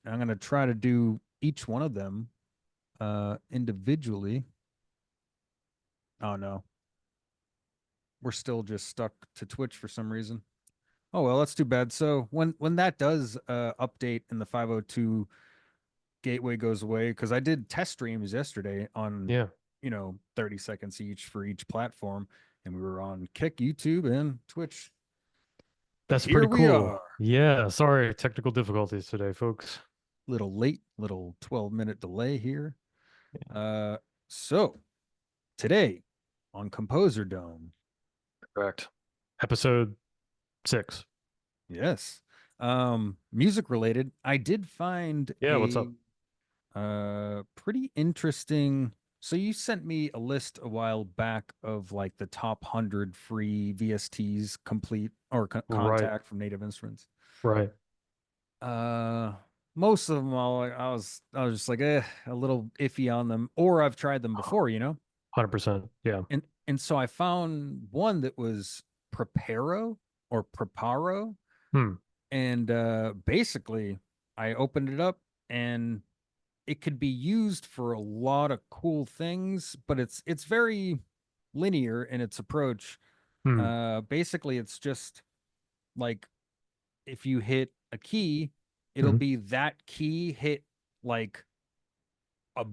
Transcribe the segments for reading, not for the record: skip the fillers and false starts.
I'm going to try to do each one of them individually. Oh no, we're still just stuck to Twitch for some reason. Oh well, that's too bad. So when that does update and the 502 gateway goes away, because I did test streams yesterday on, Yeah, 30 seconds each for each platform, and we were on Kick, YouTube, and Twitch. But that's here pretty we cool. are. Yeah, sorry, technical difficulties today, folks. Little late, little 12-minute delay here. Uh, so today on Composer Dome, Correct. Episode 6. yes, music related, I did find Yeah, what's a up? pretty interesting. So you sent me a list a while back of like the top 100 free VSTs complete or Right, contact from Native Instruments. right. Uh, Most of them, I was just like, a little iffy on them, or I've tried them before, 100%. Yeah. and so I found one that was Preparo or Preparo, Hmm. and basically I opened it up and it could be used for a lot of cool things, but it's very linear in its approach. Hmm. Basically, it's just like if you hit a key, it'll Hmm. be that key hit like a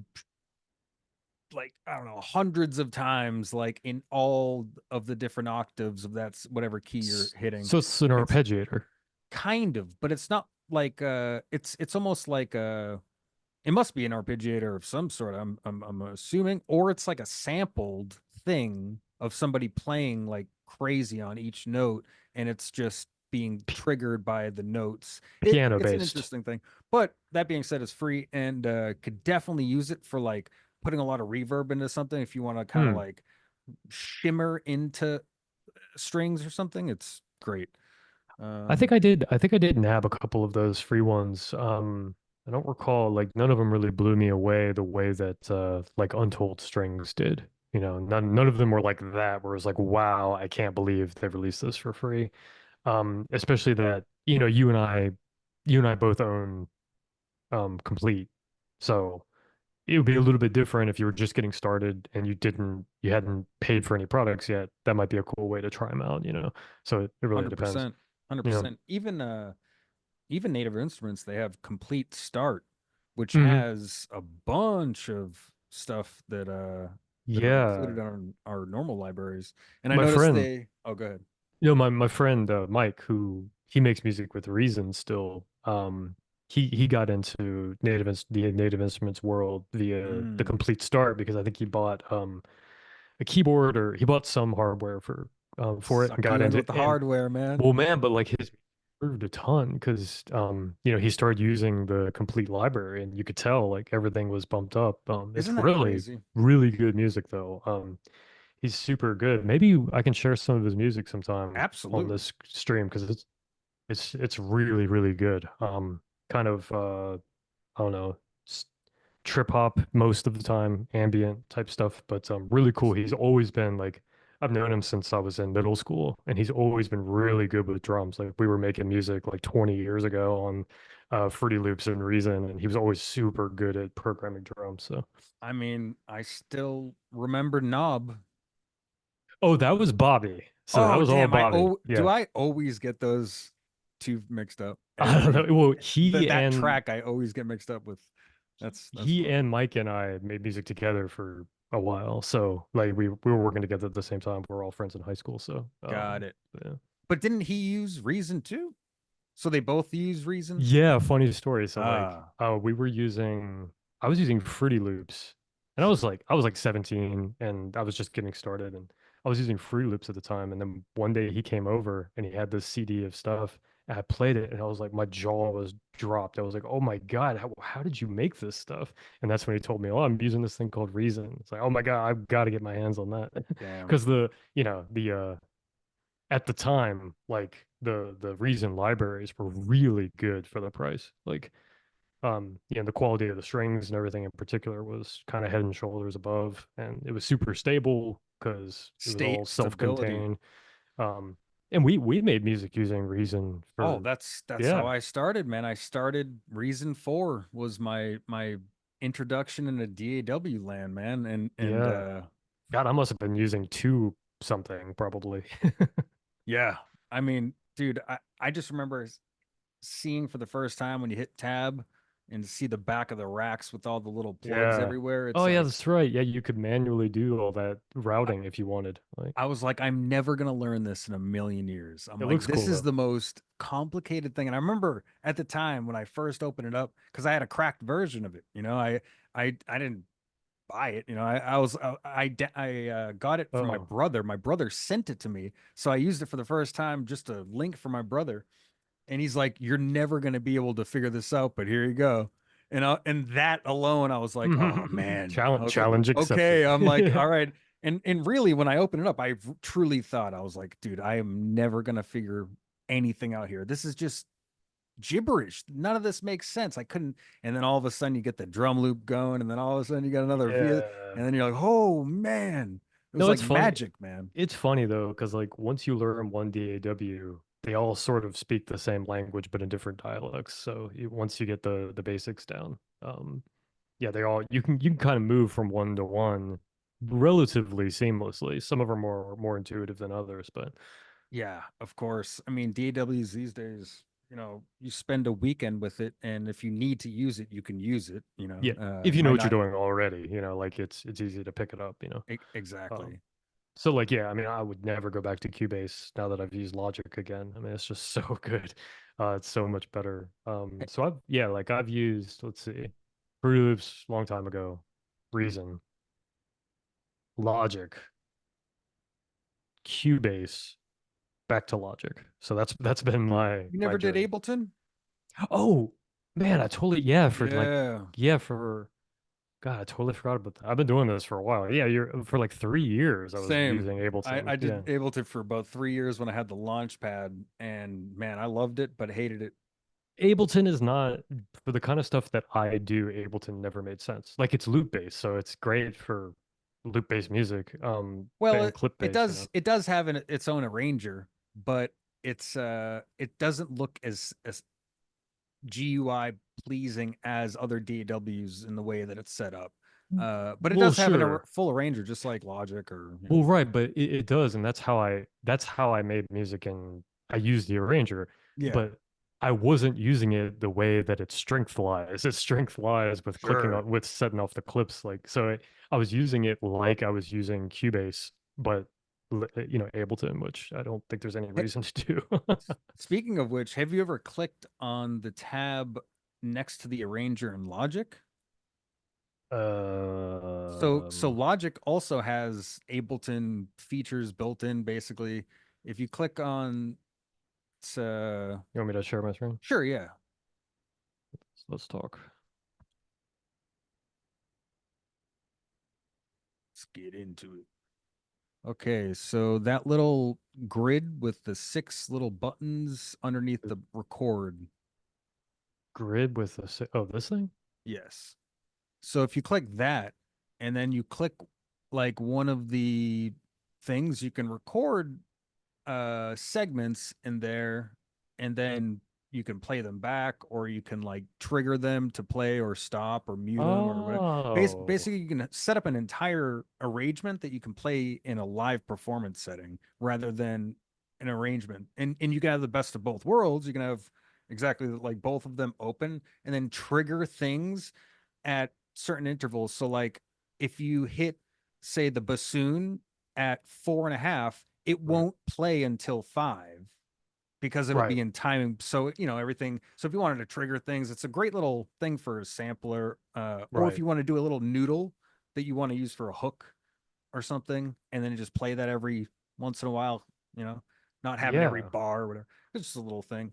like I don't know, hundreds of times, like in all of the different octaves of that's whatever key you're hitting. So it's an It's arpeggiator. kind of, but it's not like it's almost like it must be an arpeggiator of some sort. I'm assuming, or it's like a sampled thing of somebody playing like crazy on each note, and it's just being P triggered by the notes. piano It's an based. interesting thing. But that being said, it's free and could definitely use it for like putting a lot of reverb into something if you want to kind of Hmm. like shimmer into strings or something. It's great. Um, I think I did nab a couple of those free ones. I don't recall, like none of them really blew me away the way that like Untold Strings did. None of them were like that, where it was like, wow, I can't believe they released this for free. Especially that, you and I both own Complete. So it would be a little bit different if you were just getting started and you hadn't paid for any products yet. That might be a cool way to try them out, you know. So it really depends. 100%, hundred Yeah. percent. Even Native Instruments, they have Complete Start, which Hmm. has a bunch of stuff that are included Yeah. on our normal libraries. And I My noticed friend, they oh go ahead. my friend Mike, who he makes music with Reason still. He got into the Native Instruments world via the Mm. Complete Start because I think he bought a keyboard or he bought some hardware for it and Suck got you in into with it. the And hardware, man. well, man, but like his improved a ton because he started using the complete library and you could tell like everything was bumped up. It's Isn't that really, crazy? really good music though. He's super good. Maybe I can share some of his music sometime on Absolutely. this stream because it's really, really good. Kind of I don't know, trip hop most of the time, ambient type stuff, but really cool. He's always been like, I've known him since I was in middle school, and he's always been really good with drums. Like we were making music like 20 years ago on Fruity Loops and Reason, and he was always super good at programming drums. So, I mean, I still remember Knob. oh, that was Bobby. So that Oh was all damn, Bobby. do Yeah. I always get those two mixed up? I don't know. Well, That track I always get mixed up with. That's he funny. and Mike and I made music together for a while. So like we were working together at the same time. We are all friends in high school. So Got it. yeah. But didn't he use Reason too? So they both use Reason? Yeah, funny story. So like Ah, we were using I was using Fruity Loops and I was like 17 and I was just getting started and I was using Fruity Loops at the time and then one day he came over and he had this CD of stuff and I played it and I was like my jaw was dropped. I was like, "Oh my God, how did you make this stuff?" And that's when he told me, "Oh, I'm using this thing called Reason." It's like, "Oh my God, I've got to get my hands on that." damn. Because the at the time, like the Reason libraries were really good for the price. Like, the quality of the strings and everything in particular was kind of head and shoulders above, and it was super stable because it was all Stability. self-contained. Um, And we made music using Reason Oh, for that's how yeah. I started, man. I started Reason 4 was my introduction into DAW land, man. And Yeah. God, I must have been using two something probably. yeah, I mean, dude, I just remember seeing for the first time when you hit tab and see the back of the racks with all the little plugs Yeah. everywhere. Oh It's yeah, like that's right. Yeah, you could manually do all that I, routing if you wanted. Like I was like, I'm never gonna learn this in a million years. I'm it like, looks this cool is though. the most complicated thing. And I remember at the time when I first opened it up, because I had a cracked version of it. I didn't buy it. I was I got it from my Oh. brother. My brother sent it to me, so I used it for the first time, just a link for my brother. And he's like, "You're never gonna be able to figure this out, but here you go." And that alone, I was like, "Oh man, okay, Challenge accepted. okay." I'm like, "All right." And really, when I opened it up, truly thought I was like, "Dude, I am never gonna figure anything out here. This is just gibberish. None of this makes sense. I couldn't." And then all of a sudden, you get the drum loop going, and then all of a sudden, you got another via, Yeah. and then you're like, "Oh man." It was No, like it's funny. magic, man. It's funny though, because like once you learn one DAW, they all sort of speak the same language but in different dialects. So once you get the basics down, yeah, they all you can kind of move from one to one relatively seamlessly. Some of them are more intuitive than others, but Yeah, of course. I mean, DAWs these days, you spend a weekend with it, and if you need to use it, you can use it. yeah, if It you know might what you're not doing already, like it's easy to pick it up. Um, exactly. so like yeah, I mean I would never go back to Cubase now that I've used Logic again. I mean it's just so good. It's so much better. So I've used, let's see, Fruity Loops long time ago, Reason, Logic, Cubase, back to Logic. So that's been You my never did journey. Ableton? Oh man, I totally yeah for like Yeah, yeah for God, I totally forgot about that. I've been doing this for a while. Yeah, you're for like 3 years. I was same. using I Ableton. did Yeah, Ableton for about 3 years when I had the launch pad, and man, I loved it, but hated it. Ableton is not for the kind of stuff that I do. Ableton never made sense. Like it's loop based, so it's great for loop based music. Well, And it clip it based. does it does have its own arranger, but it doesn't look as GUI pleasing as other DAWs in the way that it's set up. But it Well, does have sure. full arranger, just like Logic or. Well, right, but it does, and that's how I made music, and I used the arranger, Yeah, but I wasn't using it the way that its strength lies. Its strength lies with clicking sure. on with setting off the clips, like so. I was using it like I was using Cubase, but Ableton, which I don't think there's any Hey, reason to do. speaking of which, have you ever clicked on the tab next to the arranger in Logic? So Um, Logic also has Ableton features built in. Basically, if you click on, it's, you want me to share my screen? sure, yeah, Let's talk. let's get into it. Okay, so that little grid with the six little buttons underneath the record. Grid with this thing? Yes. So if you click that and then you click like one of the things, you can record segments in there, and then you can play them back, or you can like trigger them to play or stop or mute them or whatever. Oh, Basically, you can set up an entire arrangement that you can play in a live performance setting rather than an arrangement. And you can have the best of both worlds. You can have exactly like both of them open and then trigger things at certain intervals. So like if you hit, say, the bassoon at 4.5, it right, won't play until 5 because it'll right, be in timing. So, everything. So if you wanted to trigger things, it's a great little thing for a sampler. Or if right. you want to do a little noodle that you want to use for a hook or something, and then just play that every once in a while, you know, not having every Yeah. bar or whatever. It's just a little thing.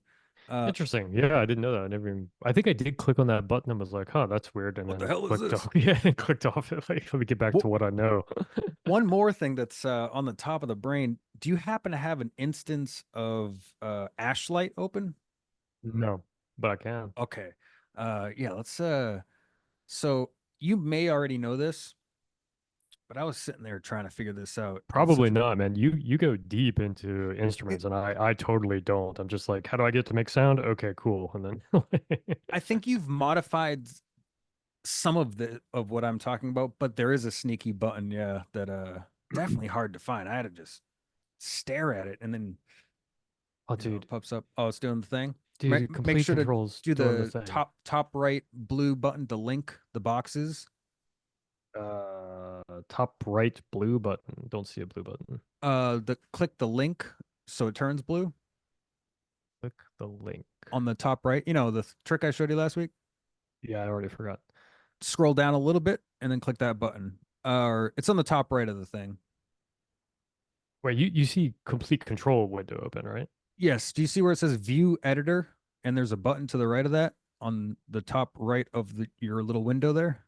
Uh, Interesting. Yeah, I didn't know that. I never even, I think I did click on that button and was like, huh, that's weird. And what then the it hell is clicked this? off. Yeah, it clicked off. Like, let me get back to what I know. One more thing that's on the top of the brain. Do you happen to have an instance of Ashlight open? No, but I can. Okay. Yeah, let's so you may already know this, but I was sitting there trying to figure this out. It's Probably such not, man. You go deep into it, instruments, and I totally don't. I'm just like, how do I get to make sound? Okay, cool. And then I think you've modified some of the of what I'm talking about, but there is a sneaky button, yeah, that definitely hard to find. I had to just stare at it and then oh, it dude, pops up. Oh, it's doing the thing. Make complete sure to controls do doing the the thing. top right blue button to link the boxes. Top right blue button. Don't see a blue button. The click the link so it turns blue Click the link. on the top right. You know, the trick I showed you last week. Yeah, I already forgot. Scroll down a little bit and then click that button. Or it's on the top right of the thing. Wait, you see complete control window open, right? Yes. Do you see where it says view editor? And there's a button to the right of that on the top right of your little window there.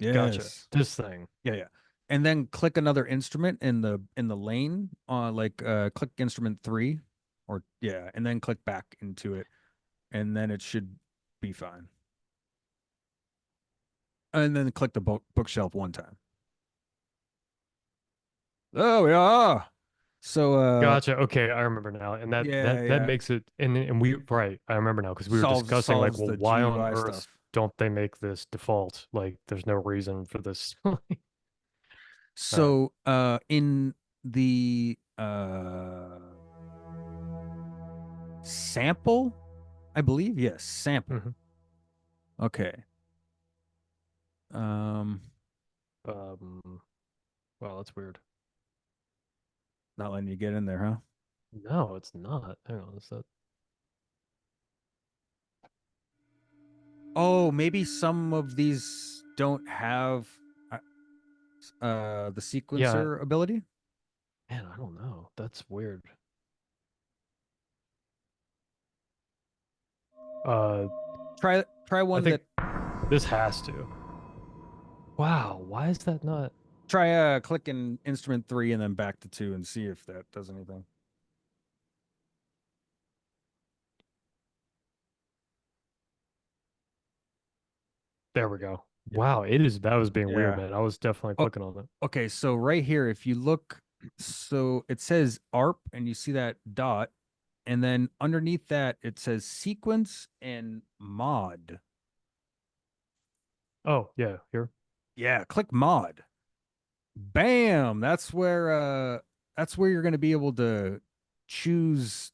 Gotcha. Yes. This thing. Yeah, yeah. And then click another instrument in the lane like click instrument 3 or yeah, and then click back into it and then it should be fine. And then click the bookshelf one time. Oh, we are. So Gotcha. Okay, I remember now. And yeah, that yeah. makes it and we right, I remember now because we were discussing like, Solves well, the why on GUI earth stuff. don't they make this default? Like there's no reason for this. All right. So in the sample, I believe, yes, sample. Mhm. Okay. Um Um, wow, that's weird. Not letting you get in there, huh? No, it's not. Hang on, is that Oh, maybe some of these don't have the yeah, sequencer ability. man, I don't know. That's weird. Uh, Try I one think that this has to. Wow, why is that not? try clicking instrument 3 and then back to 2 and see if that does anything. There we go. Yeah. Wow, it is. That was being weird, Yeah. man. I was definitely Oh, clicking on it. okay. So right here, if you look, so it says ARP and you see that dot, and then underneath that it says sequence and mod. Oh, yeah, here. Yeah, click mod. Bam. That's where you're going to be able to choose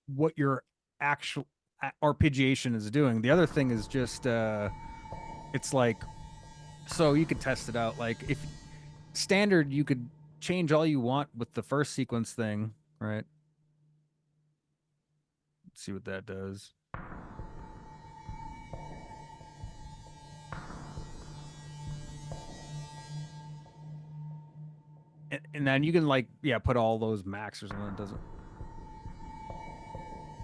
what your actual arpeggiation is doing. The other thing is just it's like so you could test it out. Like if standard, you could change all you want with the first sequence thing, right? Let's see what that does. And then you can like yeah put all those max or something. It doesn't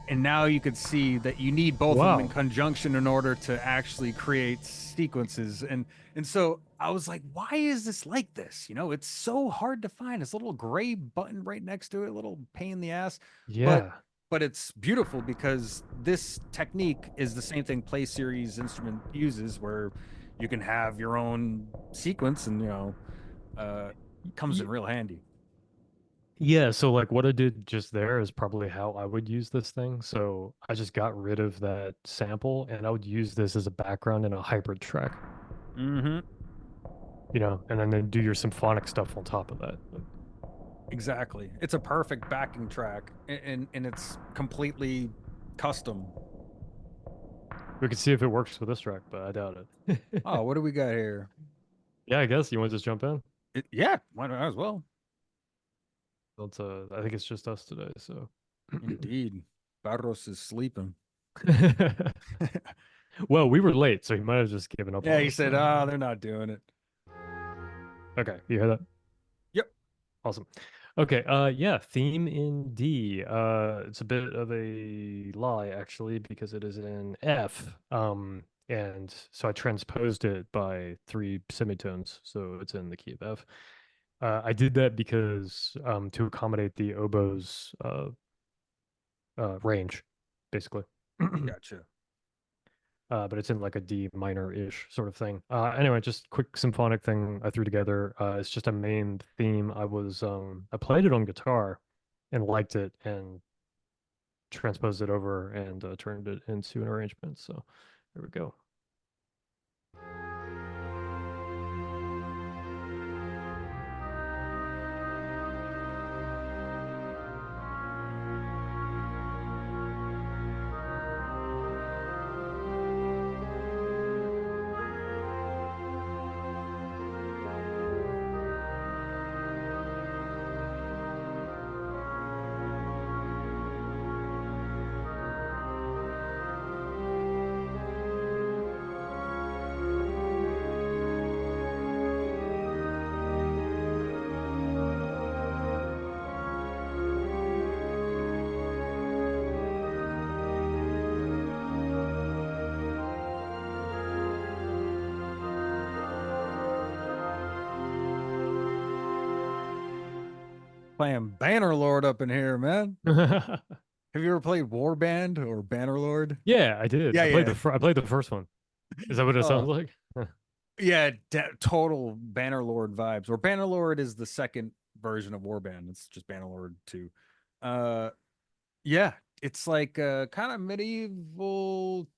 and now you could see that you need both of them in Wow. conjunction in order to actually create sequences and so I was like why is this like this, you know, it's so hard to find this little gray button right next to it, a little pain in the ass, but Yeah. it's beautiful because this technique is the same thing play series instrument uses where you can have your own sequence and you know uh comes in Y- real handy. Yeah, so like what I did just there is probably how I would use this thing. So I just got rid of that sample and I would use this as a background in a hybrid track, Mm-hmm. and then do your symphonic stuff on top of that. Exactly. It's a perfect backing track and it's completely custom. We could see if it works with this track, but I doubt it. Oh, what do we got here? Yeah, I guess you want to just jump in? Yeah, might as well. Let's I think it's just us today, so Indeed. Barros is sleeping. well, we were late, so he might have just given up Yeah, on he us. said, So "Ah, they're not doing it." okay, you hear that? Yep. Awesome. Okay, yeah, theme in D. It's a bit of a lie actually because it is in F. And so I transposed it by 3 semitones, so it's in the key of F. I did that because to accommodate the oboe's range, basically. Gotcha. but it's in like a D minor-ish sort of thing. Anyway, just quick symphonic thing I threw together. It's just a main theme. I played it on guitar and liked it and transposed it over and turned it into an arrangement. So there we go. Playing Bannerlord up in here, man. Have you ever played Warband or Bannerlord? Yeah, I did. Yeah, yeah. I played the first one. Is that what it sounds Oh, like? yeah. Total Bannerlord vibes. Or Bannerlord is the second version of Warband. It's just Bannerlord 2. Uh, yeah. It's like kind of medieval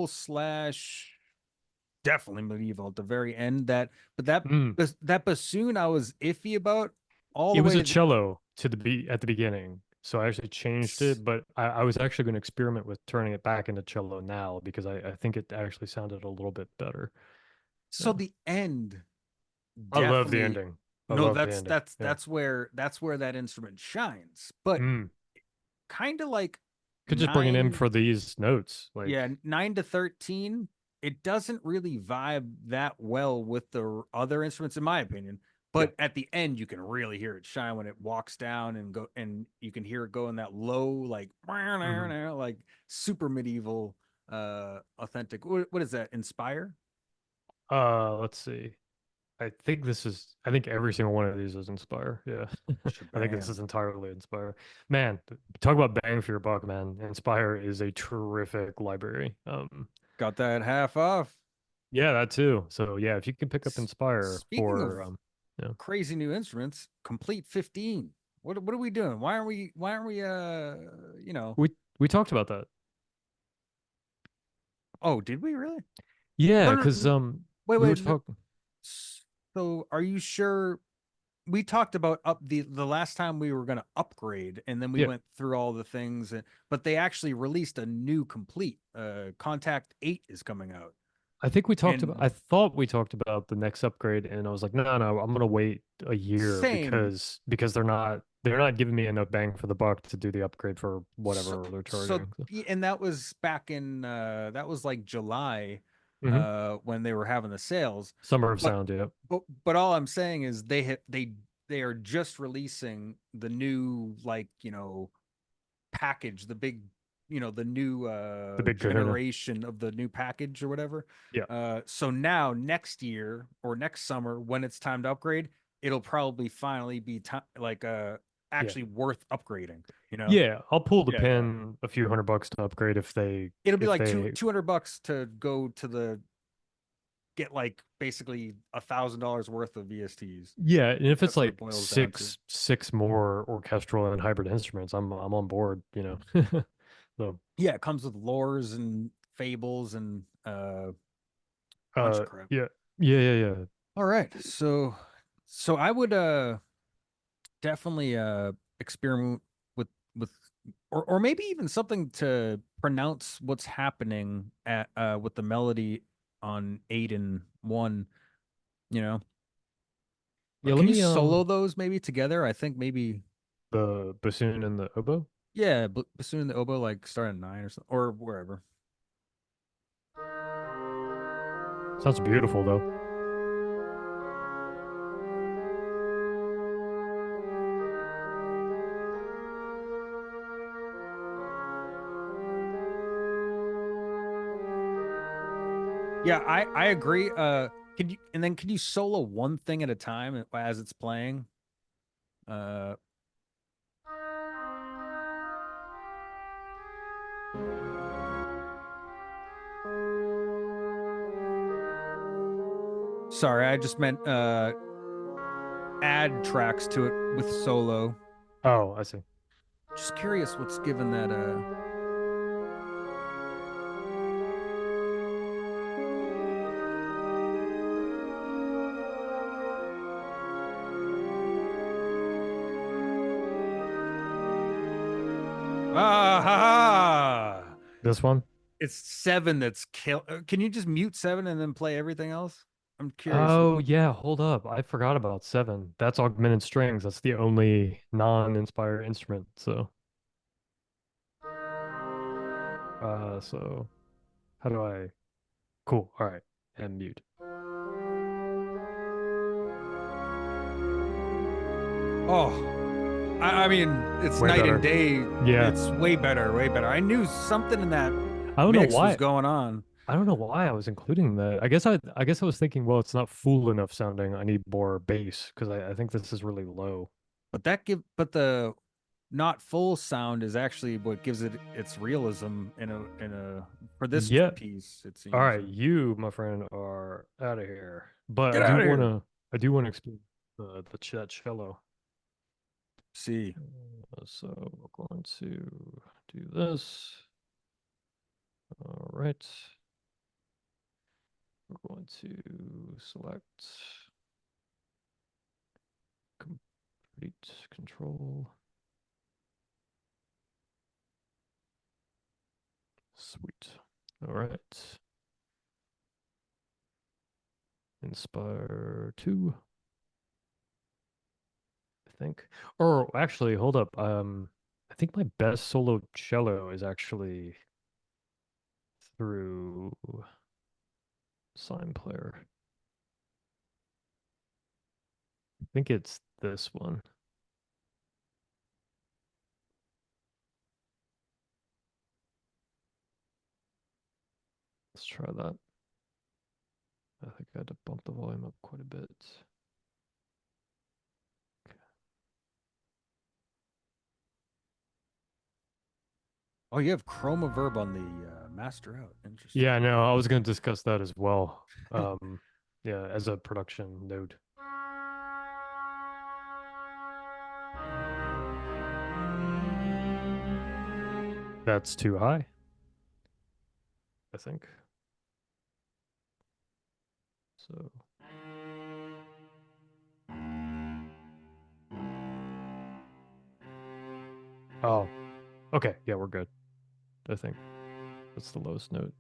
slash definitely medieval at the very end. But Mm. that bassoon I was iffy about all It the was way a to the cello to the be at the beginning. So I actually changed it, but I was actually going to experiment with turning it back into cello now because I think it actually sounded a little bit better. so Yeah. the end I love the definitely ending. I no, love the ending. Yeah. that's where that instrument shines. But Mm. kind of like Could just bring it in nine, for these notes. yeah, Like, 9 to 13, it doesn't really vibe that well with the other instruments, in my opinion. yeah. But at the end, you can really hear it shine when it walks down and go, and you can hear it go in that low, like Hmm. like super medieval, authentic. What is that? Inspire? Let's see. I think every single one of these is Inspire. Yeah. I think this is Shabam. entirely Inspire. Man, talk about bang for your buck, man. Inspire is a terrific library. Got that half off. Yeah, that too. So yeah, if you can pick up Inspire Speaking of for yeah. crazy new instruments, complete 15. What are we doing? Why aren't we you know, We talked about that. oh, did we really? Yeah, No, no, because wait, we were wait. talking. So are you sure we talked about up the last time we were going to upgrade and then we Yeah, went through all the things but they actually released a new complete Contact 8 is coming out. I think we talked about. And I thought we talked about the next upgrade, and I was like, no, no, I'm gonna wait a year same. because they're not giving me enough bang for the buck to do the upgrade for So whatever they're so charging. So. yeah, and that was back in that was like July Hmm. when they were having the sales. Summer of But Sound, yeah, but all I'm saying is they are just releasing the new, like, package, the big, the new the big Kahuna. generation of the new package or whatever. Yeah, So now next year or next summer when it's time to upgrade, it'll probably finally be time, like yeah, actually worth upgrading, you know? yeah. I'll pull the Yeah, yeah. pin a few $100 to upgrade It'll be if like they 200 bucks to go to the get like basically $1,000 worth of VSTs. yeah, and if it's That's what it like boils down to. six more orchestral and hybrid instruments, I'm on board. So Yeah, it comes with lores and fables and bunch of crap. yeah, yeah. All right. So I would definitely experiment with or maybe even something to pronounce what's happening at with the melody on 8 and 1, you know. Or Yeah, let can you me solo those maybe together? I think maybe, the bassoon and the oboe. yeah, bassoon and the oboe like start at 9 or something or wherever. Sounds beautiful though. Yeah, I agree. Can you solo one thing at a time as it's playing? Uh Sorry, I just meant add tracks to it with solo. Oh, I see. Just curious what's given that ah ha ha. This one? It's seven that's kill. Can you just mute seven and then play everything else? I'm curious. Oh, yeah, hold up. I forgot about seven. That's augmented strings. That's the only non-inspired instrument. So how do I? Cool. All right. And mute. Oh, I mean, it's Way night and better. day. Yeah. It's way better, way better. I knew something in that I don't know mix was why. going on. I don't know why I was including that. I guess I was thinking, well, it's not full enough sounding. I need more bass because I think this is really low. But the not full sound is actually what gives it its realism in a for this Yeah. piece, it All seems. right, you, my friend, are out of here. But Get out of here. I do want to explore that cello. See. So we're going to do this. All right. We're going to select complete control. Sweet. All right. Inspire 2, I think. Or actually, hold up. I think my best solo cello is actually through Sign Player. I think it's this one. Let's try that. I think I had to bump the volume up quite a bit. Oh, you have chroma verb on the master out. Interesting. Yeah, no, I was going to discuss that as well. Yeah, as a production node. That's too high, I think. So, oh, okay. Yeah, we're good. I think that's the lowest note.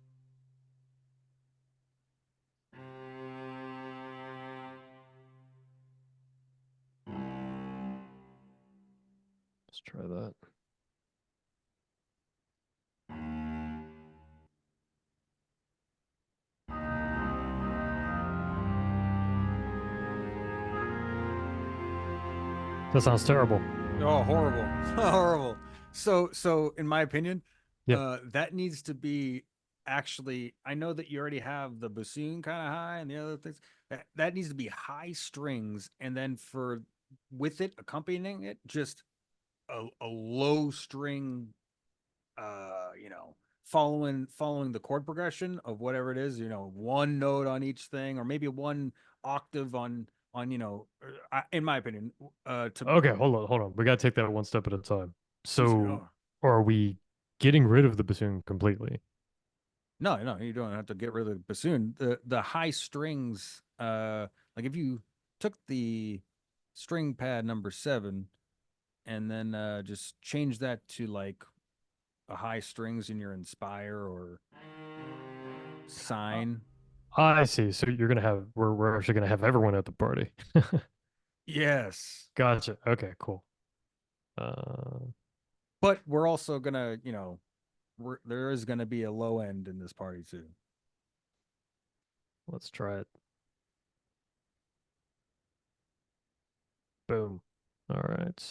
Let's try that. That sounds terrible. Oh, horrible. Horrible. So in my opinion, Yeah. that needs to be actually, I know that you already have the bassoon kind of high and the other things. That needs to be high strings, and then for with it accompanying it, just a low string, following the chord progression of whatever it is, one note on each thing, or maybe one octave on, in my opinion, to Okay, hold on. We gotta take that one step at a time. So, oh, are we getting rid of the bassoon completely? no, no, you don't have to get rid of the bassoon. The high strings, like if you took the string pad number 7 and then just change that to like a high strings in your Inspire or Uh, Sign. I see. So you're gonna have we're actually gonna have everyone at the party. Yes. Gotcha. Okay, cool. Uh, But we're also gonna, there is gonna be a low end in this party too. let's try it. Boom. All right.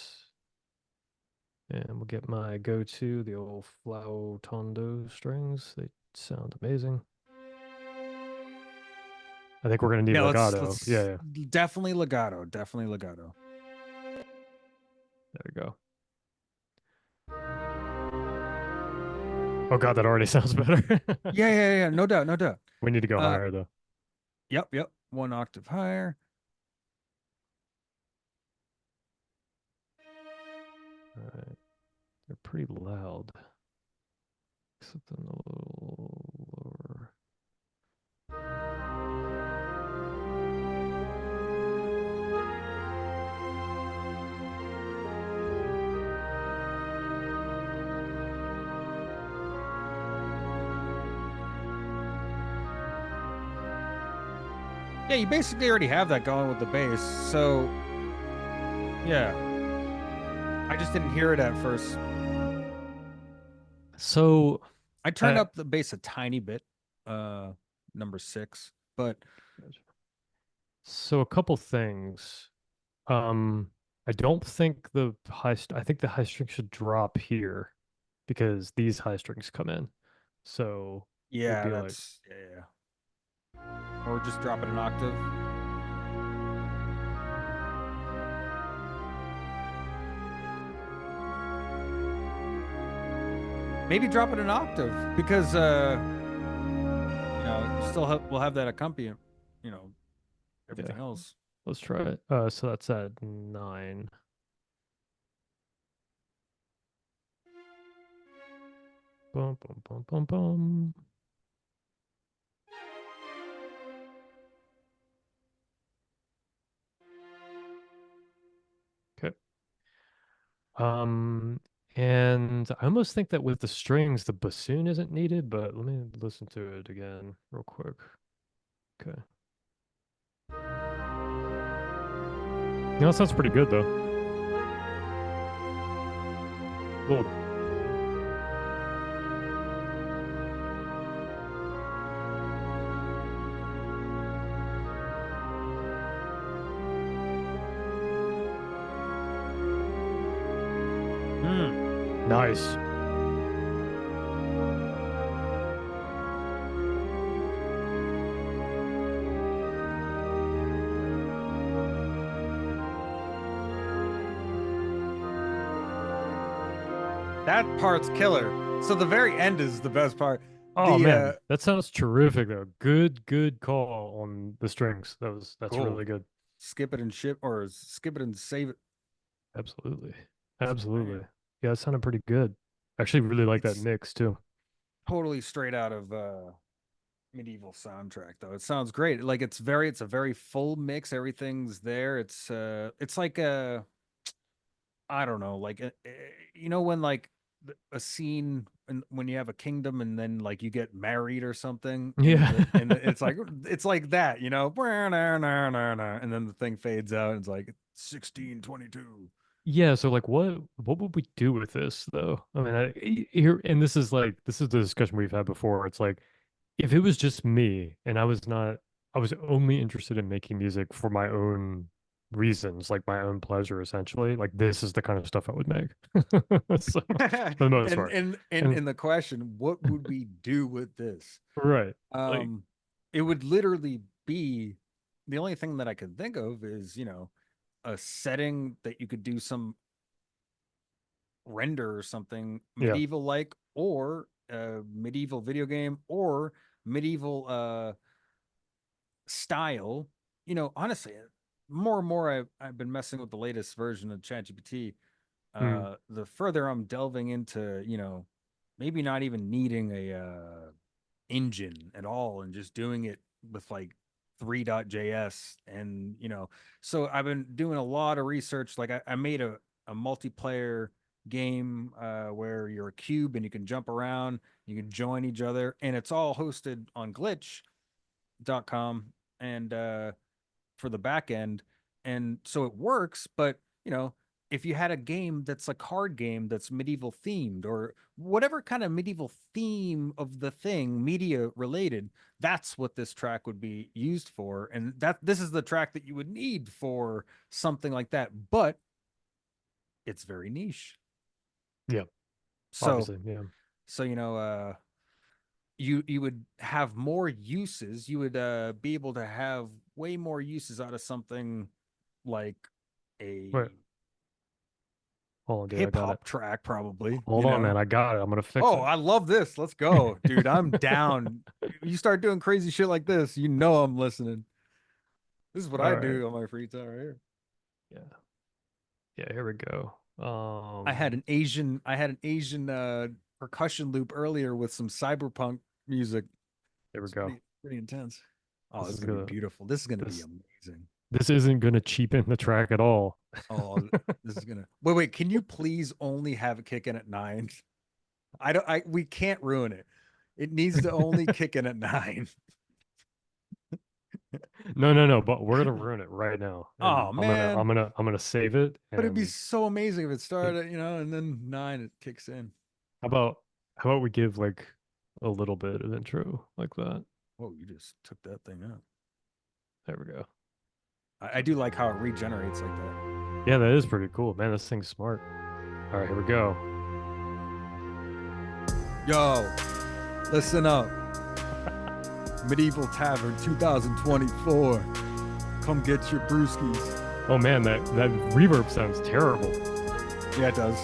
And we'll get my go-to, the old flautondo strings. They sound amazing. I think we're gonna need Yeah, let's legato. Yeah, let's yeah. definitely legato, definitely legato. There we go. Oh God, that already sounds better. Yeah, yeah, yeah, no doubt, no doubt. We need to go Uh, higher though. yep, yep. one octave higher. All right. They're pretty loud. Something a little lower. Yeah, you basically already have that going with the bass. So, yeah, I just didn't hear it at first. So, I turned I, up the bass a tiny bit, uh, number six, but so a couple things. Um, I don't think I think the high string should drop here because these high strings come in. So it would yeah, be like, that's yeah. Or just drop it an octave. Maybe drop it an octave because we'll have that accompaniment, you know, yeah, everything else. let's try it. So that's at 9. Boom, boom, boom, boom, boom. Okay. Um, and I almost think that with the strings, the bassoon isn't needed, but let me listen to it again real quick. Okay. That sounds pretty good though. Well, nice. That part's killer. So the very end is the best part. Oh The man, that sounds terrific though. Good call on the strings. That's cool. really good. Skip it and ship or skip it and save it. Absolutely. Man, Absolutely. Yeah, it sounded pretty good. I actually really like that it's mix too. totally straight out of medieval soundtrack though. It sounds great. Like it's a very full mix. Everything's there. It's like a I don't know, like you know when like a scene when you have a kingdom and then like you get married or something Yeah. in the it's like that, you know, and then the thing fades out and it's like 1622. Yeah, so like what would we do with this though? I mean, here and this is the discussion we've had before. It's like if it was just me and I was only interested in making music for my own reasons, like my own pleasure essentially, like this is the kind of stuff I would make. So for the most and part. in And the question, what would we do with this? right. Like Um, it would literally be the only thing that I could think of is, a setting that you could do some render or something yeah. medieval like, or a medieval video game, or medieval style. Honestly, more and more I've been messing with the latest version of ChatGPT. Mm, The further I'm delving into, maybe not even needing a engine at all and just doing it with like 3.js. And so I've been doing a lot of research. Like I made a multiplayer game where you're a cube and you can jump around, you can join each other, and it's all hosted on glitch.com and for the back end. And so it works, but if you had a game that's a card game that's medieval themed or whatever kind of medieval theme of the thing, media related, that's what this track would be used for. And this is the track that you would need for something like that. But it's very niche. yeah, So obviously. Yeah. so you would have more uses. You would be able to have way more uses out of something like Wait, a hold on, dude. I hip got it. hop track, probably. Hold on, man. I got it. I'm gonna fix Oh, it. I love this. Let's go, dude. I'm down. You start doing crazy shit like this, I'm listening. This is what All I right. do on my free time right here. Yeah. Yeah, here we go. I had an Asian percussion loop earlier with some cyberpunk music. Here we It's go. pretty intense. Oh, This this is is gonna be gonna beautiful. This is gonna be this amazing. this isn't gonna cheapen the track at all. Oh, this is gonna wait. Can you please only have it kick in at 9? I don't. I we can't ruin it. It needs to only kick in at 9. No, no, no, but we're gonna ruin it right now. And Oh man, I'm gonna save it but it'd be and so amazing if it it, started, and then 9 it kicks in. how about we give like a little bit of intro like that? Whoa, you just took that thing out. There we go. I do like how it regenerates like that. Yeah, that is pretty cool. Man, this thing's smart. All right, here we go. Yo, listen up. Medieval Tavern 2024. Come get your brewskis. Oh man, that reverb sounds terrible. Yeah, it does.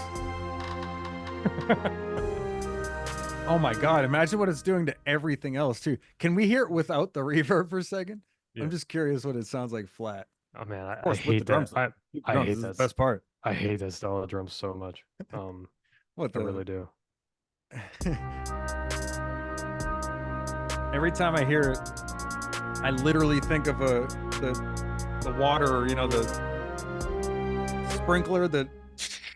Oh my God. Imagine what it's doing to everything else, too. Can we hear it without the reverb for a second? Yeah. I'm just curious what it sounds like flat. Oh man, Of I course, with the hate drums, that. though. With the I drums, hate this is the that. best part. I hate that style of drum so much. What I the? really do. Every time I hear it, I literally think of the water, the sprinkler that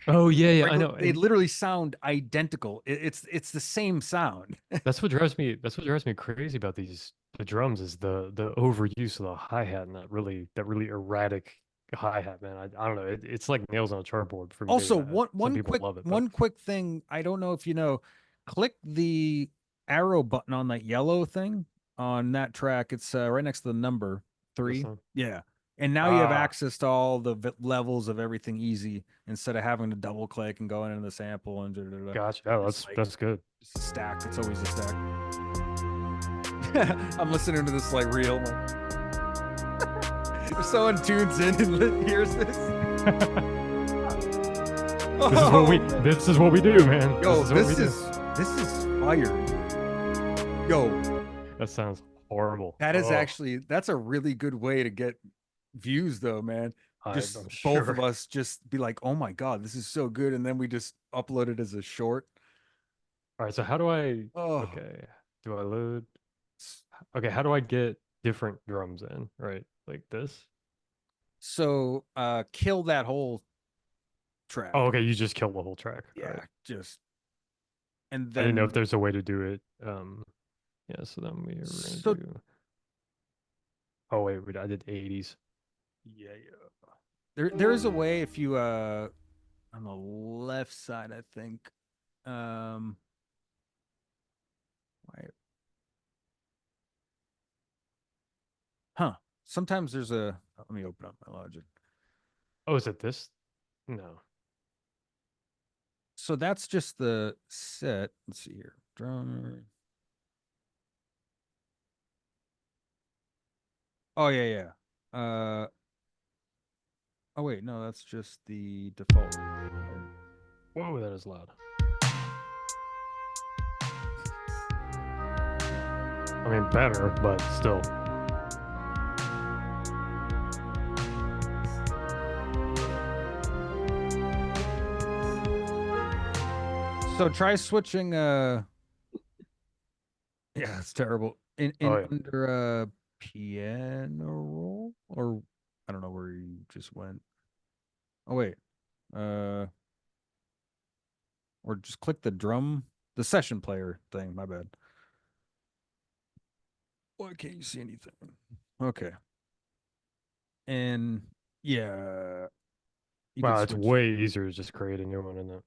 Oh yeah, yeah, I know. they And literally sound identical. It's the same sound. that's what drives me crazy about the drums is the overuse of the hi-hat and that really erratic hi-hat, man. I don't know. It's like nails on a chartboard for me. Also, one Some one people quick love it, but one quick thing. I don't know if you know. Click the arrow button on that yellow thing on that track. It's right next to the number this 3. one. Yeah, and now you have Ah, access to all the levels of everything easy instead of having to double click and go into the sample and gotcha. Oh, It's like that's good. it's a stack. It's always a stack. I'm listening to this like real. If someone tunes in and hears this, This is what we do, man. yo, This is what we do. this is fire. Yo, That sounds horrible. that is Oh, actually that's a really good way to get views though, man. Just I'm both of sure. us just be like, "Oh my God, this is so good," and then we just upload it as a short. All right, so how do I Oh, okay, do I load? Okay, how do I get different drums in? Right, like this? so kill that whole Oh, track. okay, you just killed the whole track. All right. Yeah, just and I didn't know then if there's a way to do it. Yeah, so then we're gonna so do. Oh wait, I did 80s. yeah, yeah. There is a way if you on the left side, I think. Um, why? Huh. Sometimes there's a. Let me open up my Logic. Oh, is it this? No. So that's just the set. Let's see here. Drummer. Oh yeah, yeah. Oh wait, no, that's just the default. Whoa, that is loud. I mean, better, but still. So try switching. Yeah, it's terrible. Oh In yeah. under piano roll, or I don't know where you just went. Oh wait. Uh, or just click the session player thing. My bad. Why can't you see anything? Okay. And yeah, you could Wow, it's switch. way easier to just create a new one, isn't it?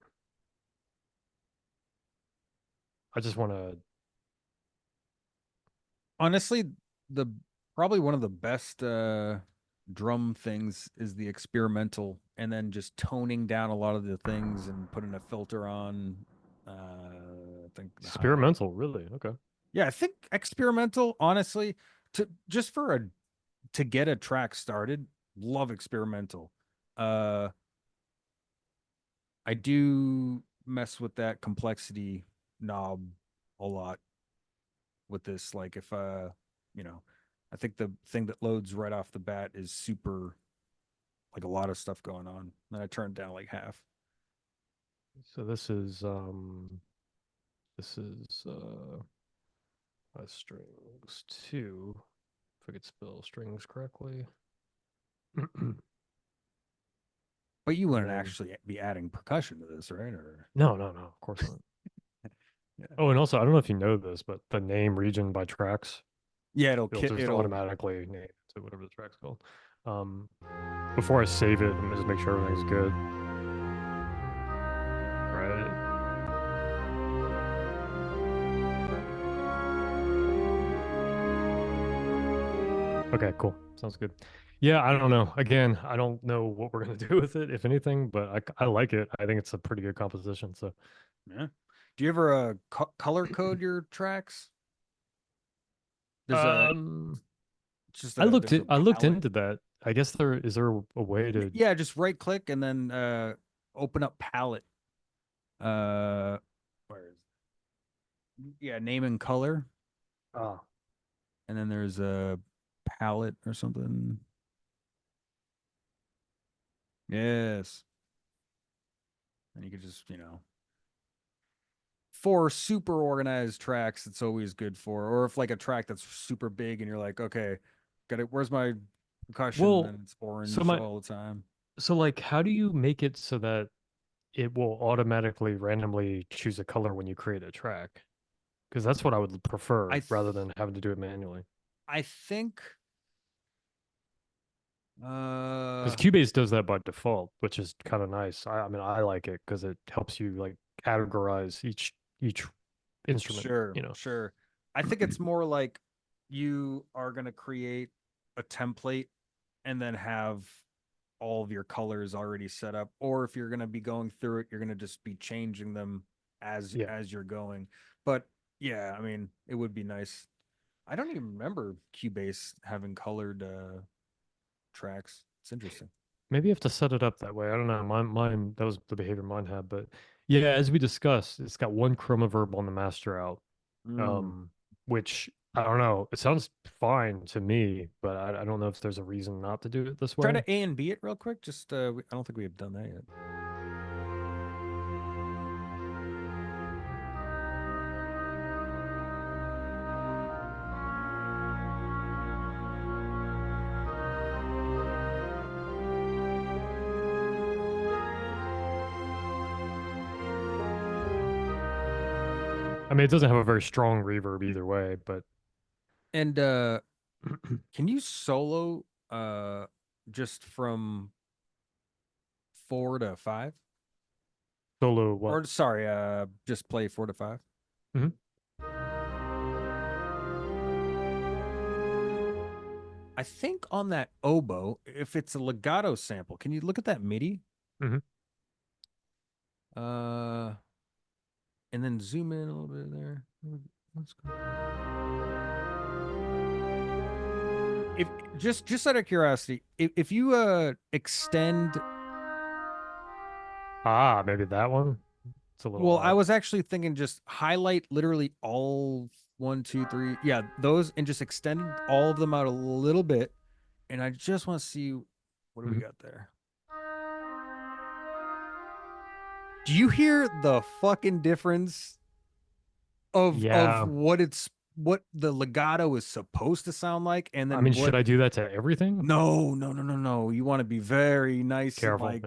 I just want to. Honestly, the probably one of the best drum things is the experimental, and then just toning down a lot of the things and putting a filter on. I think the high. Experimental, really? Okay. Yeah, I think experimental. Honestly, to just for a to get a track started, love experimental. Uh, I do mess with that complexity knob a lot with this. Like if you know, I think the thing that loads right off the bat is super, like a lot of stuff going on. Then I turn it down like half. So this is strings 2, if I could spell strings correctly. But you And wouldn't then actually be adding percussion to this, right? Or no, of course not. yeah, Oh, and also I don't know if you know this, but the name region by tracks, yeah, it'll just it'll automatically name it to whatever the track's called. Um, Before I save it, let me just make sure everything's good. Right. Okay, cool. Sounds good. Yeah, I don't know. Again, I don't know what we're gonna do with it, if anything, but I like it. I think it's a pretty good composition. So, yeah. Do you ever color code your tracks? There's a um, just a there's a I looked palette. into that. I guess there a way to. Yeah, just right click and then open up palette. Uh, where is yeah, name and color, Ah, and then there's a palette or something. Yes, and you could just for super organized tracks, it's always good for. Or if like a track that's super big and you're like, okay, got it. Where's my percussion? well, And it's so orange my all the time. so like, how do you make it so that it will automatically randomly choose a color when you create a track? Because that's what I would I prefer th- rather than having to do it manually. I think Because uh Cubase does that by default, which is kind of nice. I mean, I like it because it helps you like categorize each instrument, sure, you know. sure. I think it's more like you are gonna create a template and then have all of your colors already set up. Or if you're gonna be going through it, you're gonna just be changing them Yeah. as you're going. But yeah, I mean, it would be nice. I don't even remember Cubase having colored tracks. It's interesting. Maybe you have to set it up that way. I don't know. Mine that was the behavior mine had, but yeah, as we discussed, it's got one chroma verb on the master out. Mm. Um, which I don't know. It sounds fine to me, but I don't know if there's a reason not to do it this Try way. to A and B it real quick. Just I don't think we have done that yet. I mean, it doesn't have a very strong reverb either way, but And can you solo just from 4 to 5? solo what? Or sorry, just play 4 to 5. Hmm. I think on that oboe, if it's a legato sample, can you look at that MIDI? Hmm. Uh, and then zoom in a little bit there. Let's go. If just out of curiosity, if you extend, Ah, maybe that one. It's a little well, I odd. was actually thinking just highlight literally all one, two, three, yeah, those, and just extend all of them out a little bit, and I just want to see what do we Mhm. got there. Do you hear the fucking difference of Yeah. what the legato is supposed to sound like, and I then mean, should what? I do that to everything? No, no, no, no, no. You want to be very nice and Careful. like,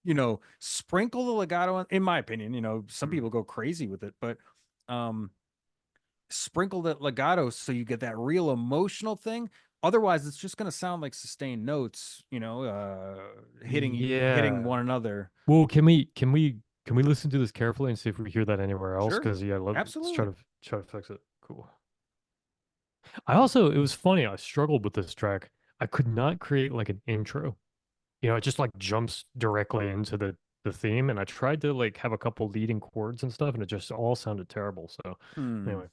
Yeah. sprinkle the legato in my opinion. Some Mhm. people go crazy with it, but um sprinkle the legato so you get that real emotional thing. Otherwise, it's just going to sound like sustained notes, hitting Yeah. one another. Well, can we listen to this carefully and see if we hear that anywhere else? Sure. Because yeah, let's Absolutely. try to fix it. Cool. I also it was funny. I struggled with this track. I could not create like an intro. It just like jumps directly into the theme, and I tried to like have a couple leading chords and stuff, and it just all sounded terrible. So Hmm. anyway.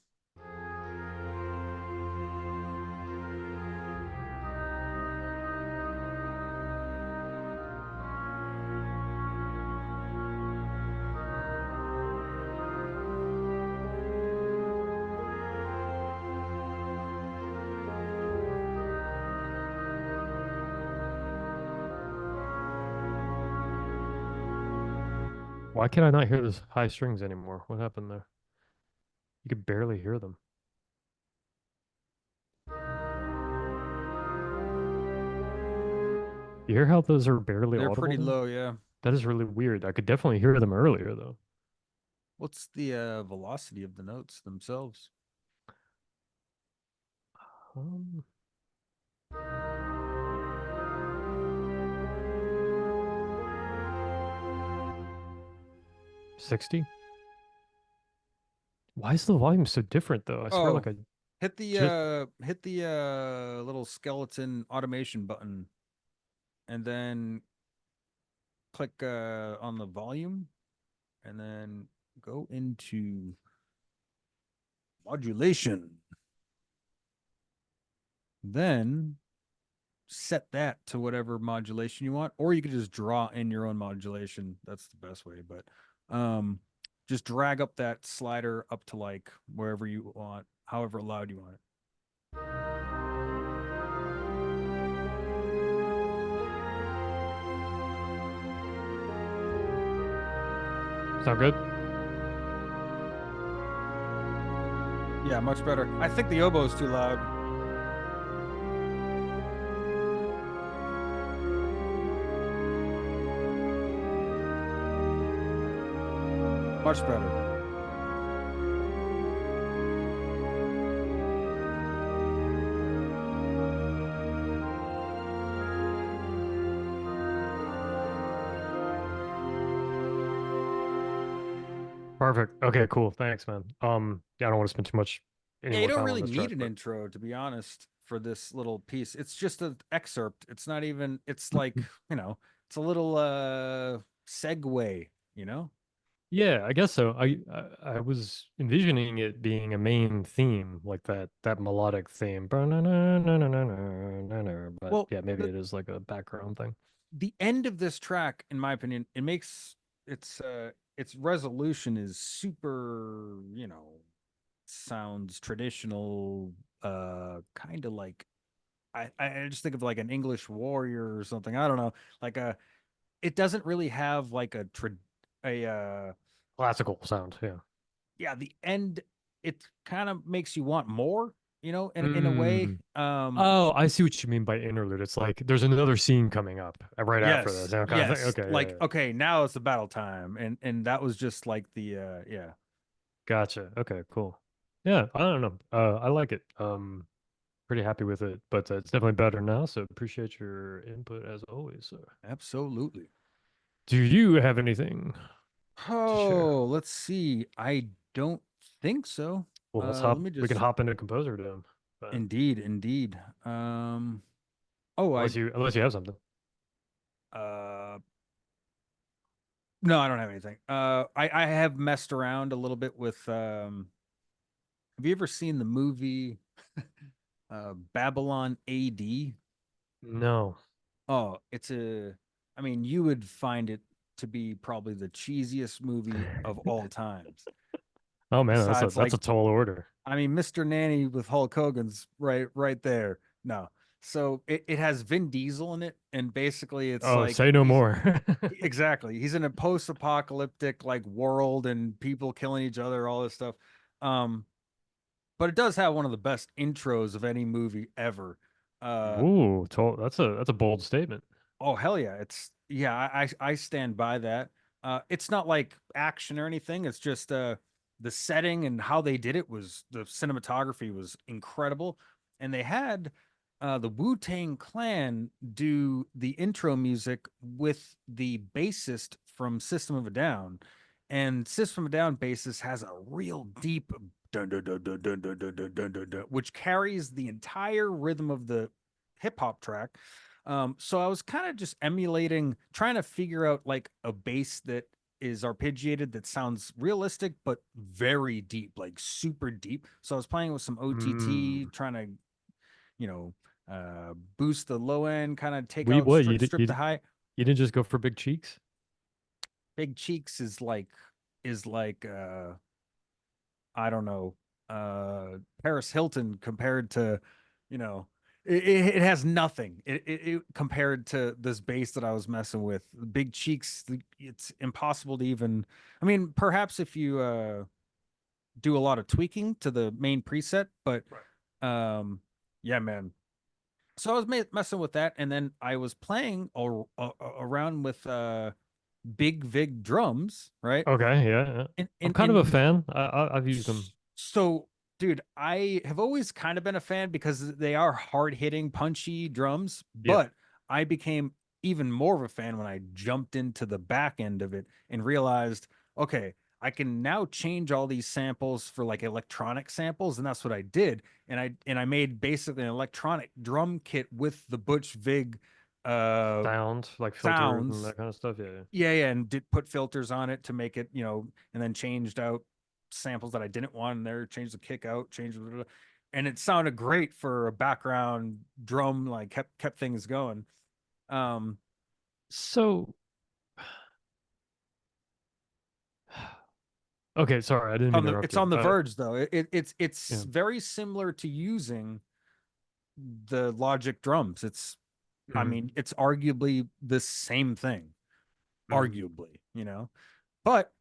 Why can I not hear those high strings anymore? What happened there? You could barely hear them. You hear how those are barely They're audible pretty now? low, yeah. That is really weird. I could definitely hear them earlier though. What's the velocity of the notes themselves? Um, 60? Why is the volume so different though? I swear like Oh, I just hit the little skeleton automation button and then click on the volume and then go into modulation. Then set that to whatever modulation you want, or you could just draw in your own modulation. That's the best way, but just drag up that slider up to like wherever you want, however loud you want it. sound good. Yeah, much better. I think the oboe's too loud. Much better. Perfect. Okay, cool. Thanks, man. Yeah, I don't want to spend too much any Yeah, you more don't time on really this track, need an but intro, to be honest, for this little piece. It's just an excerpt. It's not even, it's like, it's a little segue, you know? yeah, I guess so. I was envisioning it being a main theme, like that melodic theme. But Well, yeah, maybe the it is like a background thing. the end of this track, in my opinion, it makes its resolution is super, sounds traditional, kind of like I just think of like an English warrior or something. I don't know. Like it doesn't really have like a Classical sound, yeah. yeah, the end it kind of makes you want more, in a way. Mm. Oh, I see what you mean by interlude. It's like there's another scene coming up right after this, Yes, you know, kind of thing. yes. Okay, yeah, Like, yeah. okay, now it's the battle time. And that was just like the yeah. Gotcha. Okay, cool. Yeah, I don't know. I like it. Pretty happy with it, but it's definitely better now. So appreciate your input as always. So, Absolutely. do you have anything to share? Oh, let's see. I don't think so. Well, let's Let hop. me We can just hop into Composer Dome. But indeed. Oh, unless you have something. uh no, I don't have anything. I have messed around a little bit with have you ever seen the movie Babylon AD? No. Oh, I mean, you would find it to be probably the cheesiest movie of all times. Oh man, Besides, that's like, a tall order. I mean, Mr. Nanny with Hulk Hogan's right there. No. So it has Vin Diesel in it, and basically it's Oh, like say no more. exactly. He's in a post-apocalyptic like world and people killing each other, all this stuff. Um, but it does have one of the best intros of any movie ever. Uh, Ooh, tall. That's a bold statement. Oh hell yeah! I stand by that. It's not like action or anything. It's just the setting and how they did it was the cinematography was incredible, and they had the Wu-Tang Clan do the intro music with the bassist from System of a Down, and System of a Down bassist has a real deep dun dun dun dun dun dun dun dun dun dun, dun which carries the entire rhythm of the hip hop track. So I was kind of just emulating, trying to figure out like a bass that is arpeggiated that sounds realistic but very deep, like super deep. So I was playing with some OTT, Mm. trying to, you know, boost the low end, kind of take We out what strip the high. you didn't just go for big cheeks? Big Cheeks is like I don't know, Paris Hilton compared to, you know. it has nothing compared to this bass that I was messing with. The big cheeks, it's impossible to even. I mean, perhaps if you do a lot of tweaking to the main preset, but Right. um, yeah, man. So I was messing with that, and then I was playing around with big Vig drums, right? Okay, yeah, yeah. And I'm and kind of a and fan. I've used them. so, dude, I have always kind of been a fan because they are hard hitting, punchy drums, Yeah, but I became even more of a fan when I jumped into the back end of it and realized, okay, I can now change all these samples for like electronic samples, and that's what I did. And I made basically an electronic drum kit with the Butch Vig uh sound like filters and sounds. that kind of stuff. Yeah, Yeah, and did put filters on it to make it, and then changed out samples that I didn't want in there, changed the kick out, and it sounded great for a background drum, like kept things going. Um, so, okay, sorry, I didn't mean to interrupt it's on you. the verge though. It's Yeah. very similar to using the Logic drums. I Mhm, mean, it's arguably the same thing, mhm. arguably, But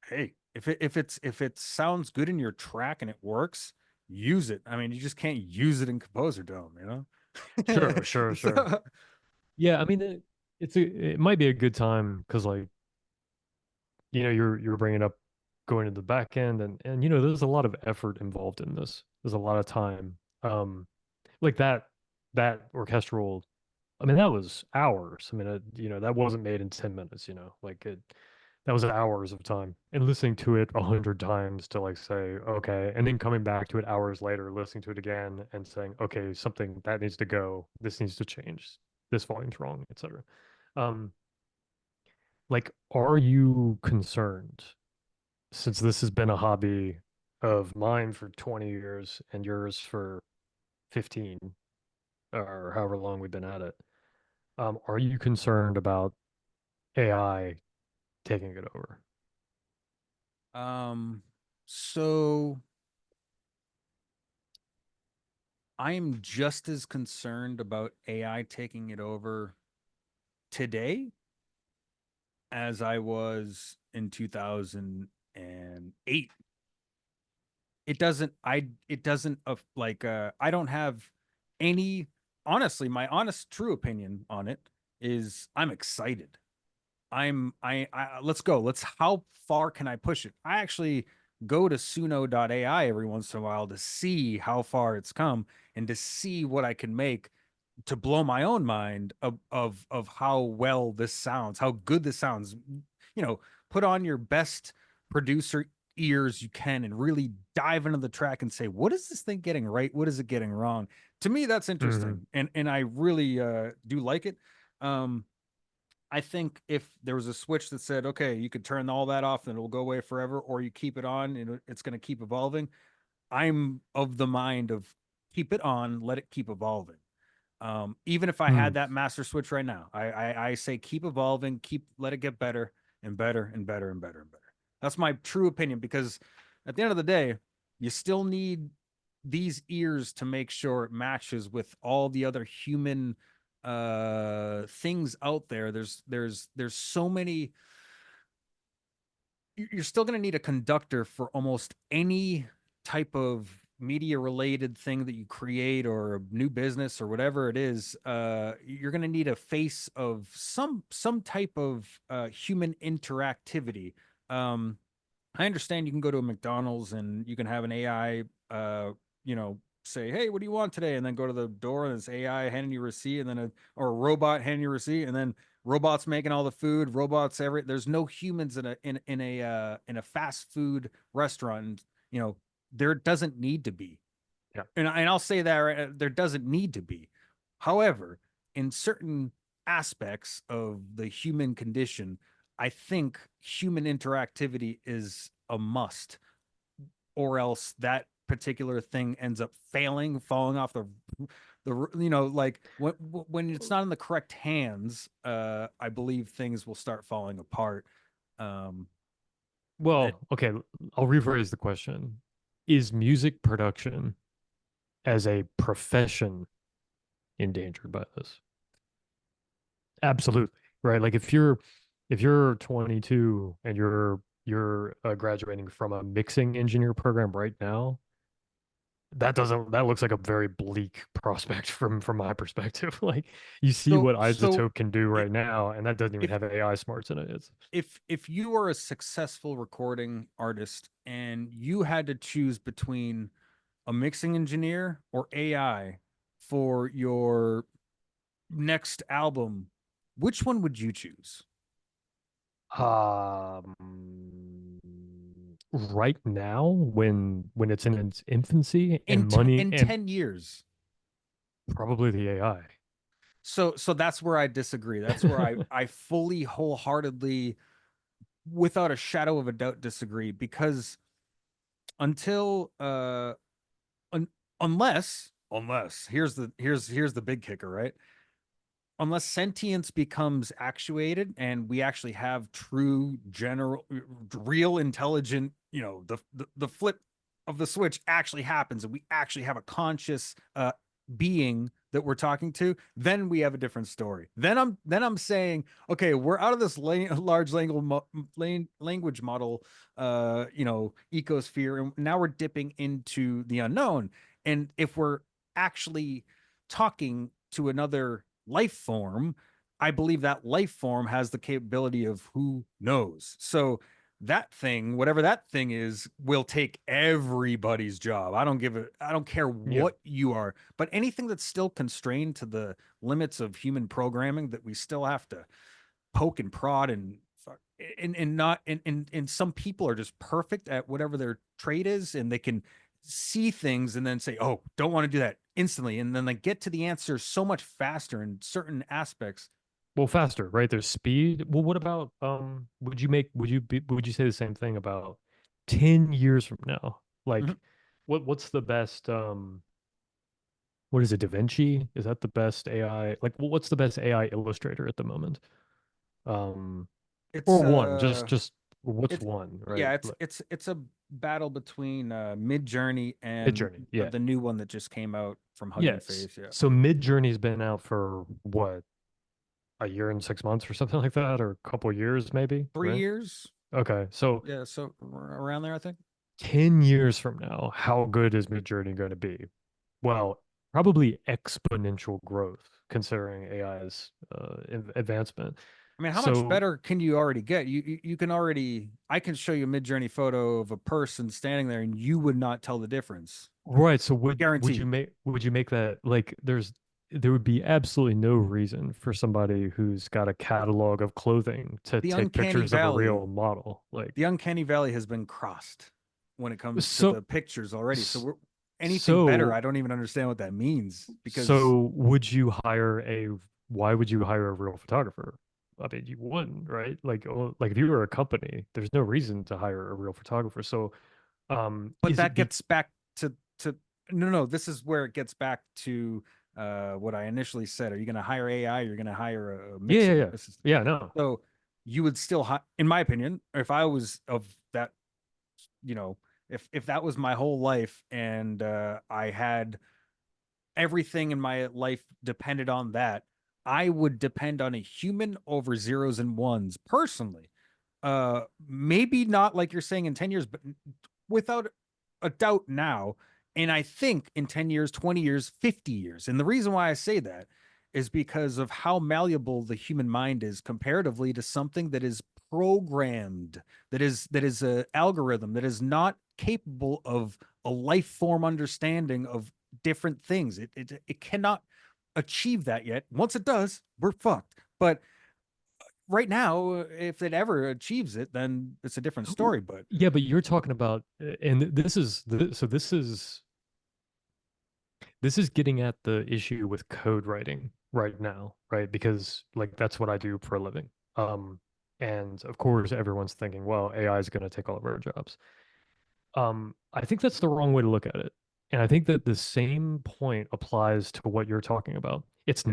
hey, if it sounds good in your track and it works, use it. I mean, you just can't use it in Composer Dome, Sure, sure, sure. So, Yeah, I mean, it might be a good time because like you're bringing up going to the back end and there's a lot of effort involved in this. There's a lot of time. Like that orchestral. I mean, that was hours. I mean, that wasn't made in 10 minutes. Like that was hours of time and listening to it 100 times to like say okay, and then coming back to it hours later, listening to it again and saying okay, something that needs to go, this needs to change, this volume's wrong, etc. Um, like, are you concerned since this has been a hobby of mine for 20 years and yours for 15 or however long we've been at it? Are you concerned about AI taking it over? um, so I'm just as concerned about AI taking it over today as I was in 2008. I don't have any, honestly, my honest true opinion on it is I'm excited. I let's go. How far can I push it? I actually go to suno.ai every once in a while to see how far it's come and to see what I can make to blow my own mind of how well this sounds, how good this sounds. Put on your best producer ears you can and really dive into the track and say, what is this thing getting right? What is it getting wrong? To me, that's Hmm. interesting, and I really do like it. Um, I think if there was a switch that said, okay, you could turn all that off and it'll go away forever, or you keep it on and it's going to keep evolving. I'm of the mind of keep it on, let it keep evolving. Even if I had Mm. that master switch right now, I say keep evolving, let it get better and better and better and better and better. That's my true opinion because at the end of the day, you still need these ears to make sure it matches with all the other human things out there. There's so many. You're still going to need a conductor for almost any type of media related thing that you create or a new business or whatever it is. You're going to need a face of some type of human interactivity. um, I understand you can go to a McDonald's and you can have an AI, say, "Hey, what do you want today?" And then go to the door and it's AI handing you a receipt, and then or a robot handing you a receipt, and then robots making all the food. Robots There's no humans in a fast food restaurant. There doesn't need to be, Yeah. and I'll say that there doesn't need to be. However, in certain aspects of the human condition, I think human interactivity is a must, or else that particular thing ends up failing, falling off like when it's not in the correct hands. I believe things will start falling apart. Um, it, Well, okay, I'll rephrase the question. Is music production as a profession endangered by this. Absolutely. Right. Like if you're 22 and you're graduating from a mixing engineer program right now, that looks like a very bleak prospect from my perspective. Like you see So what so Isotope can do i- right now, and that doesn't even if have AI smarts in it. It's if you are a successful recording artist and you had to choose between a mixing engineer or AI for your next album, which one would you choose? um right now when it's in its infancy and money In and 10 years? probably the AI. So that's where I disagree. That's where I fully wholeheartedly without a shadow of a doubt disagree because until un, unless here's the big kicker, right? Unless sentience becomes actuated and we actually have true general real intelligent, the flip of the switch actually happens and we actually have a conscious being that we're talking to, then we have a different story. Then I'm saying, okay, we're out of this large language model ecosphere, and now we're dipping into the unknown. And if we're actually talking to another life form, I believe that life form has the capability of who knows. So that thing, whatever that thing is, will take everybody's job. I don't care Yeah. what you are, but anything that's still constrained to the limits of human programming that we still have to poke and prod and not and some people are just perfect at whatever their trade is and they can see things and then say, oh, don't want to do that instantly, and then they get to the answer so much faster in certain aspects. Well, faster, right? There's speed. Well, what about would you say the same thing about 10 years from now? Mhm. Like what's the best what is it, Da Vinci? Is that the best AI? Like what's the best AI illustrator at the moment? Um or it's one, just what's it's one, right? yeah, it's a battle between Mid Journey and Midjourney. Yeah. the new one that just came out from Hugging Yes. Face. Yeah, So Midjourney's been out for what, a year and 6 months or something like that, or a couple years maybe, three right? years. Okay. So Yeah, so around there, I think. 10 years from now, how good is Midjourney going to be? Well, probably exponential growth considering AI's advancement. I mean, how much So, better can you already get? You can already. I can show you a Mid-Journey photo of a person standing there, and you would not tell the difference. right. So would you Guaranteed. make that like there would be absolutely no reason for somebody who's got a catalog of clothing to The take uncanny pictures of a valley, real model. Like the uncanny valley has been crossed when it comes to so the pictures already. So s- we're anything better. I so don't even understand what that means because So why would you hire a real photographer? I mean, you wouldn't, right? Like if you were a company, there's no reason to hire a real photographer. So, but is that it be gets back to no, this is where it gets back to what I initially said. Are you going to hire AI? You're going to hire a yeah, yeah, mixing yeah. assistant. Yeah, no. So you would still, in my opinion, if I was of that, you know, if that was my whole life and I had everything in my life depended on that, I would depend on a human over zeros and ones personally. Maybe not like you're saying in 10 years, but without a doubt now. And I think in 10 years, 20 years, 50 years. And the reason why I say that is because of how malleable the human mind is comparatively to something that is programmed, that is a algorithm that is not capable of a life form understanding of different things. It cannot achieve that yet. Once it does, we're fucked. But right now, if it ever achieves it, then it's a different story. But Yeah, but you're talking about, and so this is getting at the issue with code writing right now, right? Because like that's what I do for a living. And of course, everyone's thinking, well, AI is going to take all of our jobs. I think that's the wrong way to look at it. And I think that the same point applies to what you're talking about.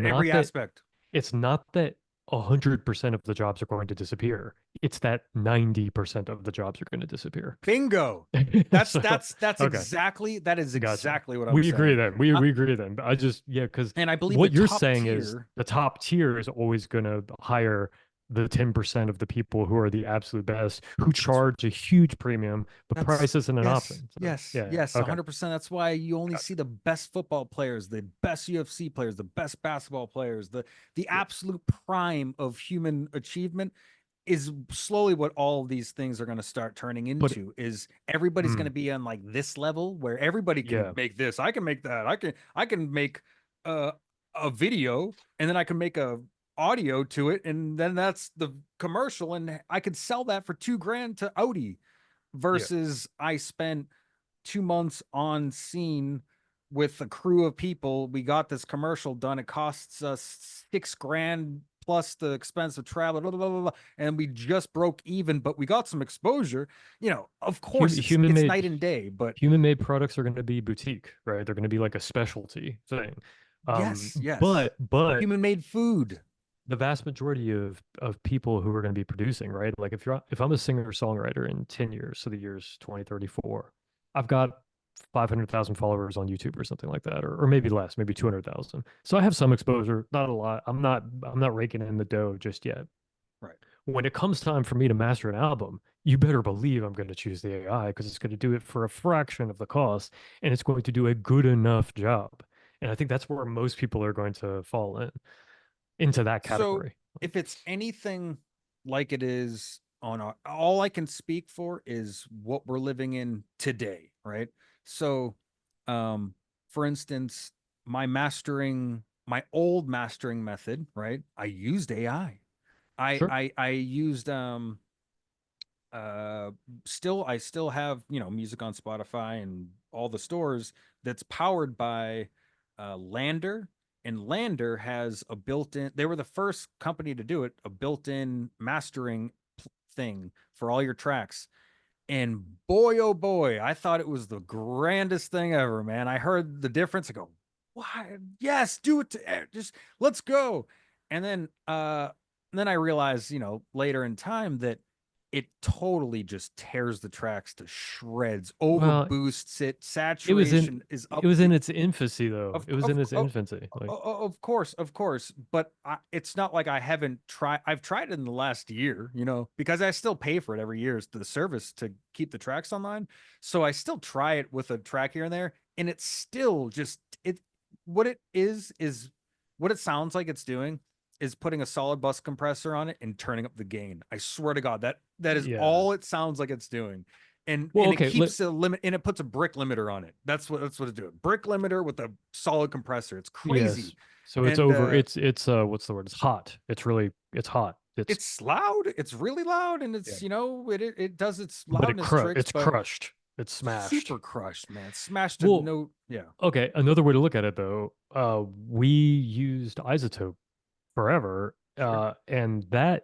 every aspect. It's not that 100% of the jobs are going to disappear. It's that 90% of the jobs are going to disappear. Bingo. That's So, that's that's okay, exactly that is gotcha. exactly what I'm We agree saying. then. We Uh, we agree then. But I just, yeah, because and I believe the what you're top saying is tier, the top tier is always going to hire the 10% of the people who are the absolute best, who that's charge a huge premium, but That's price isn't an yes, option. So, yes, yeah, yeah. yes, Okay, 100%. That's why you only gotcha. see the best football players, the best UFC players, the best basketball players, the Yeah. absolute prime of human achievement is slowly what all these things are going to start turning But, into is everybody's going to mm, be on like this level where everybody can yeah, make this. I can make that. I can make uh, a video and then I can make a audio to it and then that's the commercial and I could sell that for 2 grand to Audi yeah. versus I spent 2 months on scene with a crew of people. We got this commercial done. It costs us 6 grand plus the expense of travel, blah, blah, blah, blah, and we just broke even, but we got some exposure. Of course, Human, it's human it's made night and day, but human made products are going to be boutique, right? They're going to be like a specialty thing. yes, yes, But human made food. the vast majority of people who are going to be producing, right? Like if I'm a singer songwriter in 10 years, so the year's 2034, I've got 500,000 followers on YouTube or something like that, or maybe less, maybe 200,000. So I have some exposure, not a lot. I'm not raking in the dough just yet. Right. When it comes time for me to master an album, you better believe I'm going to choose the AI because it's going to do it for a fraction of the cost and it's going to do a good enough job. And I think that's where most people are going to fall into that So category. if it's anything like it is on all I can speak for is what we're living in today, right? So, um, for instance, my old mastering method, right? I used AI. I Sure. I I used uh I still have music on Spotify and all the stores that's powered by Lander, and Lander has a built-in, they were the first company to do it, a built-in mastering thing for all your tracks. And boy, oh boy, I thought it was the grandest thing ever, man. I heard the difference. I go, why? Yes, do it just let's go. And then I realized, later in time that it totally just tears the tracks to shreds, over Well, boosts it, it was in saturation is it up. was in its infancy though. Of It was of in its of infancy. Like, of course, but it's not like I haven't tried. I've tried it in the last year, because I still pay for it every year to the service to keep the tracks online. So I still try it with a track here and there, and it's still just it. What it is what it sounds like it's doing is putting a solid bus compressor on it and turning up the gain. I swear to God, that is yeah. all it sounds like it's doing, and Well, and it okay, keeps a limit and it puts a brick limiter on it. That's what it's doing. Brick limiter with a solid compressor. It's yes. crazy. So it's And over. It's what's the word? It's hot. It's hot. it's loud. It's really loud, and Yeah. it does its But loudness tricks, it's but crushed. It's smashed. super crushed, man. Smashed to Well, no, yeah. okay, another way to look at it though, we used Isotope forever, Sure. and that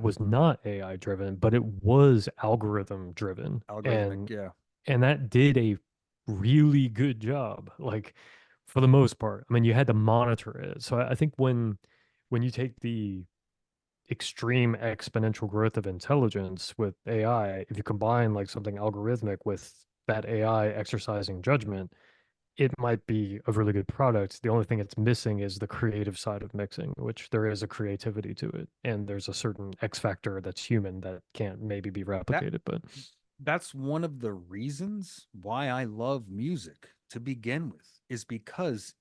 was not AI driven, but it was algorithm driven, Algorithmic, yeah. and that did a really good job, like for the most part. I mean, you had to monitor it. So I think when you take the extreme exponential growth of intelligence with AI, if you combine like something algorithmic with that AI exercising judgment, it might be a really good product. The only thing it's missing is the creative side of mixing, which there is a creativity to it. And there's a certain X factor that's human that can't maybe be That replicated. But that's one of the reasons why I love music to begin with, is because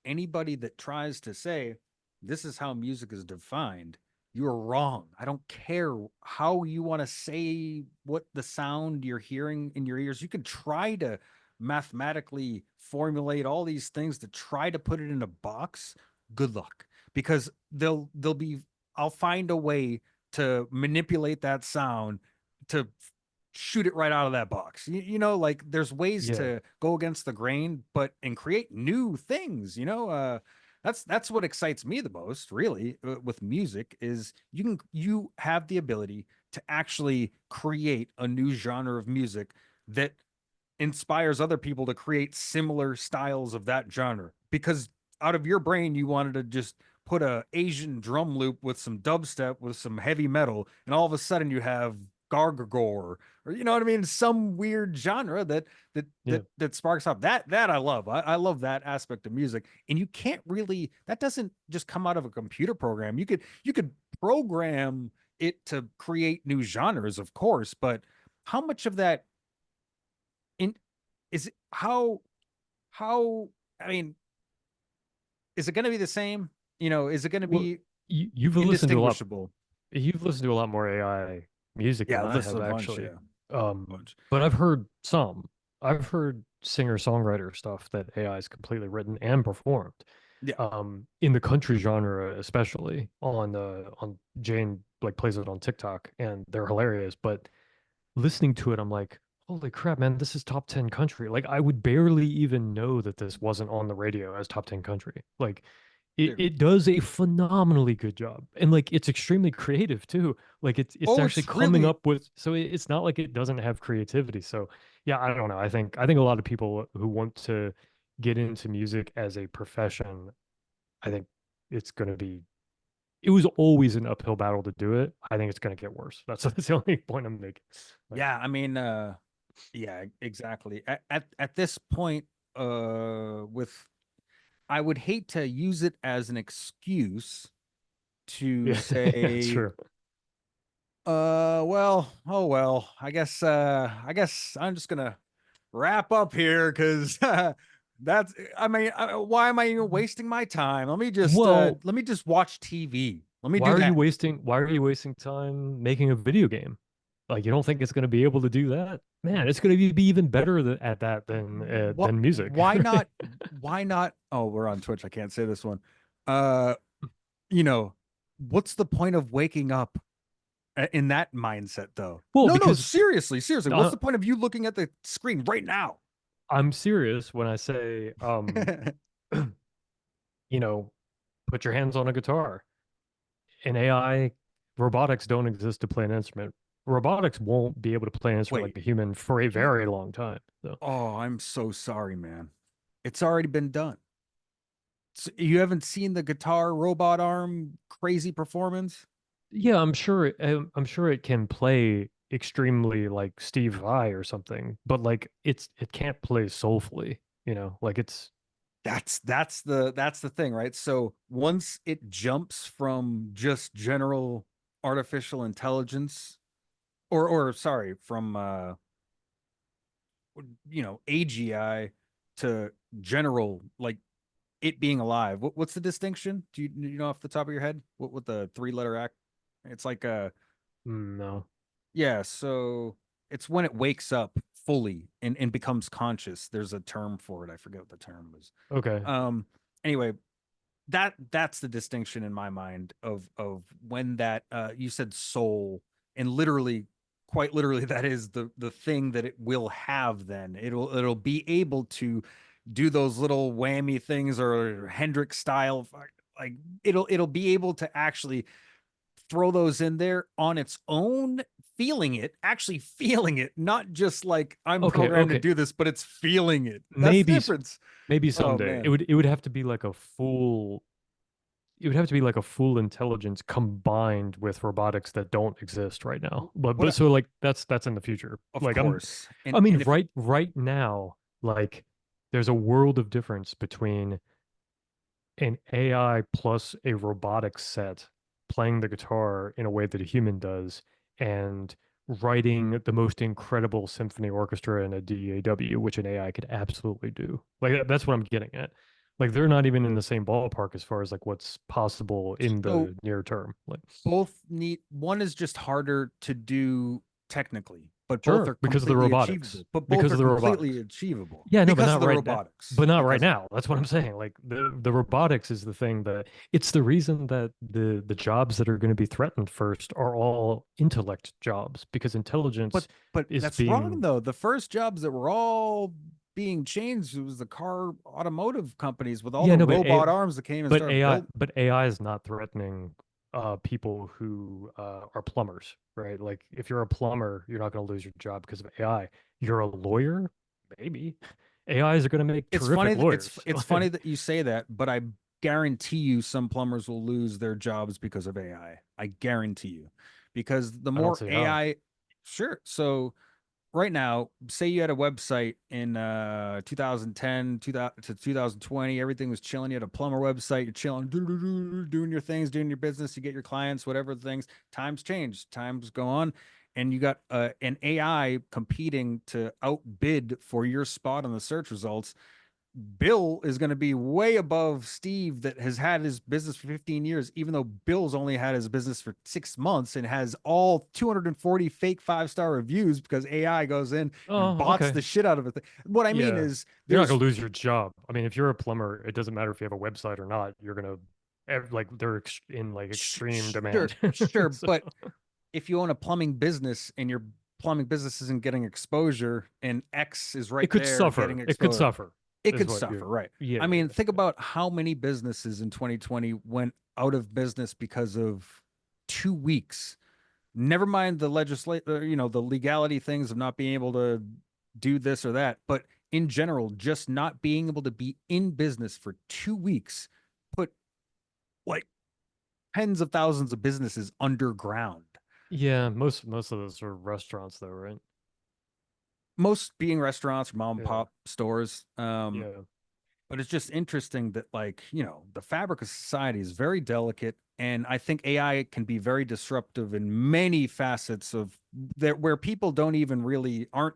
anybody that tries to say this is how music is defined, you're wrong. I don't care how you want to say what the sound you're hearing in your ears. You can try to mathematically formulate all these things to try to put it in a box. Good luck, because they'll be I'll find a way to manipulate that sound to shoot it right out of that box. Like there's ways yeah, to go against the grain, but and create new things. That's what excites me the most, really, with music is you have the ability to actually create a new genre of music that inspires other people to create similar styles of that genre because out of your brain you wanted to just put a Asian drum loop with some dubstep with some heavy metal, and all of a sudden you have gargagore, or you know what I mean, some weird genre Yeah. that sparks up that I love. I love that aspect of music, and you can't really, that doesn't just come out of a computer program. You could program it to create new genres, of course, but how much of that in is it, how I mean, is it going to be the same? Is it going to Well, be you've listened to a lot. indistinguishable? You've listened to a lot more AI music Yeah, than I listen have a bunch. actually. Yeah, bunch. But I've heard some. I've heard singer-songwriter stuff that AI is completely written and performed. Yeah. In the country genre, especially on Jane like plays it on TikTok and they're hilarious. But listening to it, I'm like, holy crap, man, this is top 10 country. Like I would barely even know that this wasn't on the radio as top 10 country. Like Dude. it does a phenomenally good job. And like it's extremely creative too. Like it's Oh, actually it's coming really. up with so it's not like it doesn't have creativity. So yeah, I don't know. I think a lot of people who want to get into music as a profession, I think it's gonna be it was always an uphill battle to do it. I think it's gonna get worse. That's the only point I'm making. Like, Yeah, I mean, yeah, exactly. At this point, with I would hate to use it as an excuse to yeah, say, true. well, oh well, I guess I'm just gonna wrap up here because that's. I mean, why am I even wasting my time? Well, Let me just watch TV. Let me why do are you that. wasting why are you wasting time making a video game? Like you don't think it's going to be able to do that? Man, it's going to be even better at that What? than music. Why not? Why not? Oh, we're on Twitch. I can't say this one. Uh, you know, what's the point of waking up in that mindset though? Well, No, no, because seriously, seriously. What's uh, the point of you looking at the screen right now? I'm serious when I say you know, put your hands on a guitar. In AI, robotics don't exist to play an instrument. Robotics won't be able to play an instrument Wait, like a human for a you, very long time. So, oh, I'm so sorry, man. It's already been done. You haven't seen the guitar robot arm crazy performance? yeah, I'm sure it can play extremely like Steve Vai or something, but like it can't play soulfully, like it's That's the thing, right? So once it jumps from just general artificial intelligence, or sorry, from AGI to general, like it being alive. What's the distinction? Do you know off the top of your head what the three-letter act? It's like no. yeah, so it's when it wakes up fully and becomes conscious. There's a term for it. I forget what the term was. Okay. Um anyway, that's the distinction in my mind of when that you said soul, and literally, quite literally, that is the thing that it will have. Then it'll be able to do those little whammy things, or Hendrix style, like it'll be able to actually throw those in there on its own, feeling it, actually feeling it, not just like I'm Okay, programmed to okay. do this, but it's feeling it. That's the Maybe difference. maybe Oh someday. It man. would it would have to be like a full it would have to be like a full intelligence combined with robotics that don't exist right now. But What so like that's in the future. Of Like course. I mean And if right now, like there's a world of difference between an AI plus a robotics set playing the guitar in a way that a human does and writing the most incredible symphony orchestra in a DAW, which an AI could absolutely do. Like that's what I'm getting at. Like they're not even in the same ballpark as far as like what's possible in so the near term. Like both need, one is just harder to do technically, but both sure, are because of the completely robotics. achievable. But both Because are of the completely robotics. achievable Yeah, no, but because of not the right now. robotics. But not right Because now. That's what I'm saying. Like the robotics is the thing that it's the reason that the jobs that are going to be threatened first are all intellect jobs because but intelligence is that's wrong being though. The first jobs that were all being changed, it was the car automotive companies with all yeah, the no, robot arms that came and started building. But AI is not threatening people who are plumbers, right? Like if you're a plumber, you're not going to lose your job because of AI. You're a lawyer, maybe. AIs are going to make It's funny terrific that lawyers. it's funny that you say that, but guarantee you some plumbers will lose their jobs because of AI. I guarantee you. Because the I don't more see how. AI, sure. So right now, say you had a website in 2010 2000 to 2020, everything was chilling. You had a plumber website, you're chilling, doing your things, doing your business, you get your clients, whatever things. Times change, times go on, and you got an AI competing to outbid for your spot on the search results. Bill is going to be way above Steve that has had his business for 15 years, even though Bill's only had his business for 6 months and has all 240 fake 5-star reviews because AI goes in and Oh, bots okay. the shit out of it. What I mean Yeah. is You're not there's gonna lose your job. I mean, if you're a plumber, it doesn't matter if you have a website or not. You're gonna like they're in like extreme sure, demand. sure, So but if you own a plumbing business and your plumbing business isn't getting exposure and X is it right could there suffer. getting It could exposure, suffer, it is could what suffer, you're. right? Yeah, I yeah, mean, think yeah. about how many businesses in 2020 went out of business because of 2 weeks. Never mind the the legality things of not being able to do this or that, but in general, just not being able to be in business for 2 weeks put like tens of thousands of businesses underground. Yeah, most of those are restaurants though, right? Most being restaurants, mom and Yeah, pop stores. yeah. But it's just interesting that, like, the fabric of society is very delicate, and I think AI can be very disruptive in many facets of that where people don't even really aren't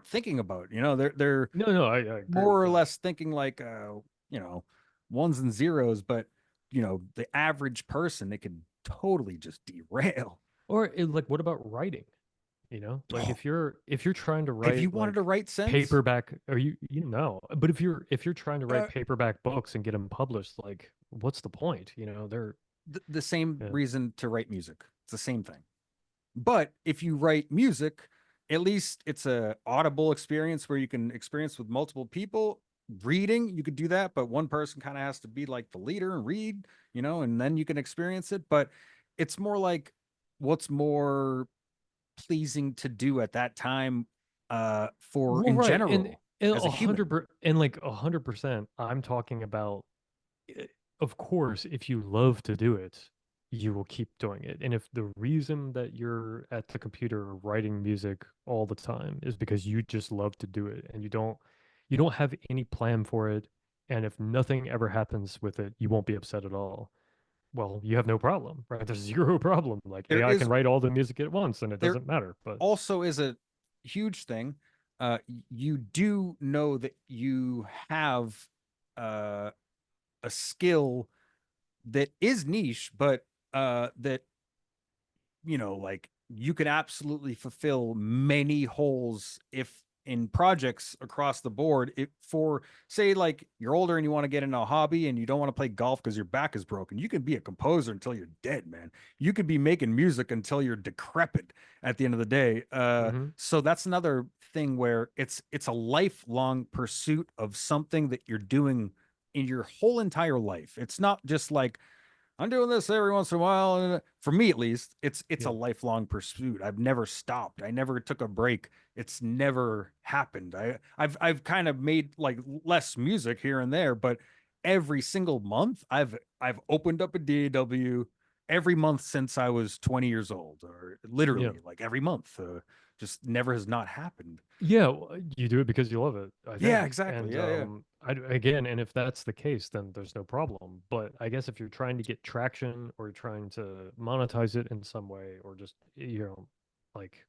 thinking about. They're No, no, I agree more with or that. less thinking like you know, ones and zeros, but the average person, it could totally just derail. Or like, what about writing? Like if you're trying to Have you write wanted to like write sense? paperback, or you know, but if you're trying to write Uh, paperback books and get them published, like what's the point? They're the same yeah, reason to write music. It's the same thing. But if you write music, at least it's a audible experience where you can experience with multiple people. Reading, you could do that, but one person kind of has to be like the leader and read, and then you can experience it. But it's more like what's more pleasing to do at that time for well, in right, and general as a human. and like 100%. I'm talking about eh, of course, if you love to do it, you will keep doing it. And if the reason that you're at the computer writing music all the time is because you just love to do it and you don't have any plan for it, and if nothing ever happens with it, you won't be upset at all. Well, you have no problem, right? There's zero problem. Like There AI can is write all the music at once and it there doesn't matter. But also is a huge thing. You do know that you have uh, a skill that is niche, but that like you can absolutely fulfill many holes if in projects across the board. If for say like you're older and you want to get into a hobby and you don't want to play golf because your back is broken, you can be a composer until you're dead, man. You could be making music until you're decrepit at the end of the day. mhm. So that's another thing where it's a lifelong pursuit of something that you're doing in your whole entire life. It's not just like I'm doing this every once in a while. And for me, at least, it's a Yeah, lifelong pursuit. I've never stopped. I never took a break. It's never happened. I've kind of made like less music here and there, but every single month I've opened up a DAW every month since I was 20 years old, or yeah. literally like every month. Just never has not happened. Yeah, you do it because you love it, I Yeah, think. exactly. And Yeah, yeah. again, and if that's the case, then there's no problem. But I guess if you're trying to get traction or trying to monetize it in some way, or just like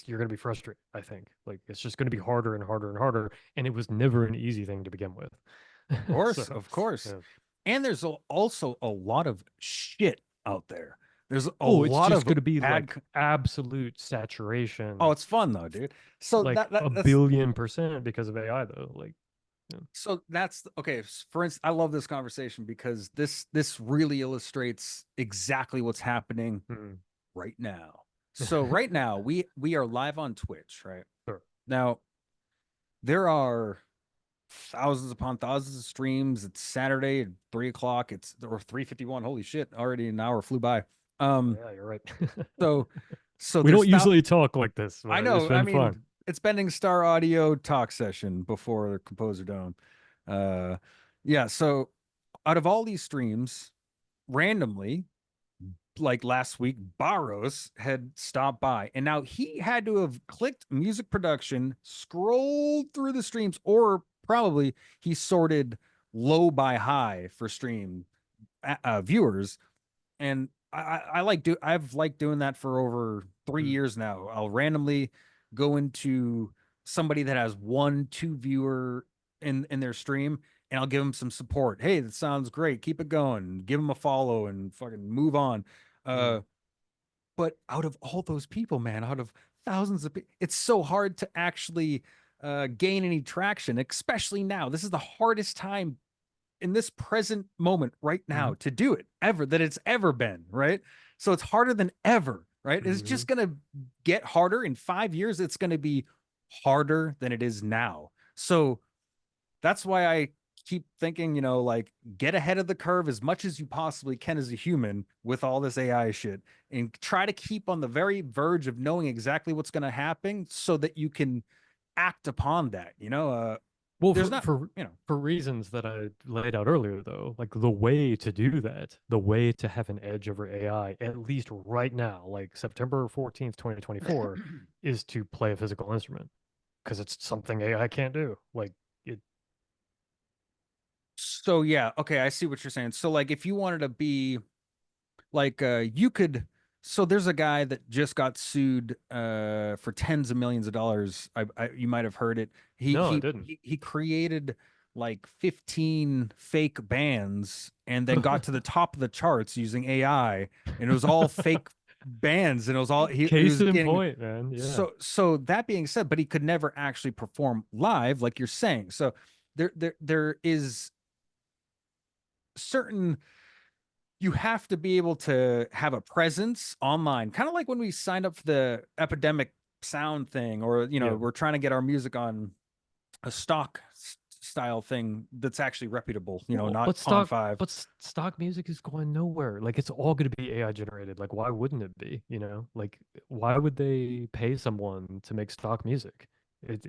you're gonna be frustrated, I think. Like it's just gonna be harder and harder and harder. And it was never an easy thing to begin with. Of course, So of course. yeah. And there's also a lot of shit out there. There's a Oh, it's lot just of gonna be bad. like absolute Oh, saturation, it's fun though, dude. So like a that's billion percent because of AI though. Like yeah. okay. For instance, I love this conversation because this really illustrates exactly what's happening Hmm. right now. So right now we are live on Twitch, right? Sure. Now there are thousands upon thousands of streams. It's Saturday at 3 o'clock. It's or 3:51. Holy shit! Already an hour flew by. Oh Um, yeah, you're right. so so We there's don't usually talk like this, I but it's know. I been fun. mean, it's Bending Star Audio talk session before the Composer Dome. Uh, yeah. So out of all these streams, randomly, like last week, Barros had stopped by, and now he had to have clicked music production, scrolled through the streams, or probably he sorted low by high for stream viewers. And I've liked doing that for over 3 years now. I'll randomly go into somebody that has 1, 2 viewer in their stream, and I'll give them some support. Hey, that sounds great. Keep it going. Give them a follow and fucking move on. Mm-hmm. Uh, but out of all those people, man, out of thousands of people, it's so hard to actually gain any traction, especially now. This is the hardest time in this present moment right Mm-hmm. now to do it ever that it's ever been, right? So it's harder than ever, right? It's Mm-hmm. just going to get harder in 5 years. It's going to be harder than it is now. So that's why I keep thinking, like, get ahead of the curve as much as you possibly can as a human with all this AI shit, and try to keep on the very verge of knowing exactly what's going to happen so that you can act upon that, Well, there's for not, for for reasons that I laid out earlier, though, like the way to do that, the way to have an edge over AI, at least right now, like September 14th, 2024, is to play a physical instrument because it's something AI can't do. Like it, So yeah, okay, I see what you're saying. So like if you wanted to be like you could, so there's a guy that just got sued for tens of millions of dollars. You might have heard it. He no, I he didn't. he created like 15 fake bands and then got to the top of the charts using AI, and it was all fake bands, and it was all he Case was in getting. point, man. Yeah. So that being said, but he could never actually perform live like you're saying. So there is certain, you have to be able to have a presence online, kind of like when we signed up for the epidemic sound thing, or Yeah. we're trying to get our music on a stock style thing that's actually reputable, Well, not but on stock, five. but stock music is going nowhere. Like it's all going to be AI generated. Like why wouldn't it be? Like why would they pay someone to make stock music? It,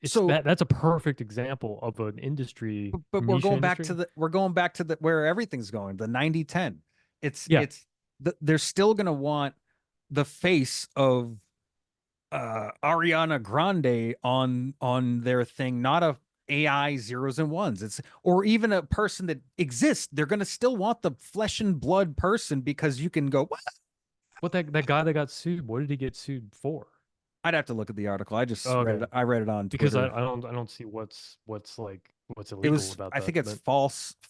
it's So that's a perfect example of an industry, but we're niche going back to industry. the where everything's going, the 90-10. Yeah. It's they're still going to want the face of Ariana Grande on their thing, not a AI zeros and ones. It's, or even a person that exists. They're gonna still want the flesh and blood person, because you can go, what? What that guy that got sued, what did he get sued for? I'd have to look at the article. I just Oh, read okay. it. I read it on Because Twitter. I don't see what's like what's It illegal was, about I that. think it's But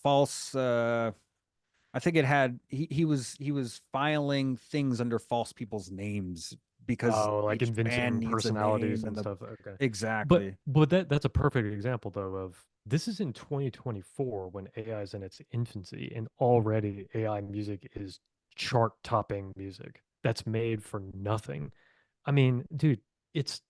false. I think it had, he was filing things under false people's names, because oh, like each band inventing needs a personalities name and and the, stuff. Okay. But exactly. but that's a perfect example though of this is in 2024 when AI is in its infancy and already AI music is chart topping music that's made for nothing. I mean, dude, it's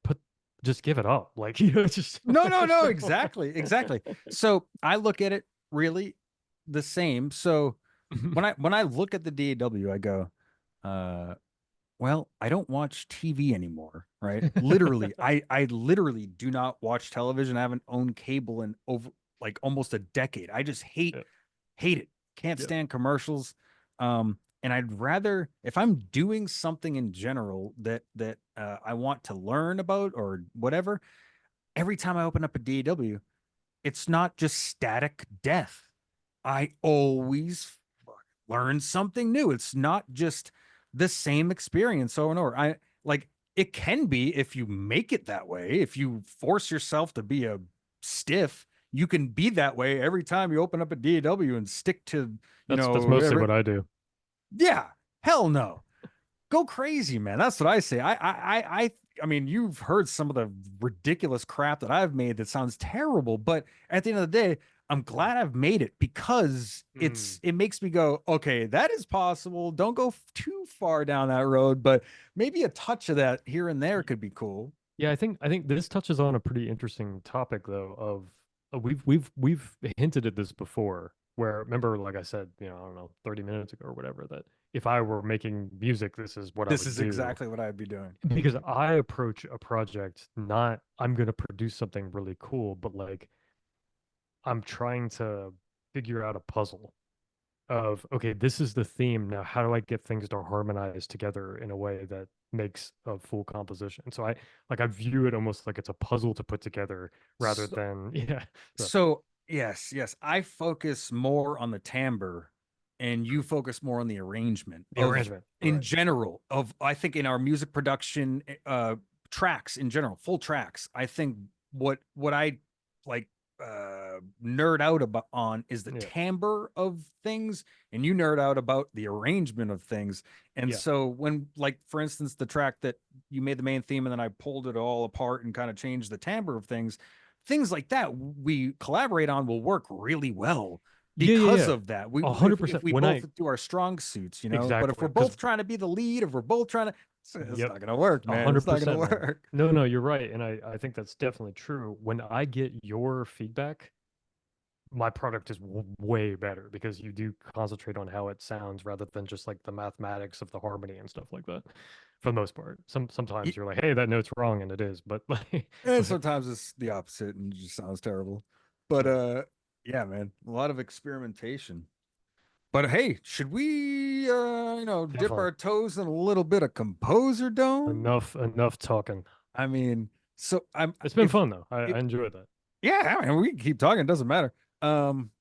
put just give it up. Like, just No, no, there's no, no exactly, exactly. So I look at it really the same. So when I look at the DAW, I go, uh, well, I don't watch TV anymore, right? Literally, I literally do not watch television. I haven't owned cable in over like almost a decade. I just Yeah, hate it. Can't yeah. stand commercials. And I'd rather, if I'm doing something in general that I want to learn about or whatever, every time I open up a DAW, it's not just static death. I always learn something new. It's not just the same experience over and over. I like, it can be if you make it that way. If you force yourself to be a stiff, you can be that way every time you open up a DAW and stick to, That's mostly every, what I do. yeah, hell no, go crazy, man. That's what I say. I mean, you've heard some of the ridiculous crap that I've made that sounds terrible, but at the end of the day, I'm glad I've made it, because Mm. it makes me go, okay, that is possible. Don't go too far down that road, but maybe a touch of that here and there could be cool. Yeah, I think this touches on a pretty interesting topic though of we've hinted at this before where remember like I said, I don't know, 30 minutes ago or whatever that if I were making music, this is what I This would is do exactly what I'd be doing. because I approach a project not I'm going to produce something really cool, but like I'm trying to figure out a puzzle of, okay, this is the theme. Now, how do I get things to harmonize together in a way that makes a full composition? So I view it almost like it's a puzzle to put together rather So, than yeah. So so yes, yes, I focus more on the timbre, and you focus more on the arrangement the of, arrangement, in right? general, of, I think in our music production, tracks in general, full tracks. I think what I like nerd out about on is the Yeah, timbre of things, and you nerd out about the arrangement of things. And yeah, so when, like, for instance, the track that you made the main theme and then I pulled it all apart and kind of changed the timbre of things like that we collaborate on will work really well yeah, yeah, because yeah. of that. We, A if, hundred if percent. we When both I do our strong suits, but if exactly we're because both trying to be the lead, if we're both trying to, it's yep, not gonna work, a man. hundred It's not gonna percent, man. work. No, no, you're right, and I think that's definitely true. When I get your feedback, my product is way better because you do concentrate on how it sounds rather than just like the mathematics of the harmony and stuff like that. For the most part, sometimes you're like, hey, that note's wrong, and it is, but like, And but sometimes it's the opposite and it just sounds terrible. But right, yeah, man, a lot of experimentation. But hey, should we dip definitely our toes in a little bit of composer dome? enough talking. I mean, so I'm It's been fun though. I if enjoyed that. yeah, I mean, we can keep talking, it doesn't matter. Um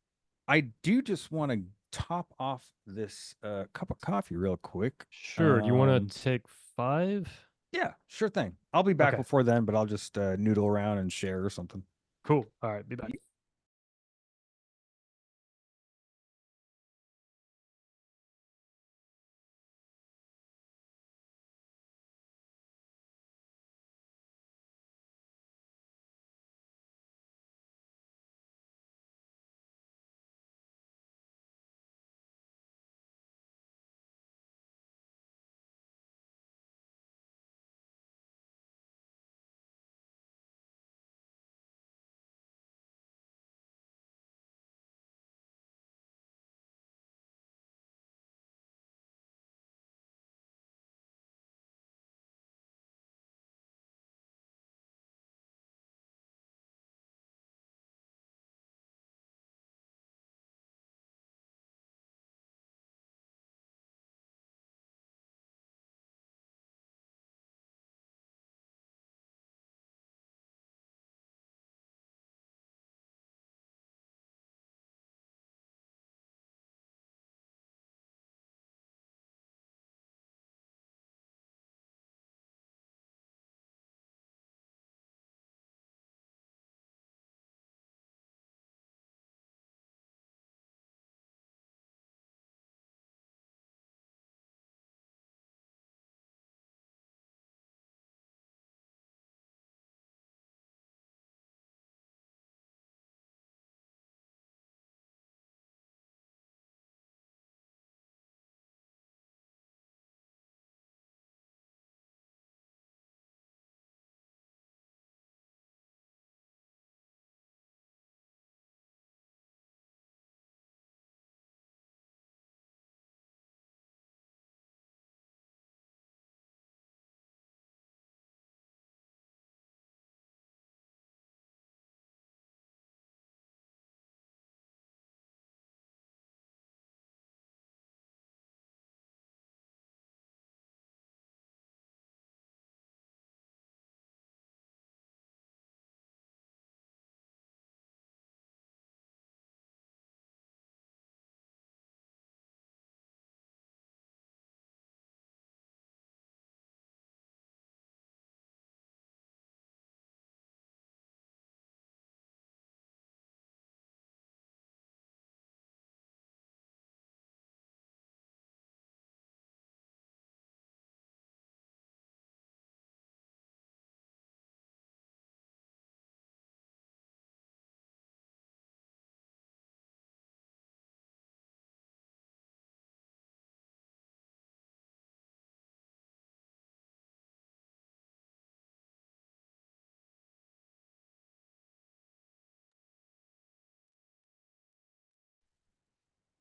I do just want to top off this cup of coffee real quick. Sure. Do you want to take five? Yeah, sure thing. I'll be back Okay, before then, but I'll just noodle around and share or something. cool. All right, be back.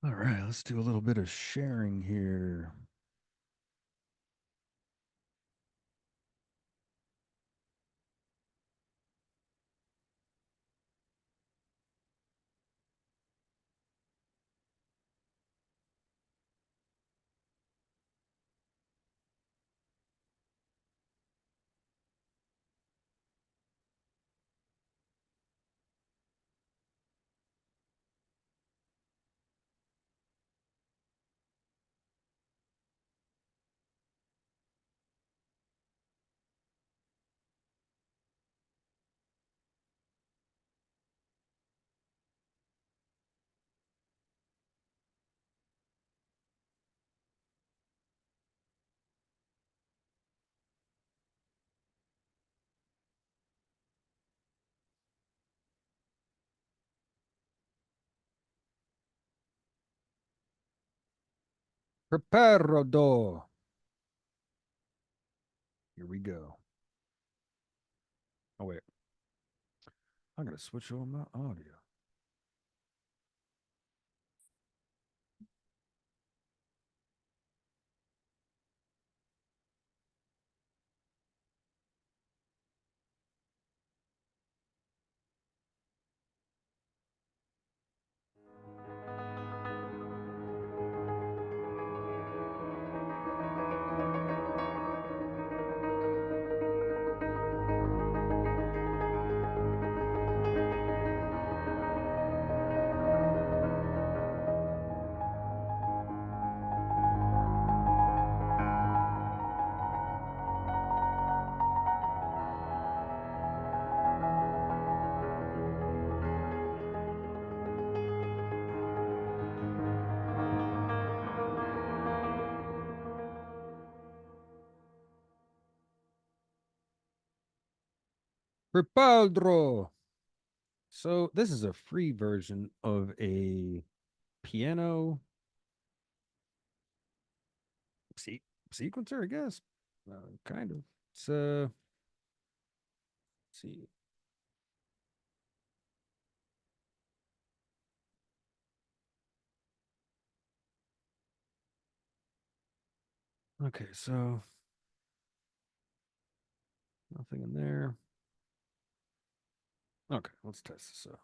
All right, let's do a little bit of sharing here. Preparado. Here we go. Oh wait, I gotta switch over my audio. Preparo. So this is a free version of a piano se- sequencer, I guess. Kind of. It's let's see. Okay, so nothing in there. Okay, let's test this out.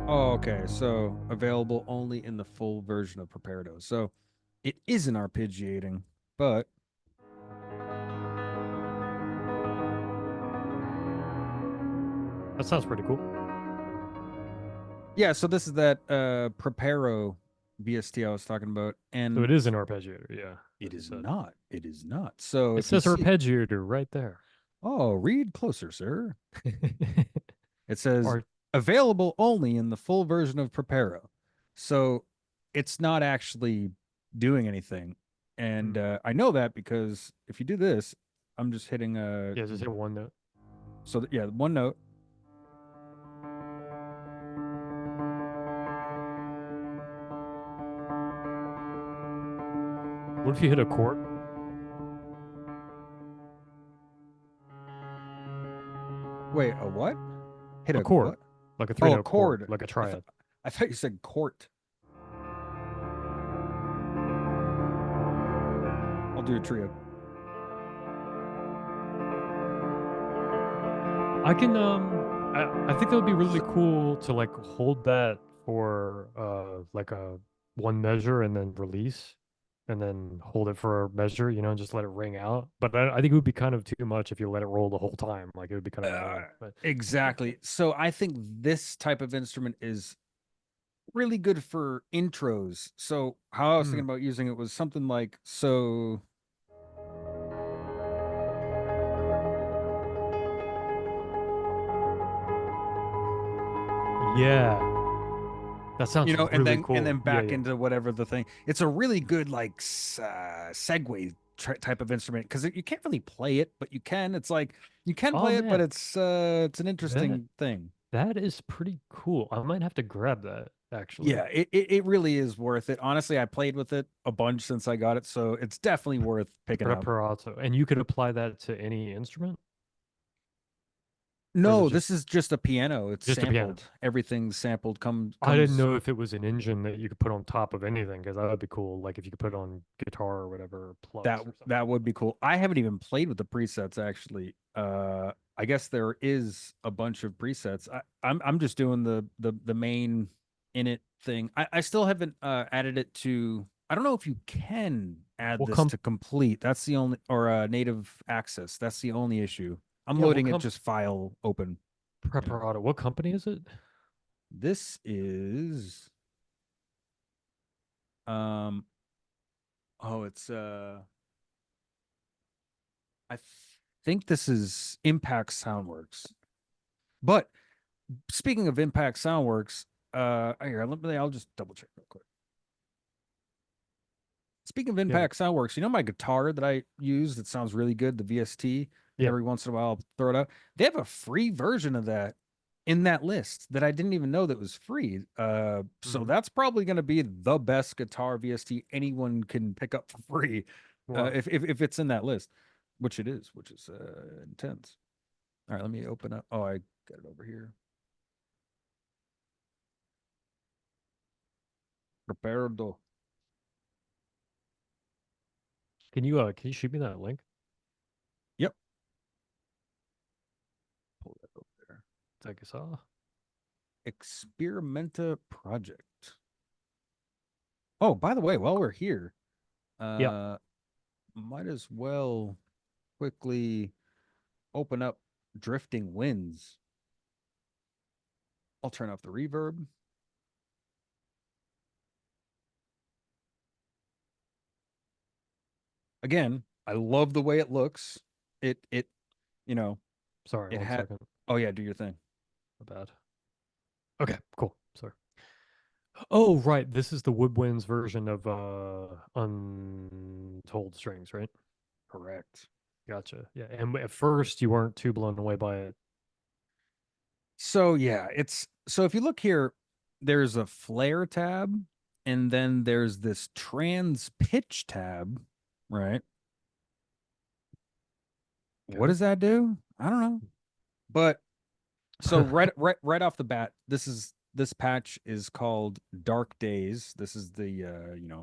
Oh, okay. So available only in the full version of Preparado. So it isn't arpeggiating, but That sounds pretty cool. yeah, so this is that Preparo VST I was talking about. So And it is an arpeggiator, yeah, it as you is said. not. It is not. So It if you says see, arpeggiator right there. oh, read closer, sir. It says Art. available only in the full version of Preparo. So it's not actually doing anything. And I know that because if you do this, I'm just hitting a Yeah, just hit one note. so yeah, one note. What if you hit a chord? Wait, a what? Hit A a chord, what? like a three Oh, a note chord, chord. like a I thought triad. I thought you said court. I'll do a trio. I can I think that would be really cool to like hold that for like a one measure and then release and then hold it for a measure, and just let it ring out. But I think it would be kind of too much if you let it roll the whole time. Like it would be kind of annoying. But Exactly. So I think this type of instrument is really good for intros. So how I was thinking hmm. about using it was something like so. Yeah, that sounds And really then cool. Yeah, back yeah. into whatever the thing. It's a really good like segue type of instrument because you can't really play it, but you can. It's like you can Oh play it, but man, it's an that interesting thing. that is pretty cool. I might have to grab that Yeah, actually. it really is worth it. Honestly, I played with it a bunch since I got it, so it's definitely worth picking up. Preparato. And you could apply that to any instrument, or is it No, just this is just a piano. It's just a piano? sampled. Everything's sampled. I didn't Comes know if it was an engine that you could put on top of anything, because that would be cool. Like if you could put it on guitar or whatever, or plucks or something. that would be cool. I haven't even played with the presets actually. I guess there is a bunch of presets. I'm just doing the main in it thing. I still haven't added it to. I don't know if you can add What this comp? to complete. That's the only or native access. That's the only issue. I'm Yeah, what loading it comp? just file open. Yeah. Preparato. What company is it? This is um oh it's I think this is Impact Soundworks. But speaking of Impact Soundworks, here, I'll just double check real quick. Speaking of Yeah, Impact Soundworks, you know my guitar that I use that sounds really good, the VST. yeah. Every once in a while, I'll throw it out. They have a free version of that in that list that I didn't even know that was free. So Hmm. that's probably going to be the best guitar VST anyone can pick up for free, Wow. if it's in that list, which it is, which is intense. All right, let me open up. Oh, I got it over here. Preparado. Can you shoot me that link? Yep. Pull that over there. Take us off. Experimenta project. Oh, by the way, while we're here, Yeah. uh, might as well quickly open up Drifting Winds. I'll turn off the reverb. Again, I love the way it looks. It you know, Sorry, it one had second. oh yeah, do your thing. My bad. Okay, cool. Sorry. Oh, right. This is the Woodwinds version of Untold Strings, right? Correct. Gotcha. Yeah. And at first you weren't too blown away by it. So yeah, it's so if you look here, there's a flare tab, and then there's this trans pitch tab, right? What Okay. does that do? I don't know. But so right off the bat, this patch is called Dark Days. This is the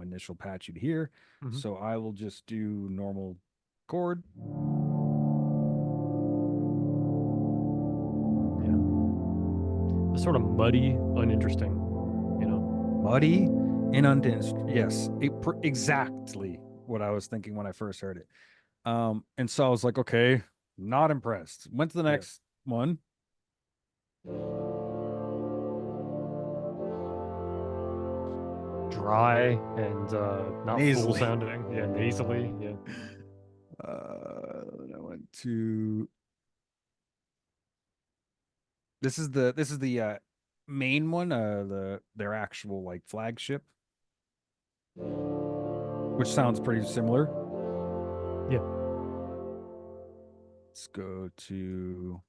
initial patch you'd hear. Hmm. So I will just do normal chord. Yeah. It's sort of muddy, uninteresting, you know? Muddy and undensed. Yes, exactly what I was thinking when I first heard it. And so I was like, okay, not impressed. Went to the Yeah. next one. Dry and not full Nasally. sounding. Yeah, nasally. Yeah. I went to this is the main one, their actual like flagship, which sounds pretty similar. Yeah. Let's go to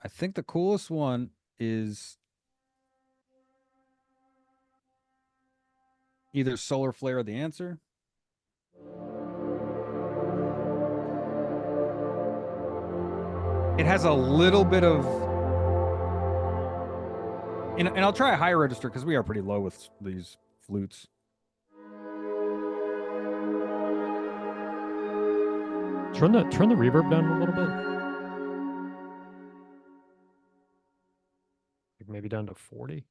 I think the coolest one is either Solar Flare or the answer. It has a little bit of and I'll try a higher register because we are pretty low with these flutes. Turn the reverb down a little bit. Like maybe down to 40.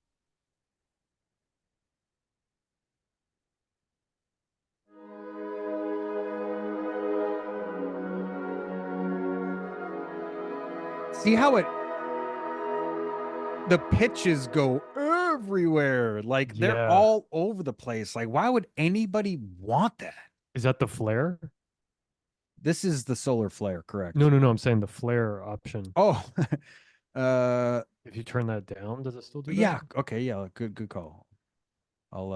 See how the pitches go everywhere. Like they're Yeah. all over the place. Like, why would anybody want that? Is that the flare? This is the solar flare, No, correct? no, no. I'm saying the flare option. Oh, uh, If you turn that down, does it still do that? yeah. Okay, yeah. Good call. I'll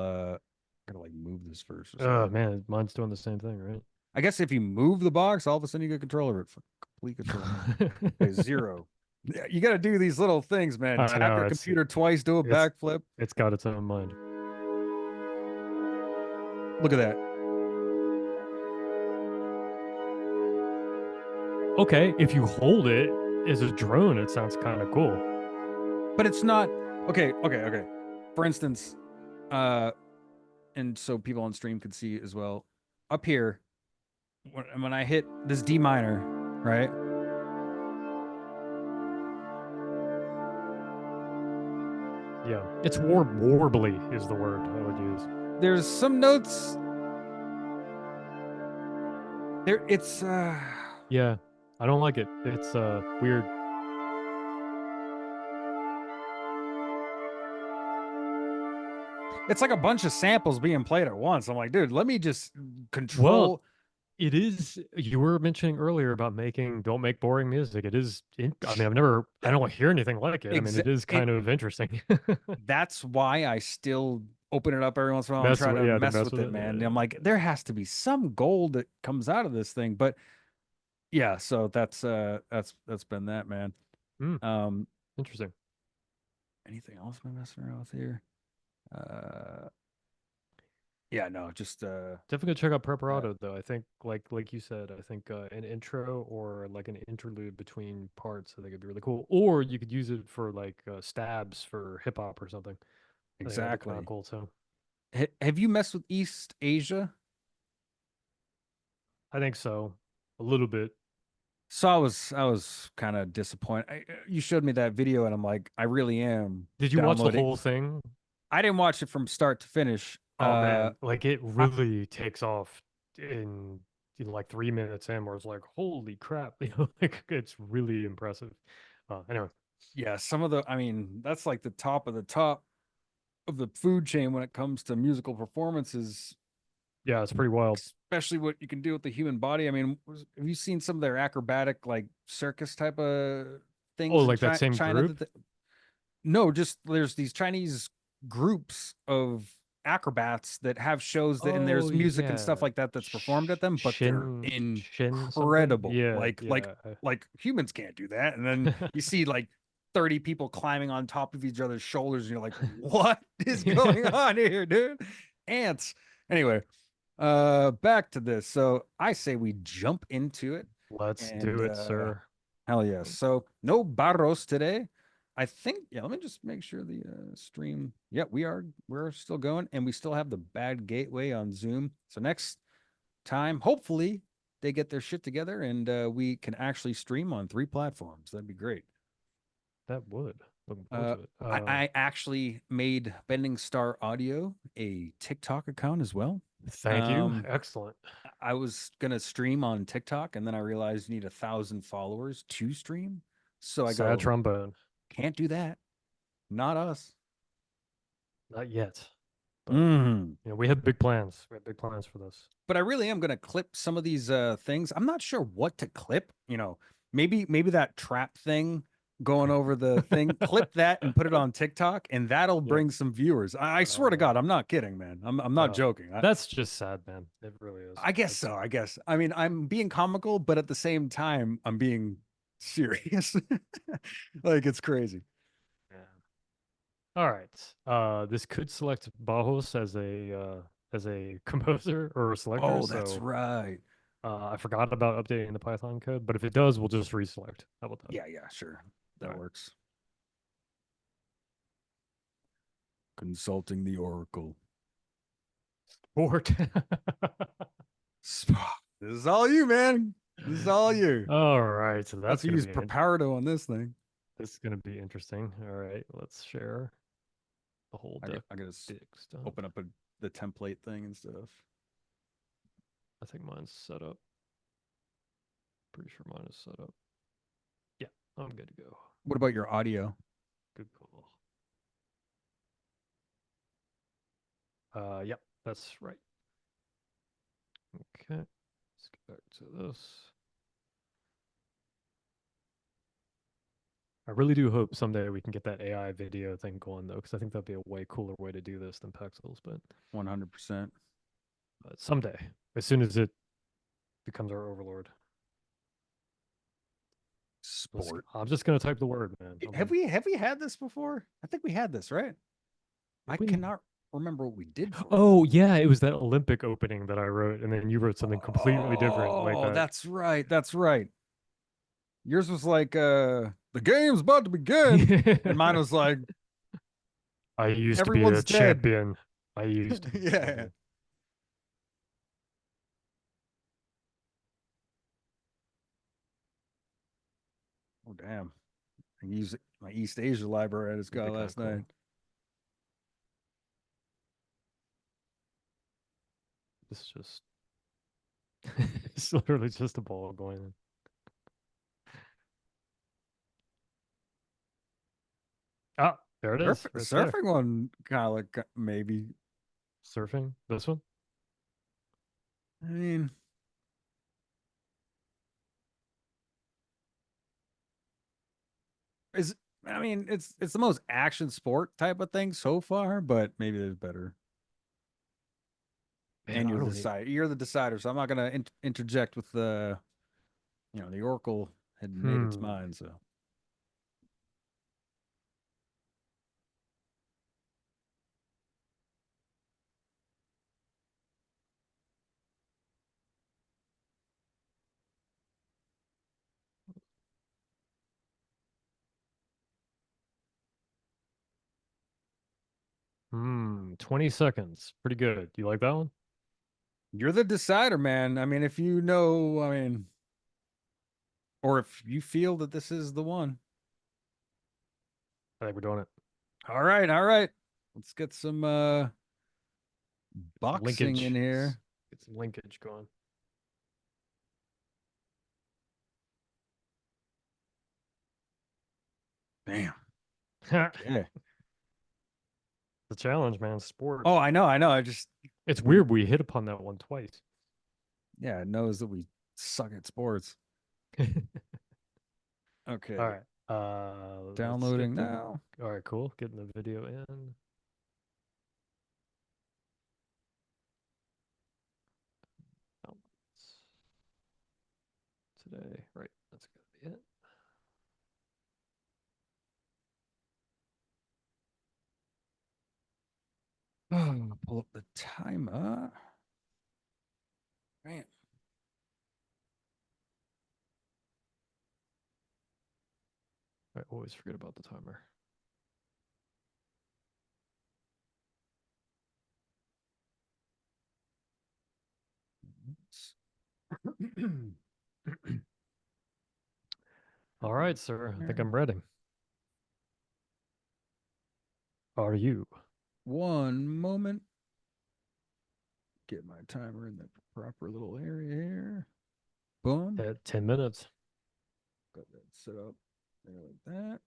gotta like move this first or Oh something. man, mine's doing the same thing, right? I guess if you move the box, all of a sudden you get control over it for complete control. Okay, zero. Yeah, you got to do these little things, man. I Tap know your computer twice, do a it's backflip. it's got its own mind. Look at that. Okay, if you hold it as a drone, it sounds kind of cool. But it's not okay. For instance, uh and so people on stream could see as well. Up here, when I hit this D minor, right? Yeah, it's warbly is the word I would use. There's some notes there. It's Yeah, I don't like it. It's weird. it's like a bunch of samples being played at once. I'm like, dude, let me just Well, control. it is. You were mentioning earlier about making don't make boring music. It is. I mean, I don't hear anything like it. I mean, Exa- it is it kind of interesting. That's why I still open it up every once in a while and Mess try with, to yeah, to mess mess with with it, it. man. Yeah. I'm like, there has to be some gold that comes out of this thing. But yeah, so that's been that, man. Hmm, Um, interesting. anything else am I messing around with here? Uh, yeah, no, just Definitely check out that. Preparato though. I think like you said, I think an intro or like an interlude between parts, I think it'd be really cool. Or you could use it for like stabs for hip hop or something. I think that'd be kind of Exactly. cool too. Have you messed with East Asia? I think so. A little bit. So I was kind of disappointed. You showed me that video, and I'm like, I really am Did you watch the downloading. whole thing? I didn't watch it from start to finish. Oh man, like it I, really takes off in, like 3 minutes in, where it's like, holy crap, like it's really impressive. Anyway, yeah, some of the, I mean, that's like the top of the top of the food chain when it comes to musical performances, yeah, it's pretty wild. especially what you can do with the human body. I mean, have you seen some of their acrobatic, like circus type of Oh, things in like that same China group? that no, just there's these Chinese groups of acrobats that have shows that and Oh there's music and stuff yeah, like that that's performed at them, but they're Shin something. incredible. Yeah, Like yeah. like humans can't do that. And then you see like 30 people climbing on top of each other's shoulders, and you're like, what is going Yeah. on here, dude? Ants. Anyway, back to this. So I say we jump into it Let's and do it, sir. hell yes. So no barros today. I think, yeah, let me just make sure the stream. Yeah, we're still going and we still have the bad gateway on Zoom. So next time, hopefully they get their shit together and we can actually stream on 3 platforms. That'd be great. That would. Looking forward Uh to it. I actually made Bending Star Audio a TikTok account as well. Thank you. Um Excellent. I was gonna stream on TikTok and then I realized you need 1,000 followers to stream. So I Sad go, trombone. can't do that. Not us. Not yet, but Mm. we had big plans. We had big plans for this. But I really am gonna clip some of these things. I'm not sure what to clip. Maybe that trap thing going over the thing. Clip that and put it on TikTok, and that'll Yeah. bring some viewers. I swear to God, Uh, I'm not kidding, man. I'm not joking. that's just sad, man. It really is. I guess It's so. I guess. I mean, I'm being comical, but at the same time, I'm being serious. Like it's crazy. yeah. All right. This could select Bauhaus as a composer or a selector, Oh, that's so right. I forgot about updating the Python code, but if it does, we'll just reselect. How about that? Yeah, yeah, sure. All That right. works. Consulting the Oracle. Fort. This is all you, man. This is all you. All right, so I have to use preparato on this thing. this is gonna be interesting. All right, let's share the whole I deck got, I gotta big stuff. open up the template thing and stuff. I think mine's set up. Pretty sure mine is set up. Yeah, I'm good to go. What about your audio? Good call. Yep, that's right. Okay, let's get back to this. I really do hope someday we can get that AI video thing going though, because I think that'd be a way cooler way to do this than Pexels. But 100%. someday, as soon as it becomes our overlord, Sport. I'm just gonna type the word, man. Have we had this before? I think we had this, right? I Did we? cannot remember what we did for it. Oh yeah, it was that Olympic opening that I wrote, and then you wrote something completely different, like Oh, that. that's right. That's right. Yours was like the game's about to begin. And mine was like I used to be a everyone's dead. champion. I used to be a Yeah. champion. Oh damn. I used my East Asia library I just That'd got be kind of last night. cool. It's just, it's literally just a ball going in. Ah, there it is, right there. Surfing one kind of like maybe. Surfing. This one. I mean, is I mean it's the most action sport type of thing so far, but maybe there's better. Man, And I you're the don't. decider. You're the decider, so I'm not gonna interject with the the Oracle had made its Hmm. mind. So 20 seconds. Pretty good. You like that one? You're the decider, man. I mean, if you know, I mean, or if you feel that this is the one. I think we're doing it. All right, all right. Let's get some Some boxing in linkage. here. Get some linkage going. Damn. The Okay. challenge, man. Oh, Sports. I know, I know. I just It's we weird we hit upon that one twice. yeah, it knows that we suck at sports. All Okay. right. Let's get Downloading the. now. All right, cool. Getting the video in. Downloads today. Right. That's gonna be it. Oh, pull up the timer. Man. I always forget about the timer. All right, sir. I think I'm ready. Are you? One moment. Get my timer in the proper little area here. Boom. At 10 minutes. Got that set up there like that.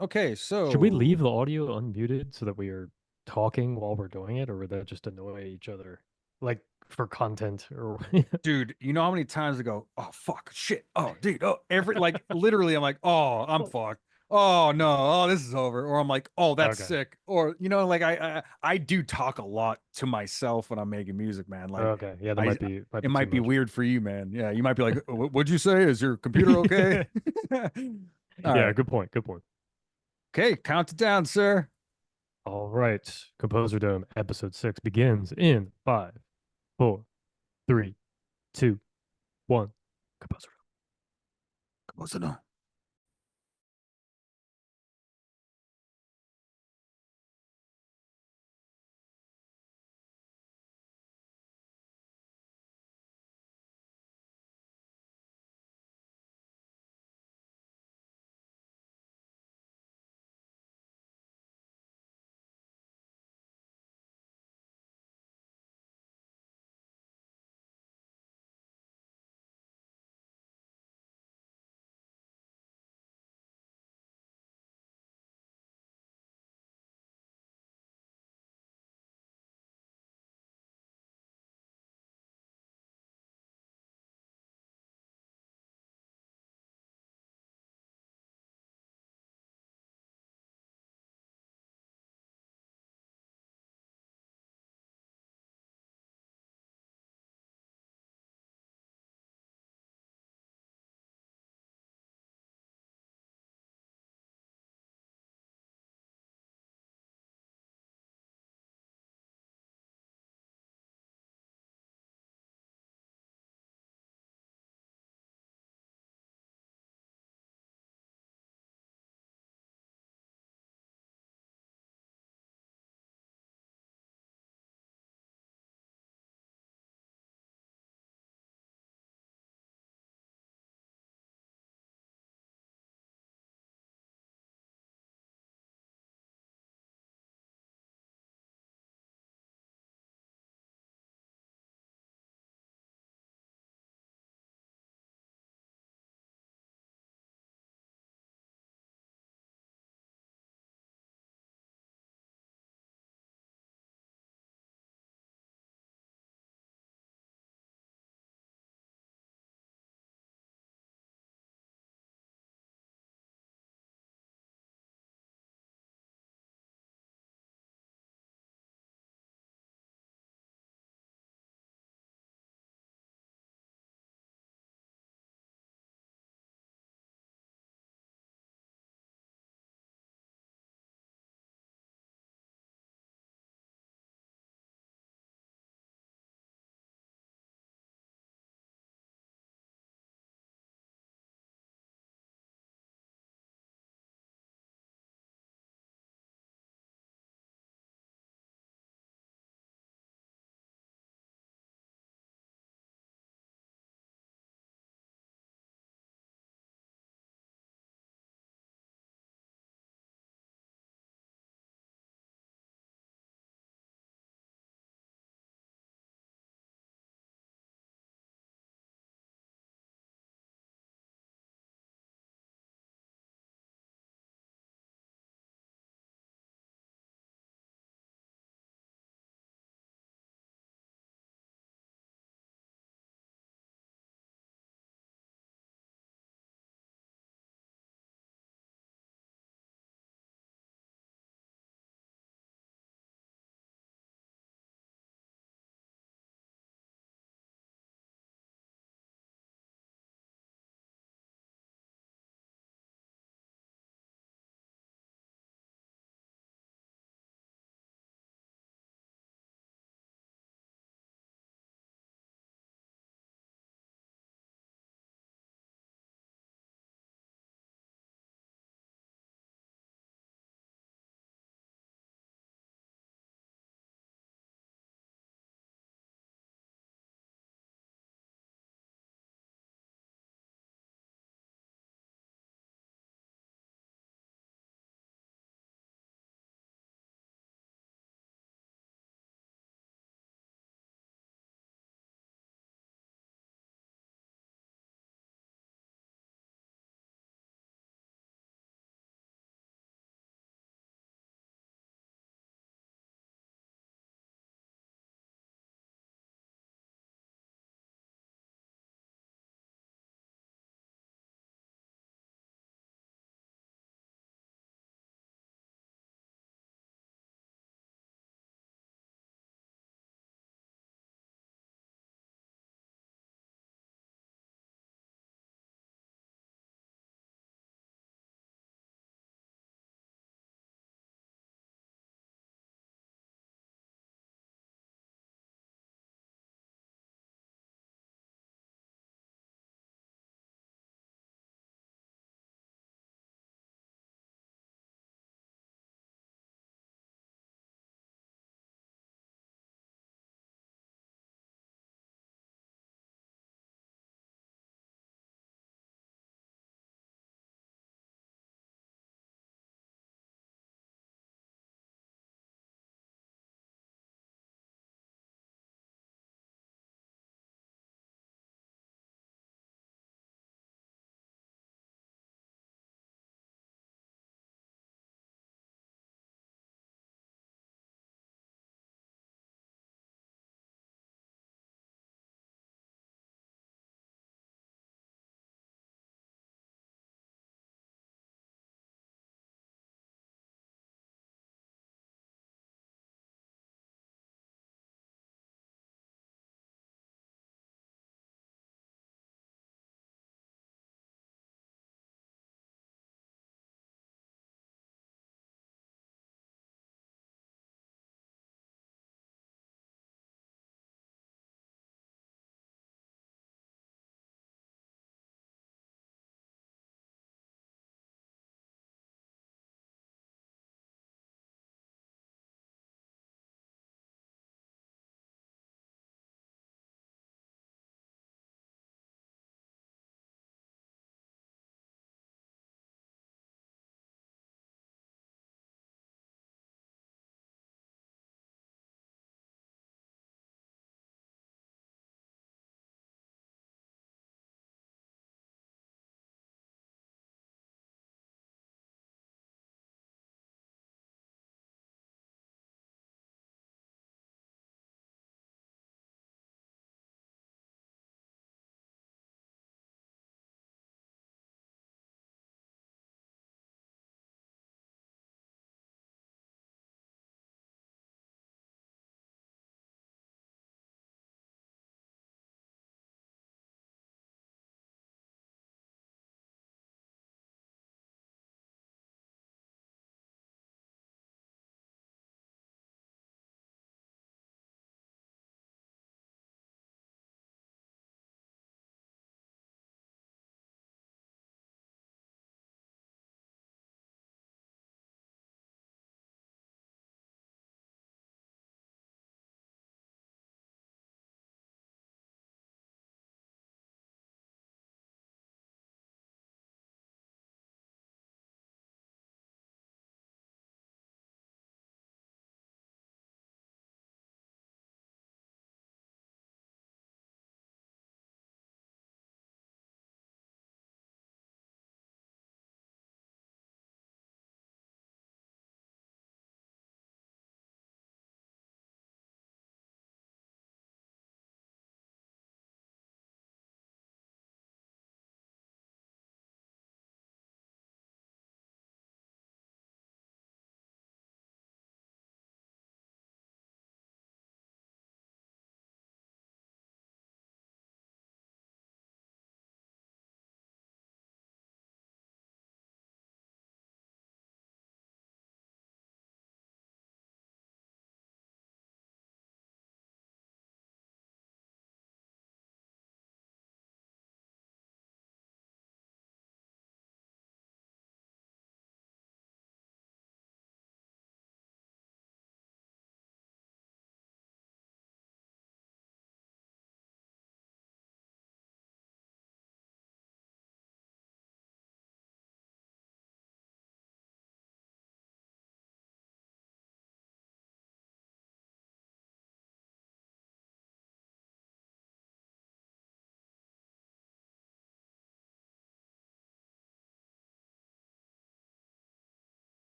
Okay, Should we so leave the audio unmuted so that we are talking while we're doing it, or would that just annoy each other? Like for content or dude, you know how many times I go, oh fuck, shit, oh dude, oh every like literally, I'm like, oh, I'm fucked. Oh no, oh this is over, or I'm like, oh that's Okay. sick, or you know, like I do talk a lot to myself when I'm making music, man. Like, Okay. Yeah, that I might it be too might be much. weird for you, man. Yeah, you might be like, What'd you say? Is your computer okay?" All Yeah, right, good point. Good point. okay, count it down, sir. All right. Composer Dome episode 6 begins in 5, 4, 3, 2, 1. Composer What's it on?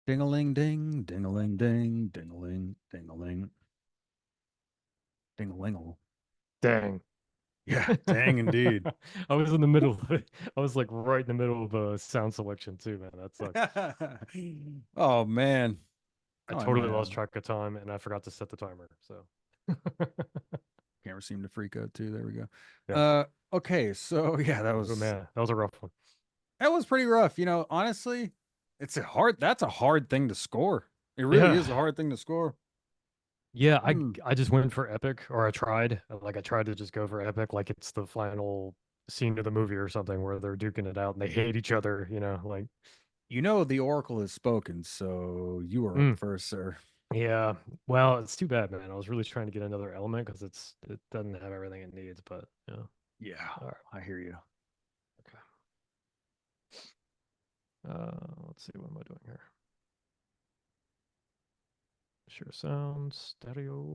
Ding-a-ling ding, ding-a-ling ding, ding-a-ling, ding-a-ling, ding-a-lingle. Dang. Yeah, dang indeed. I was in the middle of it. I was like right in the middle of a sound selection too, man. That sucked. Oh man. I Oh, I totally might lost have. track of time and I forgot to set the timer. So Camera seemed to freak out too. There we go. yeah. Okay, so yeah, Oh man, that was a rough one. that was pretty rough. Honestly, that's a hard thing to score. It really Yeah. is a hard thing to score. Yeah, I Hmm. I just went for epic, or I tried. Like I tried to just go for epic, like it's the final scene of the movie or something where they're duking it out and they hate each other, like The Oracle has spoken, so you are up mm, first, sir. yeah. Well, it's too bad, man. I was really trying to get another element because it doesn't have everything it needs, but yeah. Yeah, All right. I hear you. Okay. Let's see, what am I doing here? Share sound, stereo.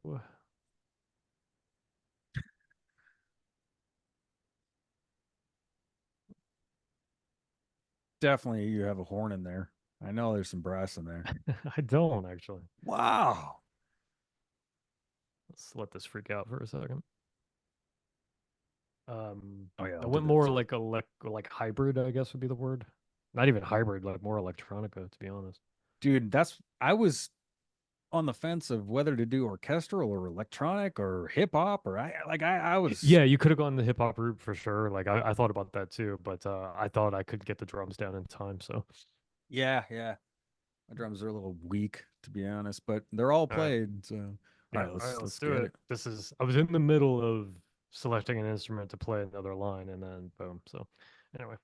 Definitely, you have a horn in there. I know there's some brass in there. I don't actually. Wow. Let's let this freak out for a second. Oh yeah, I I'll do went that more too. like hybrid, I guess would be the word. Not even hybrid, like more electronica, to be honest. Dude, I was on the fence of whether to do orchestral or electronic or hip hop or I was Yeah, you could have gone the hip hop route for sure. Like I thought about that too, but I thought I could get the drums down in time. So yeah, yeah. My drums are a little weak to be honest, but they're all all right, played. So all yeah, right, all right, let's let's do get it. it. I was in the middle of selecting an instrument to play another line, and then boom. So anyway.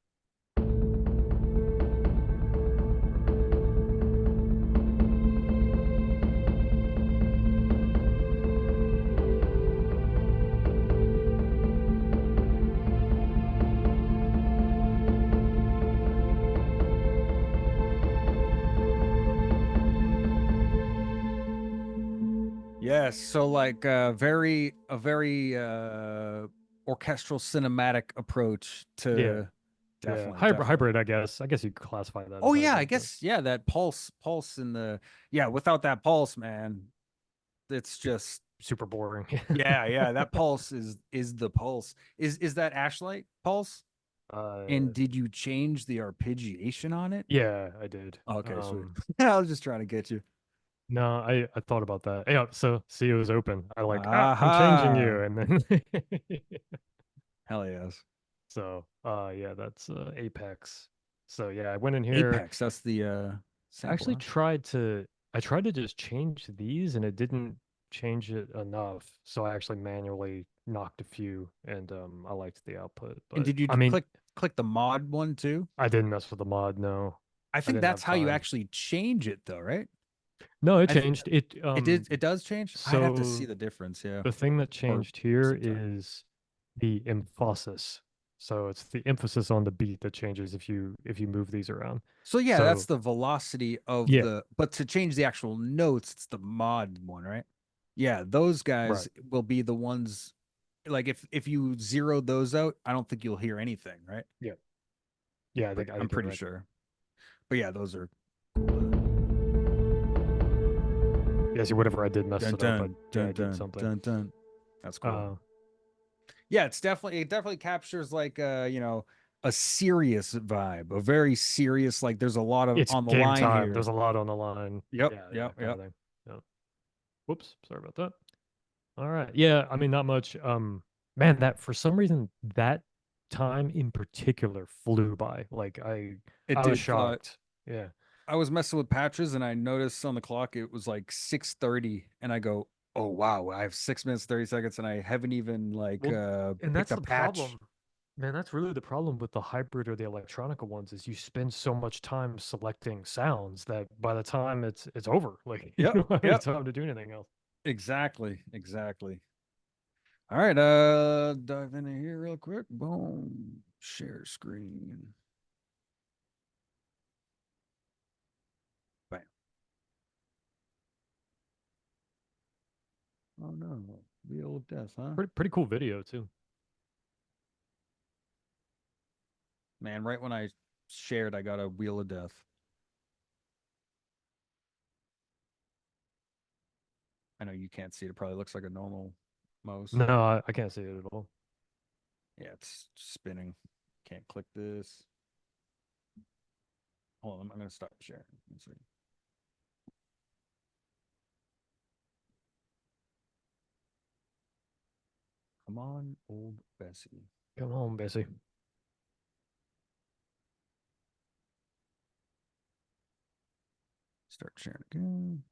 Yes, so like a very orchestral cinematic approach Yeah, to yeah, definitely, definitely. hybrid, I guess. I guess you could classify that as Oh yeah, I hybrid, but guess yeah, that pulse in the yeah, without that pulse, man, it's just super boring. yeah, yeah, that pulse is the pulse. Is that Ashlight pulse? And uh, did you change the arpeggiation on it? yeah, I did. Okay, sweet. I was just trying to get you. No, I thought about that. Yeah, so see, it was open. I like, I'm changing you, Aha. and then Hell yes. so yeah, that's Apex. So yeah, I went in here. Apex, that's the I sample, actually huh? I tried to just change these, and it didn't change it enough. So I actually manually knocked a few, and I liked the output. And But did you I mean, click the mod one too? I didn't mess with the mod. No, I I think didn't that's have how you time. actually change it though, right? No, it I th changed. It it does change. I'd have to see so the difference, yeah. the thing that Or changed here sometime. is the emphasis. So it's the emphasis on the beat that changes if you move these around. So yeah, that's So the velocity of yeah, but to change the actual notes, it's the mod one, right? Yeah, those right. guys will be the ones like if you zero those out, I don't think you'll hear anything, right? Yeah. Yeah, I I'm think you're pretty right. sure. But yeah, those are cool to Yeah, see, whatever I did messed dun it up. dun Yeah, dun I did dun something. dun dun. That's cool. Uh Yeah, it definitely captures like a serious vibe, a very serious like there's a lot of it's on the game line time. here. There's a lot on the line. Yep, Yeah, yeah, yep, kind yep. of thing. Yeah. Whoops, sorry about that. All right. Yeah, I mean not much. Man, that for some reason that time in particular flew by. Like It I was did fly. shocked. Yeah. I was messing with patches and I noticed on the clock it was like 6:30 and I go, "Oh wow, I have 6 minutes 30 seconds and I haven't even like Well, and picked that's a the patch." problem. Man, that's really the problem with the hybrid or the electronica ones is you spend so much time selecting sounds that by the time it's over, like you Yep, don't have any yep. time to do anything else. Exactly, exactly. All right, dive into here real quick. Boom. Share screen. Bam. Oh no. Wheel of death, huh? Pretty cool video too. Man, right when I shared, I got a wheel of death. I know you can't see it. It probably looks like a normal mouse. No, I can't see it at all. Yeah, it's spinning. Can't click this. Hold on, I'm gonna stop sharing. Let's see. Come on, old Bessie. Come on, Bessie. Start sharing again.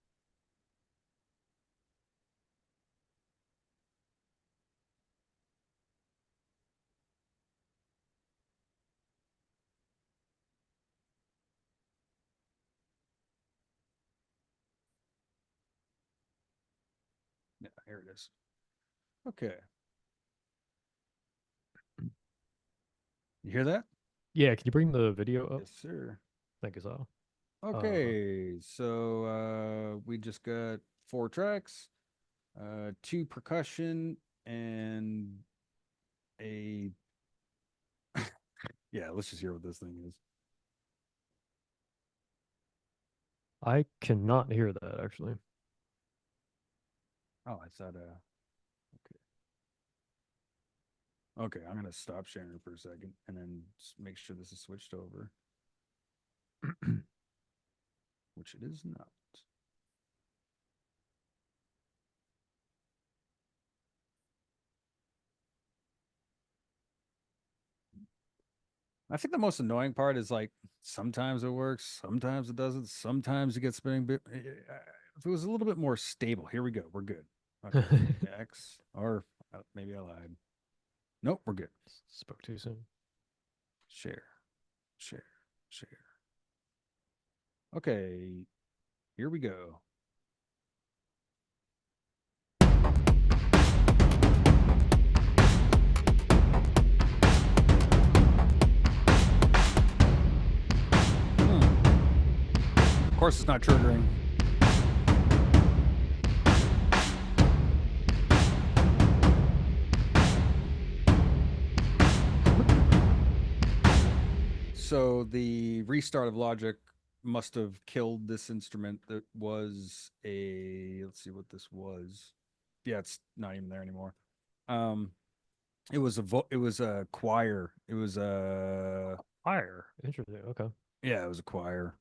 Yeah, here it is. Okay. You hear that? Yeah, can you bring the video up? Yes, sir. Thank you, so. Okay, so we just got 4 tracks, 2 percussion, and a yeah. Let's just hear what this thing is. I cannot hear that actually. Oh, I thought okay. I'm gonna stop sharing for a second and then make sure this is switched over, which it is not. I think the most annoying part is like sometimes it works, sometimes it doesn't, sometimes you get spinning. But if it was a little bit more stable, here we go. We're good. Okay, X or maybe I lied. Nope, we're good. Spoke too soon. Share, share, share. Okay, here we go. Of course, it's not triggering. So the restart of Logic must have killed this instrument that was a, let's see what this was. Yeah, it's not even there anymore. Um it was a choir. It was a Higher. Interesting. Okay. yeah, it was a choir.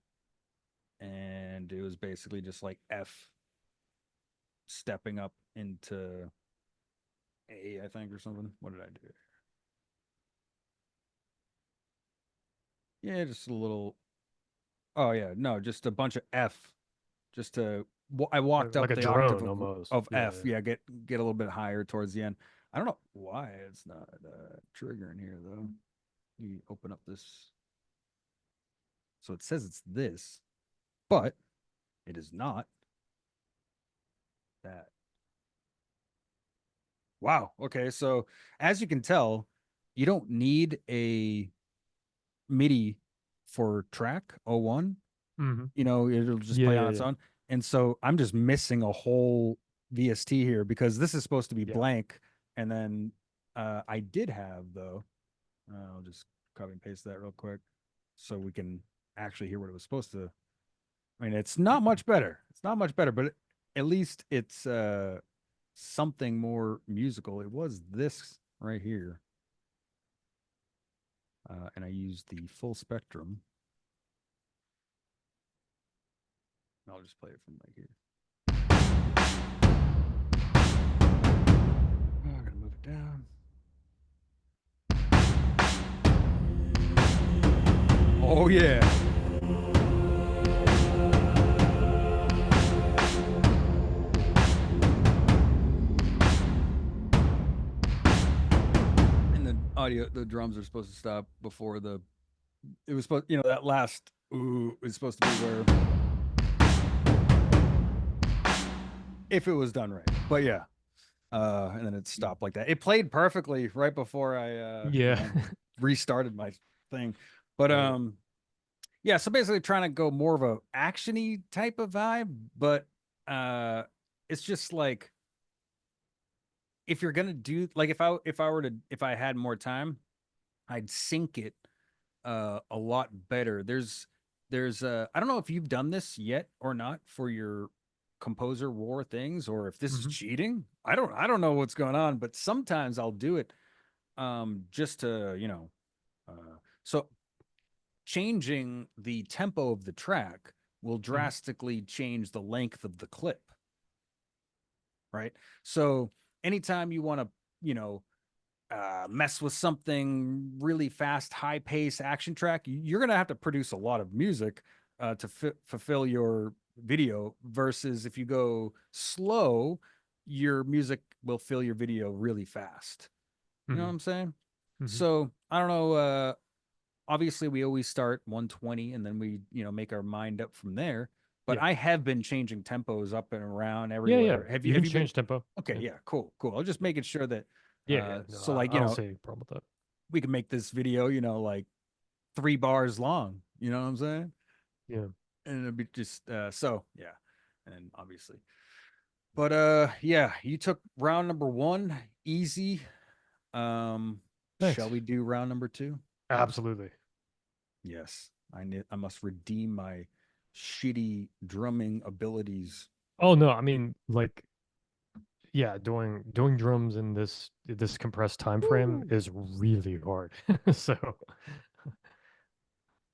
And it was basically just like F stepping up into A, I think, or something. What did I do? Yeah, just a little. Oh yeah, no, just a bunch of F. Just to I walked Like up a the octave drone almost. of Yeah, F. Yeah, get a little bit higher towards the end. I don't know why it's not triggering here though. You open up this, so it says it's this, but it is not that. Wow. Okay, so as you can tell, you don't need a MIDI for track 01. hmm You know, it'll just Yeah, play yeah, on its yeah. own. And so I'm just missing a whole VST here because this is supposed to be Yeah. blank. And then I did have though. I'll just copy and paste that real quick so we can actually hear what it was supposed to. I mean, it's not much better. It's not much better, but at least it's something more musical. It was this right here. And I used the full spectrum. I'll just play it from like here. Oh, I'm gonna move it down. Oh yeah. And the audio, the drums are supposed to stop before the. It was supposed, that last ooh is supposed to be where if it was done right. But yeah, and then it stopped like that. It played perfectly right before I, Yeah. restarted my thing. But Right. yeah. So basically, trying to go more of a actiony type of vibe, but it's just like if you're gonna do like if I had more time, I'd sync it a lot better. There's I don't know if you've done this yet or not for your composer war things or if this is Hmm. cheating. I don't know what's going on, but sometimes I'll do it just to, so changing the tempo of the track will Hmm. drastically change the length of the clip, right? So anytime you want to, you know, mess with something really fast, high pace action track, you're going to have to produce a lot of music to fulfill your video. Versus if you go slow, your music will fill your video really fast. You know what Hmm. I'm saying? Hmm. So I don't know. Obviously, we always start 120 and then we, make our mind up from there. But Yeah. I have been changing tempos up and around Yeah, yeah. everywhere. Have you You have can you been? change tempo. Okay, Yeah. yeah, cool, cool. I'm just making sure that Yeah, yeah. No, so like, I don't see any problem with that. we can make this video, like 3 bars long. You know what I'm saying? Yeah. And it'd be just so yeah. And obviously. But yeah, you took round number one, easy. Shall Thanks. we do round number two? Absolutely. Yes. I must redeem my shitty drumming abilities. Oh no, I mean like yeah, doing drums in this compressed time frame Woo. is really hard. So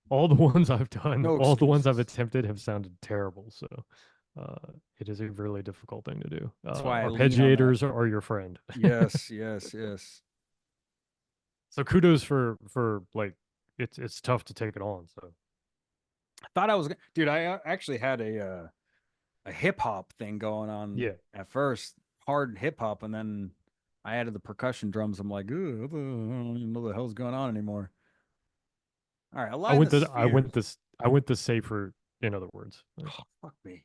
all the ones I've done, No all the ones I've excuses. attempted have sounded terrible. So it is a really difficult thing to do. That's why I lean on that. Arpeggiators are your friend. Yes, yes, yes. So kudos for like it's tough to take it on. So I thought I was dude, I actually had a hip hop thing going on yeah, at first, hard hip hop, and then I added the percussion drums. I'm like, ooh, I don't even know what the hell's going on anymore. All right, I align the went the spheres. I went the safer. In other words, Oh, fuck me.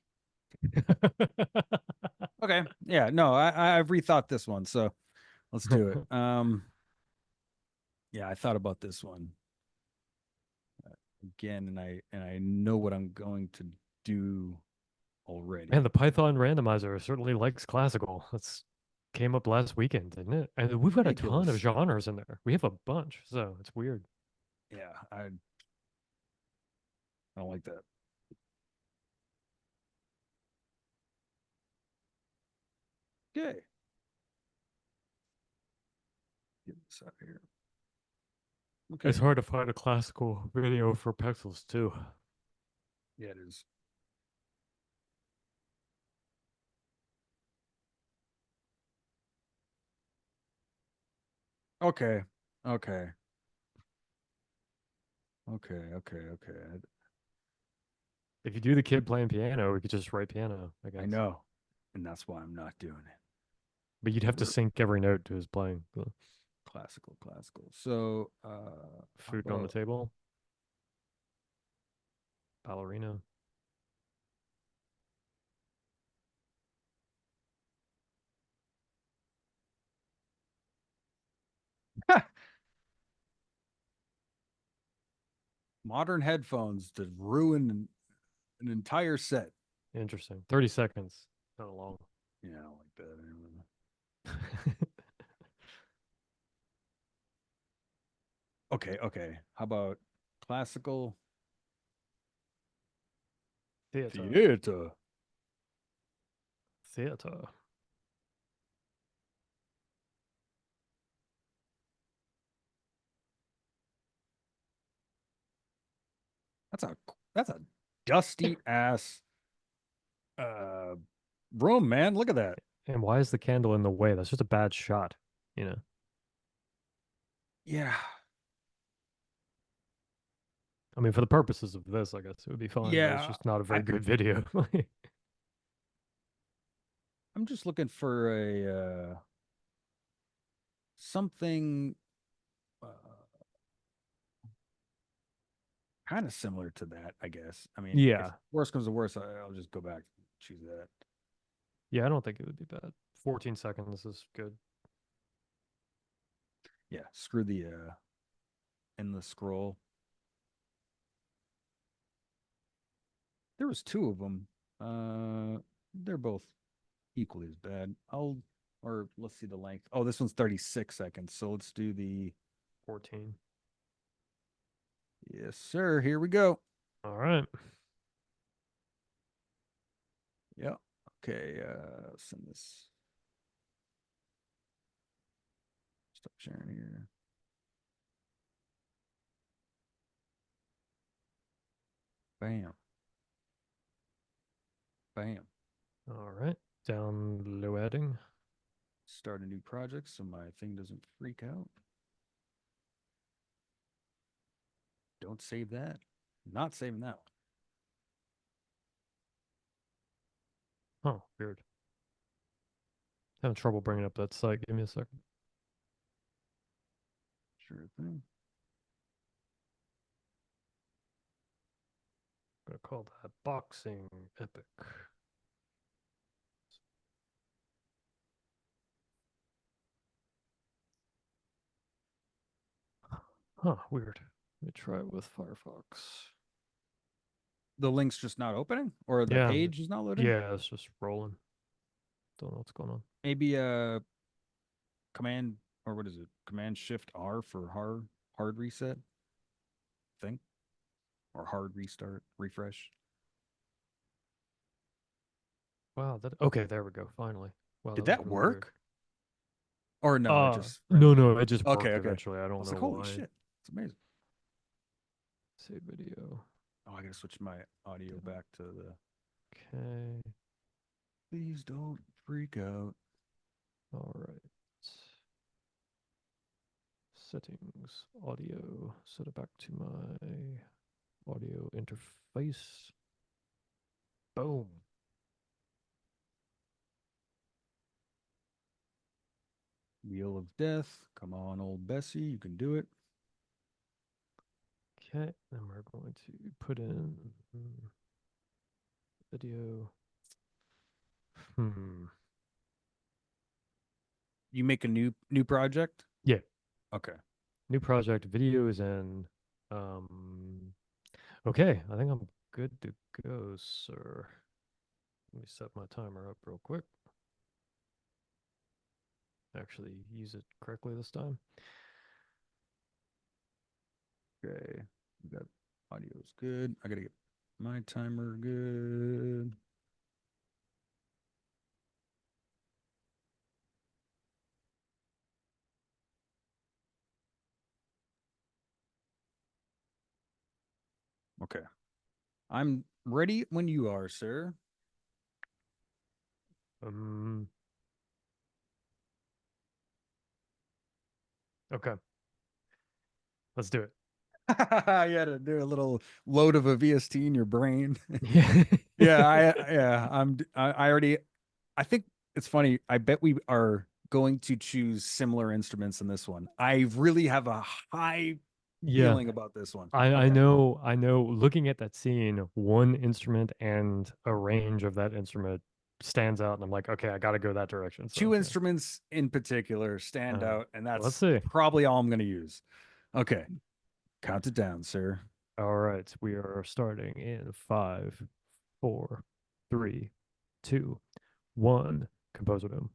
Okay, yeah, no, I've rethought this one, so let's do it. Yeah, I thought about this one again, and I know what I'm going to do man, already. the Python randomizer certainly likes classical. That's came up last weekend, didn't it? And we've got a ton of Ridiculous. genres in there. We have a bunch, so it's weird. Yeah, I don't like that. Okay, get this out of here. It's Okay, hard to find a classical video for Pexels too. yeah, it is. Okay, okay, okay. If you do the kid playing piano, we could just write piano, I I guess. know, and that's why I'm not doing it. But you'd have to We're sync every note to his playing. classical, classical. So, how Food on the about table, ballerina. modern headphones to ruin an entire set? Interesting. 30 seconds. Not long. Yeah, I don't like that anymore. Okay, okay. How about classical Theater. theater? Theater. That's a that's a dusty ass uh room, man. Look at that. And why is the candle in the way? That's just a bad shot, you know. Yeah. I mean, for the purposes of this, I guess it would be fine, but it's Yeah. just not a I very good video. I'm just looking for a something uh, kind of similar to that, I guess. I mean, if Yeah. worst comes to worst, I'll just go back and choose that. Yeah, I don't think it would be bad. 14 seconds is good. Yeah, screw the endless scroll. There was two of them. They're both equally as bad. Or let's see the length. Oh, this one's 36 seconds. So let's do the 14. yes, sir. Here we go. All right. Yeah. Okay, send this. Stop sharing here. Bam. Bam. All right. Downloading. Start a new project so my thing doesn't freak out. Don't save that. Not saving that one. Oh, weird. Having trouble bringing up that site. Give me a second. Sure thing. I'm gonna call that boxing epic. Huh, weird. Let me try it with Firefox. The link's just not opening, or the Yeah, page is not loading. yeah, it's just rolling. Don't know what's going on. Maybe command, or what is it? Command Shift R for hard reset thing, or hard restart refresh. Wow, that okay, there we go, finally. Wow, Did that was that really weird. work? Or no, it just No, rendered. no, it just Okay, worked okay. I eventually. I don't was know like, holy why. shit, it's amazing. Save video. Oh, I gotta switch my audio Down. back to the. Okay. Please don't freak out. All right. Settings, audio, set it back to my audio interface. Boom. Wheel of Death. Come on, old Bessie, you can do it. Okay, then we're going to put in video. Hmm. You make a new project. Yeah, Okay. new project. Video is in. Okay, I think I'm good to go, sir. Let me set my timer up real quick. Actually, use it correctly this time. Okay. We got audio's good. I gotta get my timer good. Okay. I'm ready when you are, sir. Um. Okay, let's do it. You had to do a little load of a VST in your brain. Yeah. Yeah, I already I think it's funny. I bet we are going to choose similar instruments in this one. I really have a high Yeah. feeling about this one. I Okay. know, I know. Looking at that scene, one instrument and a range of that instrument stands out, and I'm like, okay, I got to go that direction. So Two yeah, instruments in particular stand uh, out, and let's that's see. probably all I'm going to use. Okay. Count it down, sir. All right, we are starting in 5, 4, 3, 2, 1. Composer him.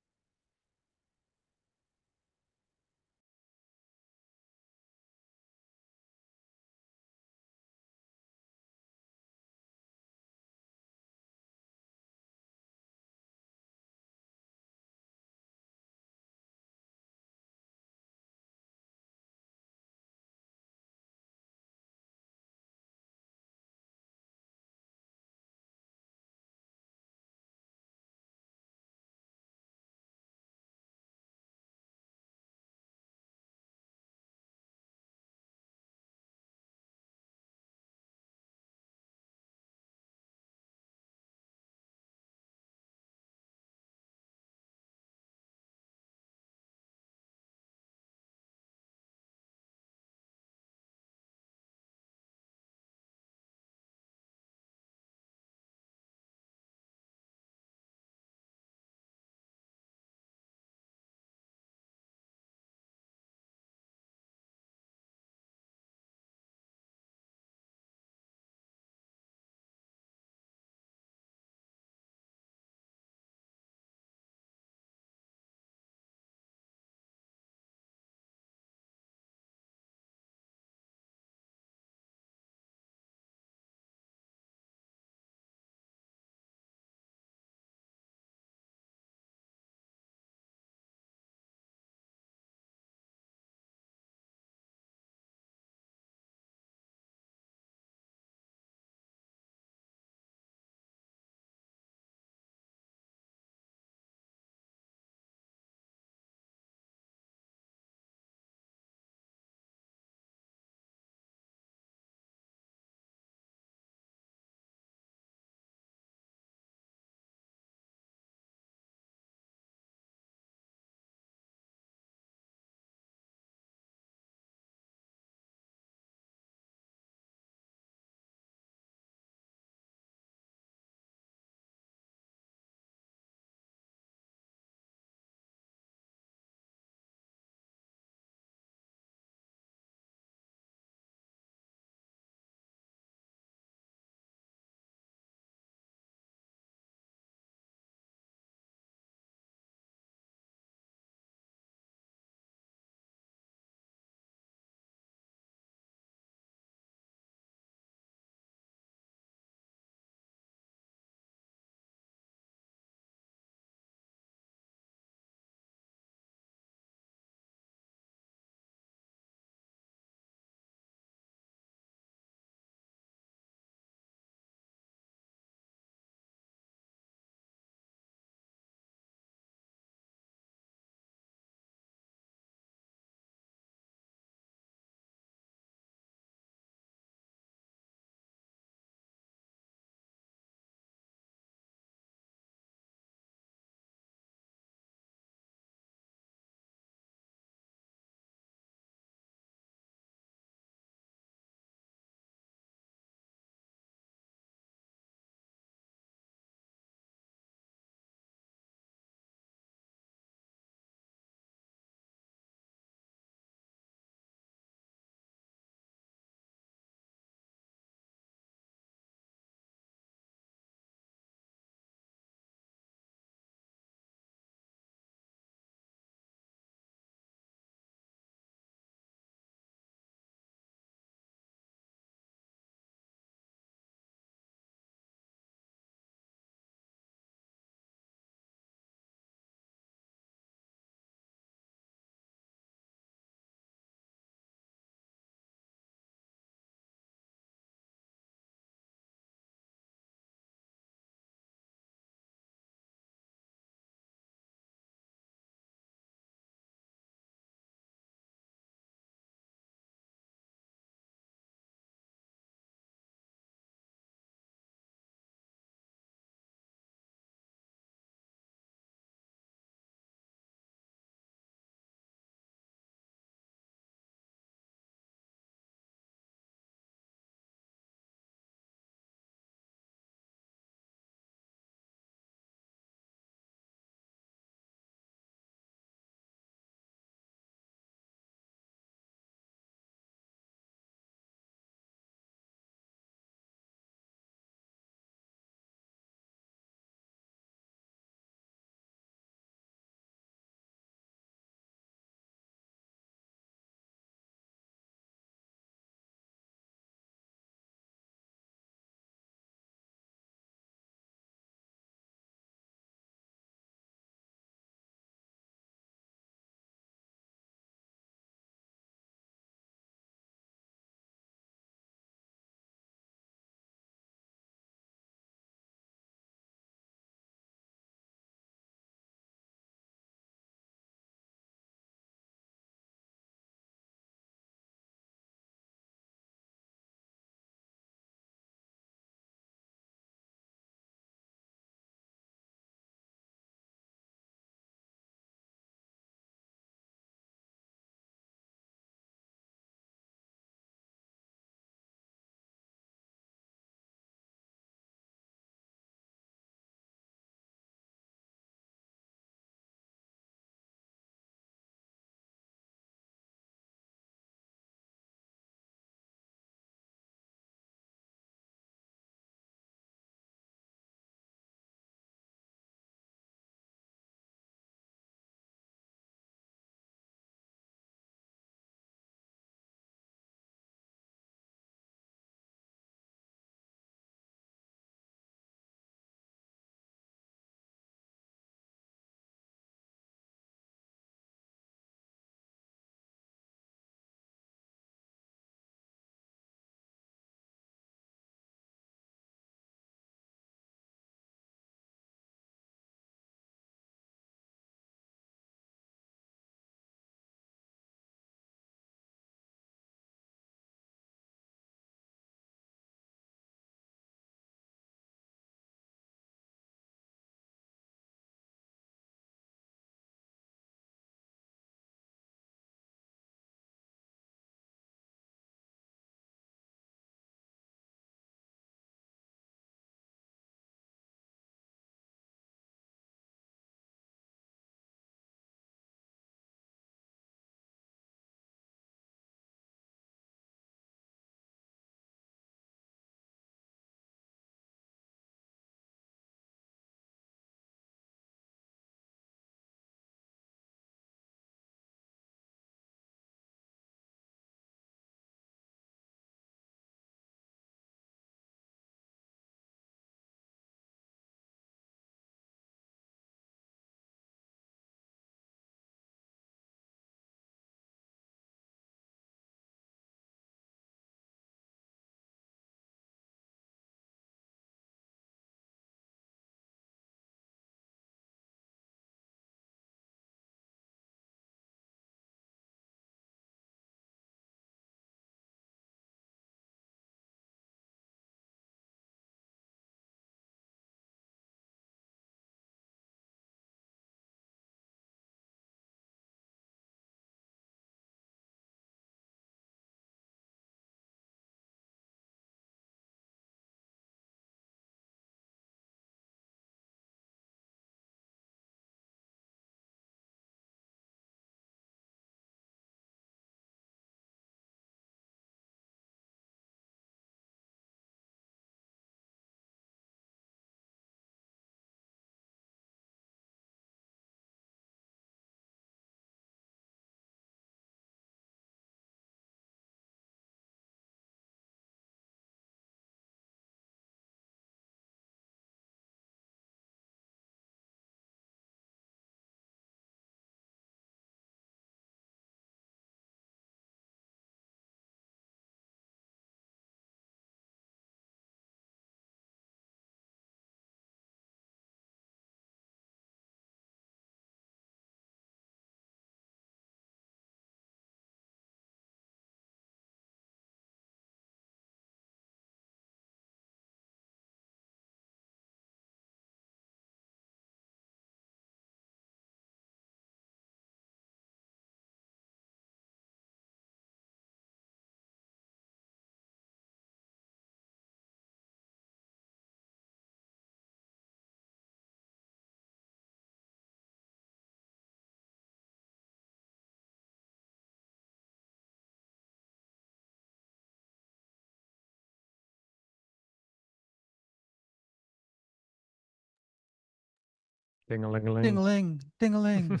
Ding a ling a Ding ling. a ling, ding a ling,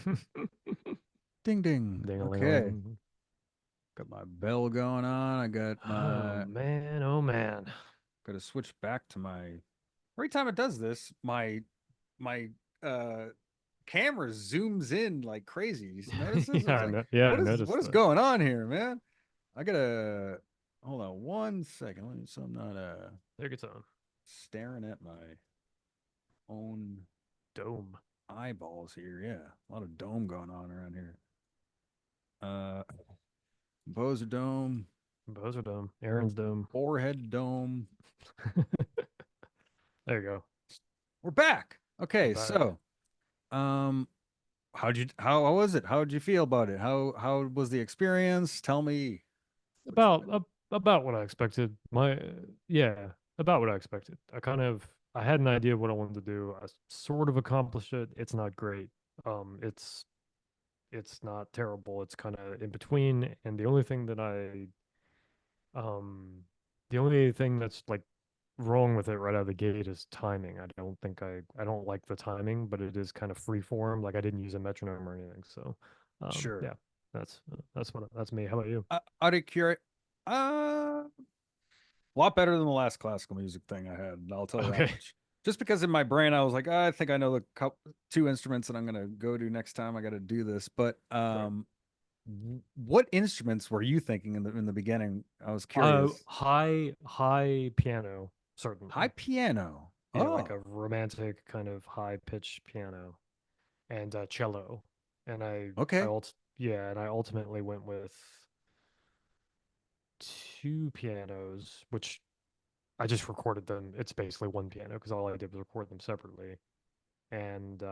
ding ding. Ding a ling a Okay. ling. Got my bell going on. I got Oh my man, oh man. got to switch back to my every time it does this, my uh camera zooms in like crazy. You notice this? I was like, Yeah, I noticed what is that. going on here, man? I gotta hold on 1 second. Let me so I'm not Take its own staring at my own dome. eyeballs here. Yeah, a lot of dome going on around here. Uh, composer dome, Bowser dome. Aaron's dome. forehead dome. There you go. We're back. We're Okay, back. so um, how was it? How did you feel about it? How was the experience? Tell me what you About about what I expected. Yeah, about what I expected. I had an idea of what I wanted to do. I sort of accomplished it. It's not great. It's not terrible. It's kind of in between. And um the only thing that's like wrong with it right out of the gate is timing. I don't like the timing, but it is kind of free form. Like I didn't use a metronome or anything. So, sure. yeah, that's me. How about you? Out of curiosity, a lot better than the last classical music thing I had. I'll tell you that Okay. much. Just because in my brain I was like, I think I know the two instruments that I'm gonna go to next time. I got to do this. But Right. what instruments were you thinking in the beginning? I was curious. High piano, High certainly. piano. Yeah, like a Oh, romantic kind of high pitched piano and cello. And okay. and I ultimately went with two pianos, which I just recorded them. It's basically one piano because all I did was record them separately, and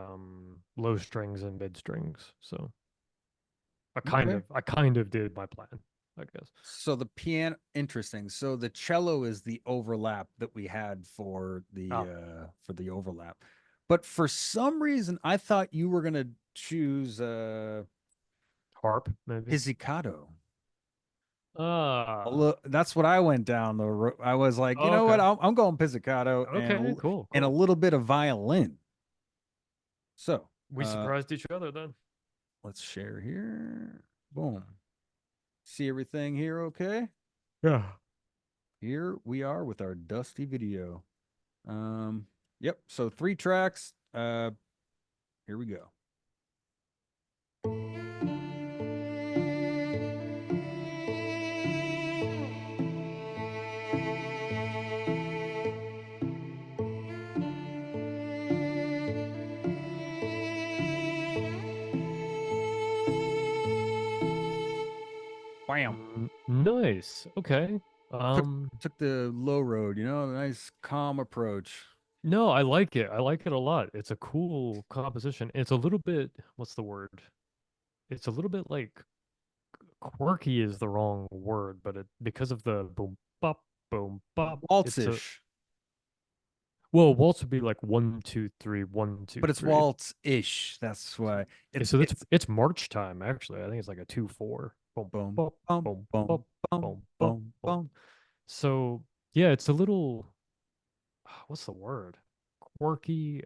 low strings and mid strings. So Okay. I kind of did my plan, I guess. So the piano, interesting. So the cello is the overlap that we had Ah, for the overlap. But for some reason I thought you were gonna choose harp maybe. pizzicato. Ah, That's what I went down I was like, you oh, know what? okay, I'm going pizzicato okay, cool, and a cool. little bit of violin. So, We surprised each other then. let's share here. Boom. See everything here okay? Yeah. Here we are with our dusty video. Um, yep. So 3 tracks. Here we go. Bam. Nice. Okay. Took Um, took the low road. You know, nice calm approach. no, I like it. I like it a lot. It's a cool composition. It's a little bit, what's the word? It's a little bit like quirky is the wrong word, but it because of the boom bop, it's a Waltz-ish, well, waltz would be like 1 2 3 1 2 but it's 3. waltz-ish. That's why So that's it's it's March time actually. I think it's like a 2 4. Boom boom, bop, boom, boom bop, boom, boom, boom bop, boom, boom. boom. So yeah, it's a little what's the word? Quirky.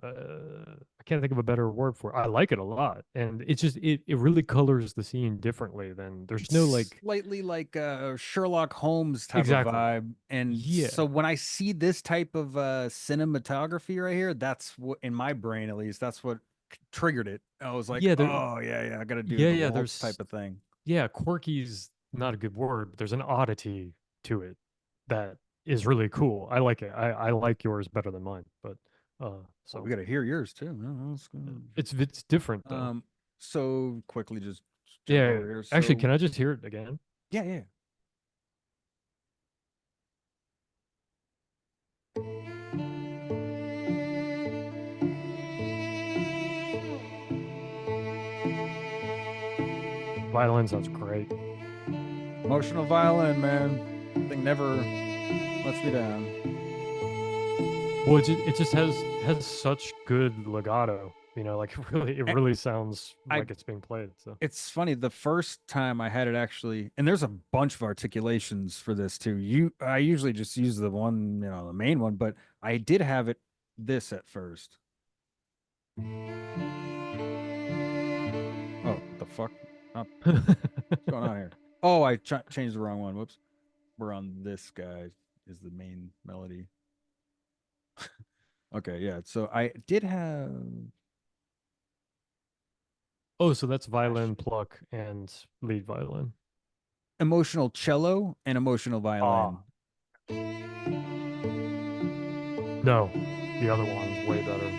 I can't think of a better word for it. I like it a lot, and it's just it really colors the scene differently than there's no It's like slightly like a Sherlock Holmes type of exactly. vibe. And so Yeah, when I see this type of cinematography right here, that's what in my brain at least, that's what triggered it. I was like, yeah, there, oh yeah, yeah, I gotta do the yeah. waltz type of thing. Quirky's not a good word, but there's an oddity to it that is really cool. I like it. I like yours better than mine, but Oh, we so gotta hear yours too. Oh, that's good. it's different though. Um, so quickly just jump Yeah, over here. actually, So can I just hear it again? yeah, yeah. Violin sounds great. Emotional violin, man. Thing never lets me down. Well, it just has such good legato. You know, like it Eh, really sounds I like it's being played. So it's funny, the first time I had it actually, and there's a bunch of articulations for this too. I usually just use the one, you know, the main one, but I did have it this at first. Oh, the fuck? What's going on here? Oh, I changed the wrong one. Whoops. We're on this guy is the main melody. Okay, yeah. So I did have Oh, so that's violin, passion, pluck, and lead violin. emotional cello and emotional violin. Ah, no, the other one's way better.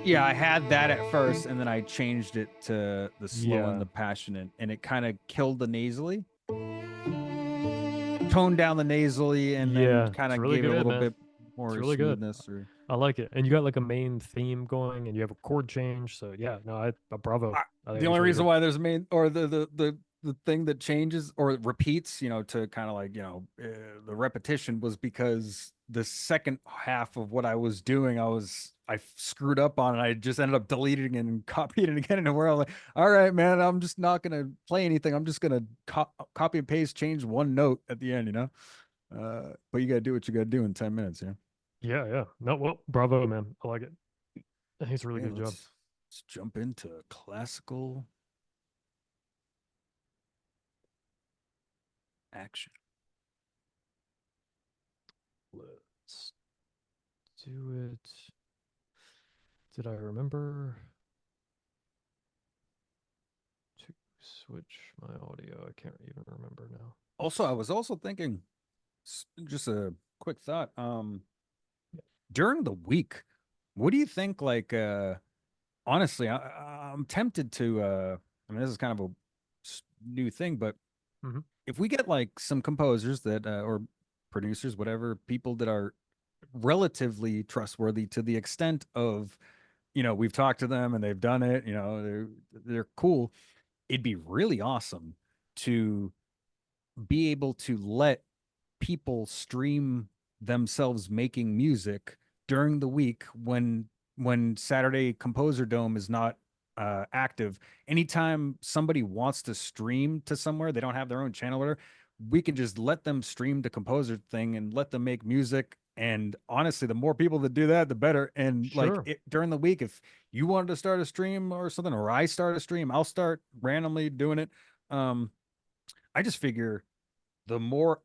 Yeah, I had that at first, and then I changed it to the slow and Yeah, the passionate, and it kind of killed the nasally, toned down the nasally, and then yeah, kind it's of really gave it a good, little man. bit It's more really good. smoothness. Or I like it. And you got like a main theme going and you have a chord change. So yeah, no, bravo. I, I think the it's only really reason good. why there's a main or the thing that changes or repeats, to kind of like the repetition was because the second half of what I was doing, I screwed up on it. I just ended up deleting it and copying it again. And where I'm like, all right, man, I'm just not gonna play anything. I'm just gonna copy and paste, change one note at the end. But you gotta do what you gotta do in 10 minutes. Yeah. Yeah, yeah. No, well, bravo, man. I like it. I think it's a really Okay, good job. let's jump into classical action. Let's do it. Did I remember to switch my audio? I can't even remember now. Also, I was also thinking, just a quick thought. During the week, what do you think? Like, honestly, I'm tempted to. I mean, this is kind of a new thing, but Hmm. if we get like some composers that, or producers, whatever, people that are relatively trustworthy to the extent of, we've talked to them and they've done it. They're cool. It'd be really awesome to be able to let people stream themselves making music during the week when Saturday Composer Dome is not active. Anytime somebody wants to stream to somewhere, they don't have their own channel or whatever, we can just let them stream the Composer thing and let them make music. And honestly, the more people that do that, the better. And like Sure. during the week, if you wanted to start a stream or something, or I start a stream, I'll start randomly doing it. Um, I just figure the more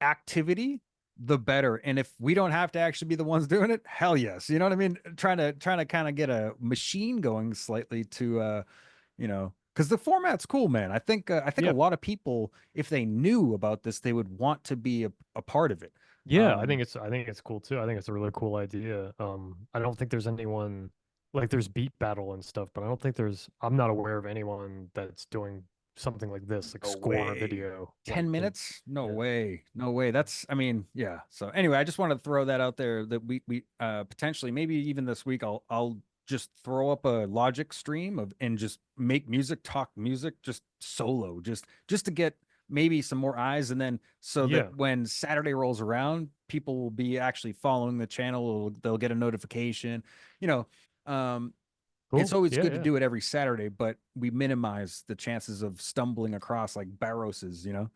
activity, the better. And if we don't have to actually be the ones doing it, hell yes. You know what I mean? Trying to kind of get a machine going slightly to because the format's cool, man. I think a Yeah. lot of people, if they knew about this, they would want to be a part of it. Yeah, Um, I think it's cool too. I think it's a really cool idea. I don't think there's anyone like there's beat battle and stuff, but I don't think I'm not aware of anyone that's doing something like this, like no score a way. video 10 like in minutes? No yeah. way. No way. That's I mean, yeah. So anyway, I just wanted to throw that out there that we potentially maybe even this week I'll just throw up a Logic stream of and just make music, talk music, just solo, just to get maybe some more eyes and then so that Yeah. when Saturday rolls around, people will be actually following the channel, they'll get a notification. You know, um it's Cool. always Yeah, good to yeah. do it every Saturday, but we minimize the chances of stumbling across like Barros's. Uh,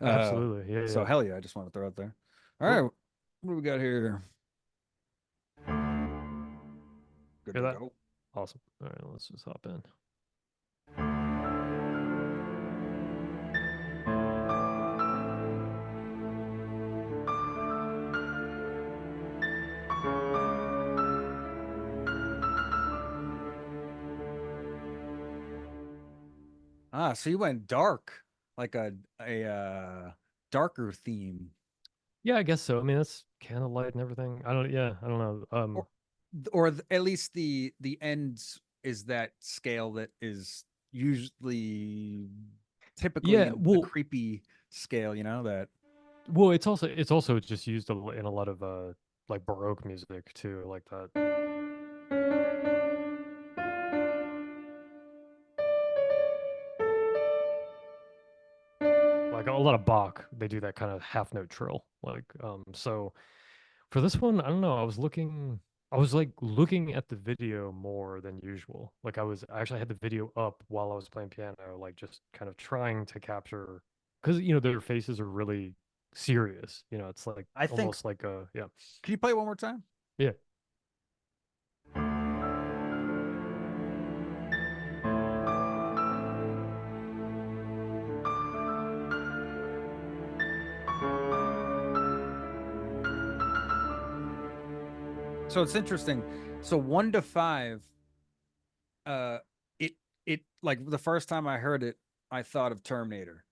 Absolutely. Yeah, so yeah. hell yeah, I just want to throw it there. All right, Cool. what do we got here? Good Hear to that? go. Awesome. All right, let's just hop in. So you went dark, like a darker theme, Yeah, I guess so. I mean, that's candlelight and everything. I don't know. or at least the end is that scale that is usually typically Yeah, in the creepy scale. That it's also just used in a lot of like Baroque music too, like that. Like a lot of Bach, they do that kind of half note trill. Like so for this one, I don't know, I was like looking at the video more than usual. I actually had the video up while I was playing piano, like just kind of trying to capture because their faces are really serious. It's like I think. almost like a yeah. Can you play it one more time? Yeah. So it's interesting. So 1 to 5, uh, it like the first time I heard it, I thought of Terminator.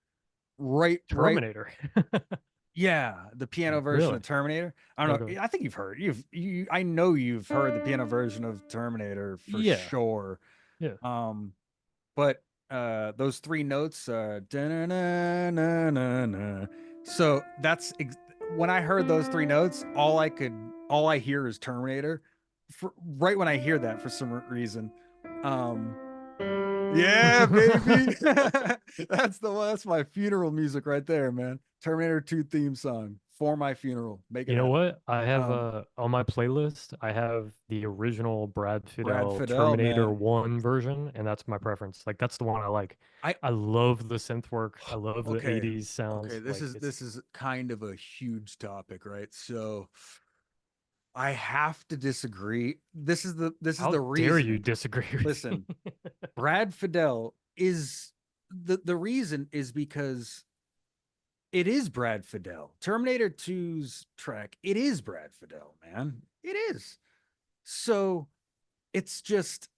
Right. Terminator. Yeah, the piano version Really? of Terminator. I don't Okay. know. I think you've heard. I know you've heard the piano version of Terminator for Yeah. sure. Yeah. Um, but those three notes, da-na-na-na-na-na. So when I heard those three notes, all I hear is Terminator. Right when I hear that, for some reason, um, yeah, baby. That's the one. That's my funeral music right there, man. Terminator 2 theme song for my funeral. Make it You know happen. what? I have Um, on my playlist, I have the original Brad Brad Fidel Fidel, Terminator man. 1 version, and that's my preference. Like that's the one I like. I I love the synth work. I love the okay. 80s Okay, sounds. Like it's this is kind of a huge topic, right? So I have to disagree. This is how the dare you reasoning. disagree with Listen, me? Brad Fidel is the reason is because it is Brad Fidel. Terminator 2's track, it is Brad Fidel, man. It is. So it's just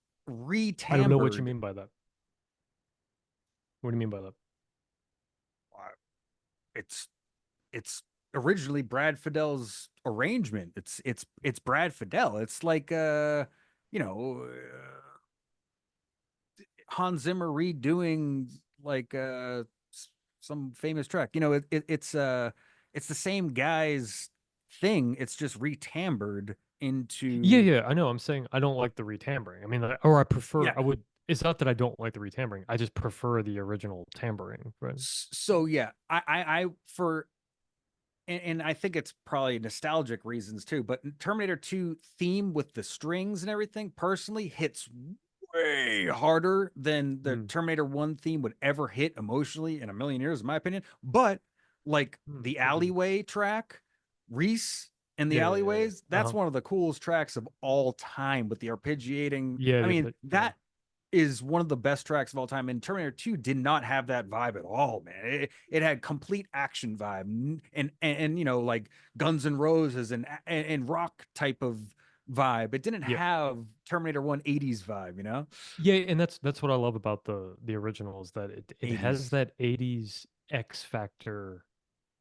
I don't know what you retambered. mean by that. What do you mean by that? It's it's originally Brad Fidel's arrangement. It's Brad Fidel. It's like you know, Hans Zimmer redoing like some famous track. You know, it's the same guy's thing. It's just retambered Yeah, into yeah, I know. I'm saying I don't like the retimbering. I mean, or I prefer. yeah. I would. It's not that I don't like the retimbering. I just prefer the original timbering. Right. So yeah, I for and I think it's probably nostalgic reasons too, but Terminator 2 theme with the strings and everything personally hits way harder than the Mm, Terminator 1 theme would ever hit emotionally in a million years, in my opinion. But like the interesting. alleyway track, Reese and the Yeah, yeah, yeah. alleyways, that's Uh-huh. one of the coolest tracks of all time with the arpeggiating. Yeah, I mean, yeah. that is one of the best tracks of all time. And Terminator 2 did not have that vibe at all, man. It had complete action vibe and you know, like Guns N' Roses and rock type of vibe. It didn't Yeah. have Terminator 1 80s vibe, you know? Yeah, and that's what I love about the original is that it has 80s. that 80s X factor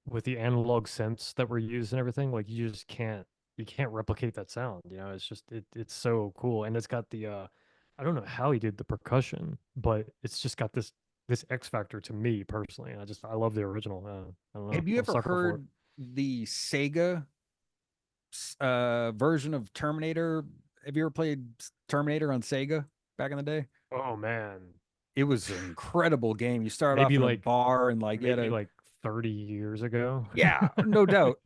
with the analog synths that were used and everything. Like you can't replicate that sound, you know? It's just it's so cool. And it's got the I don't know how he did the percussion, but it's just got this X factor to me personally. I love the original. I don't know. Have you I'm a ever sucker for it. heard the Sega version of Terminator? Have you ever played Terminator on Sega back in the day? Oh man. It was an incredible game. You start off Maybe in a like bar and like you had maybe a like 30 years ago. yeah, no doubt.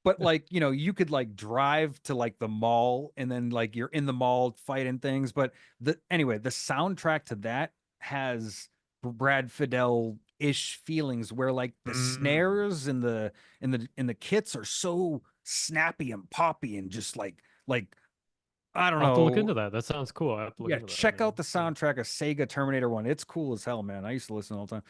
But like, you know, you could like drive to like the mall and then like you're in the mall fighting things. But the soundtrack to that has Brad Fidel ish feelings where like the Mm. snares and the kits are so snappy and poppy and just like I don't I'll have to look know. into that. That sounds cool. I have to look Yeah, into that. check out the Yeah. soundtrack of Sega Terminator 1. It's cool as hell, man. I used to listen all the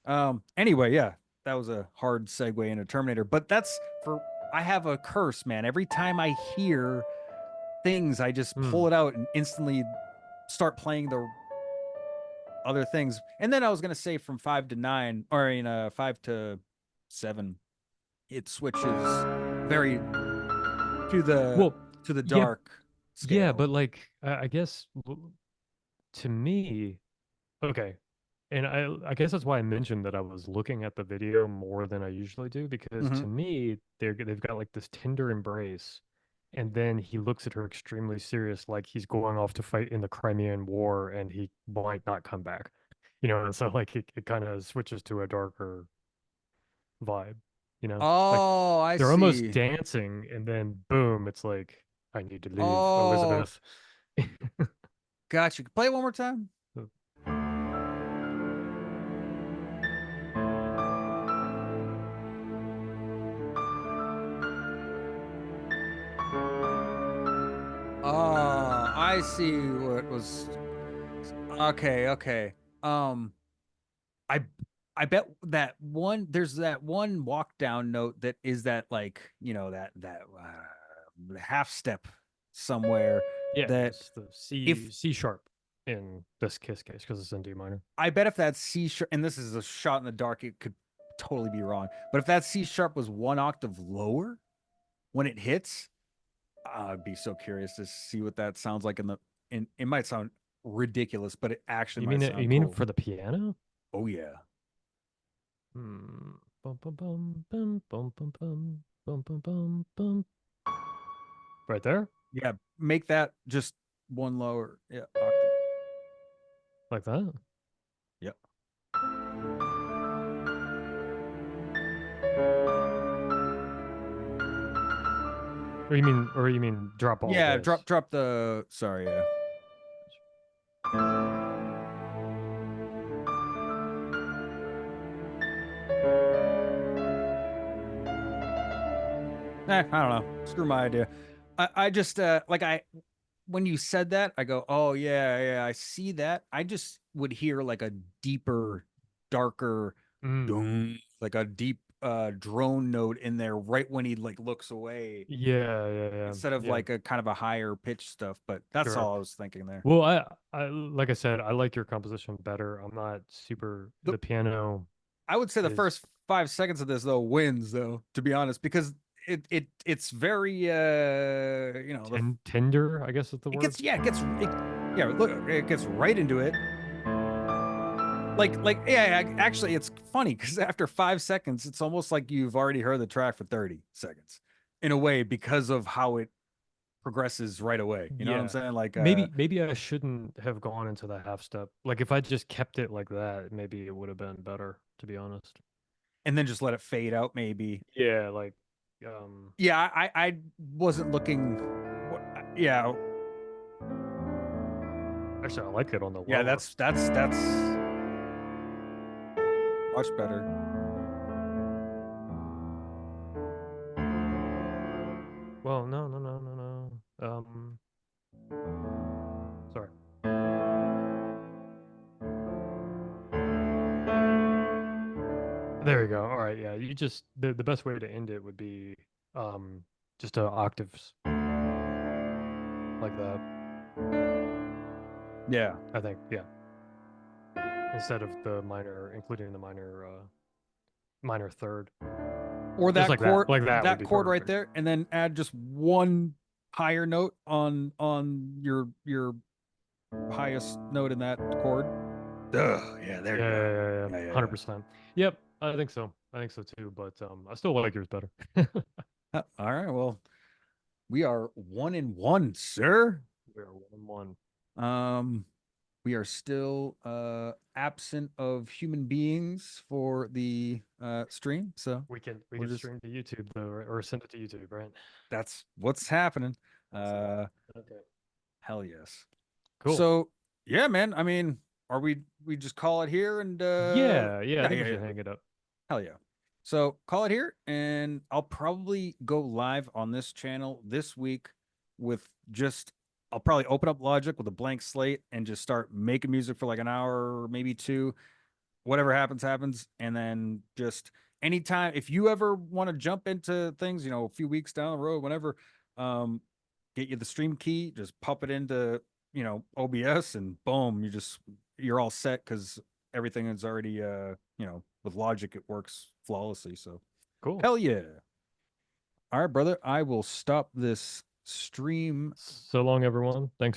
time. Anyway, yeah, that was a hard segue into Terminator, but that's for I have a curse, man. Every time I hear things, I just Hmm. pull it out and instantly start playing the other things. And then I was gonna say from 5 to 9, or in 5 to 7, it switches very to the Well, to the yeah, dark yeah, scale. but like I guess to me, okay. And I guess that's why I mentioned that I was looking at the video more than I usually do because Hmm. to me they've got like this tender embrace and then he looks at her extremely serious like he's going off to fight in the Crimean War and he might not come back. You know, and so like it kind of switches to a darker vibe, you know? Like Oh, I they're almost see. dancing and then boom, it's like I need to leave, Oh, Elizabeth. gotcha. Play it one more time. Oh, I see what was okay, okay. Um, I I bet that one there's that one walk down note that is that like, you know, that half step somewhere Yeah, that it's the if C sharp in this Kiss case because it's in D minor. I bet if that C sharp, and this is a shot in the dark, it could totally be wrong. But if that C sharp was one octave lower when it hits, I'd be so curious to see what that sounds like in the. And it might sound ridiculous, but it actually You might mean it? You sound mean cool. for the piano? Oh yeah, Hmm. Bum bum bum bum bum bum bum bum bum bum bum. Right there, yeah. Make that just one lower. Yeah, octave. like that. Yep. Or you mean drop all Yeah. this? Drop the. Sorry. Yeah. I don't know. Screw my idea. I just like I when you said that, I go, oh yeah, I see that. I just would hear like a deeper, darker, Mm. dun, like a deep drone note in there right when he like looks away Yeah, yeah, yeah, instead of yeah. like a kind of a higher pitch stuff. But that's Sure. all I was thinking there. Well, like I said, I like your composition better. I'm not super. The, The piano I would say the is first 5 seconds of this though wins though, to be honest, because it's very the tender, I guess is the it word. gets yeah look it gets right into it like yeah actually it's funny because after 5 seconds it's almost like you've already heard the track for 30 seconds in a way because of how it progresses right away, you know what I'm Yeah. saying, like Maybe I shouldn't have gone into the half step. Like if I just kept it like that, maybe it would have been better, to be honest. and then just let it fade out maybe. Yeah, like um Yeah, I wasn't looking yeah actually I like it on the yeah lower. that's much better. Well, no, no, no, no, no. Sorry. There you go. All right, yeah. You just the best way to end it would be um just octaves like that, Yeah, I think. Yeah. Instead of the minor, including the minor third. or Just like that. Like that would that be chord right perfect. there and then add just one higher note on your highest note in that chord. Ugh, yeah, there Yeah, you go. yeah, yeah, yeah. Yeah, yeah, yeah. 100%. Yep, I think so. I think so too, but I still like yours better. All right, well, we are 1-1, sir. We're 1-1. Um, we are still absent of human beings for the stream, so We we'll can just stream to YouTube though, or send it to YouTube, right? that's what's happening. Awesome. Uh, Okay. hell yes. Cool. So yeah, man. I mean, are we just call it here and Yeah, yeah, I yeah, think we yeah, should yeah. hang it up. Hell yeah. So call it here, and I'll probably go live on this channel this week with just I'll probably open up Logic with a blank slate and just start making music for like an hour or maybe two. Whatever happens, happens. And then just anytime if you ever want to jump into things, a few weeks down the road, whenever, um, get you the stream key, just pop it into, OBS and boom, you're all set because everything is already with Logic it works flawlessly. So Cool. hell yeah. All right, brother. I will stop this stream. So long, everyone. Thanks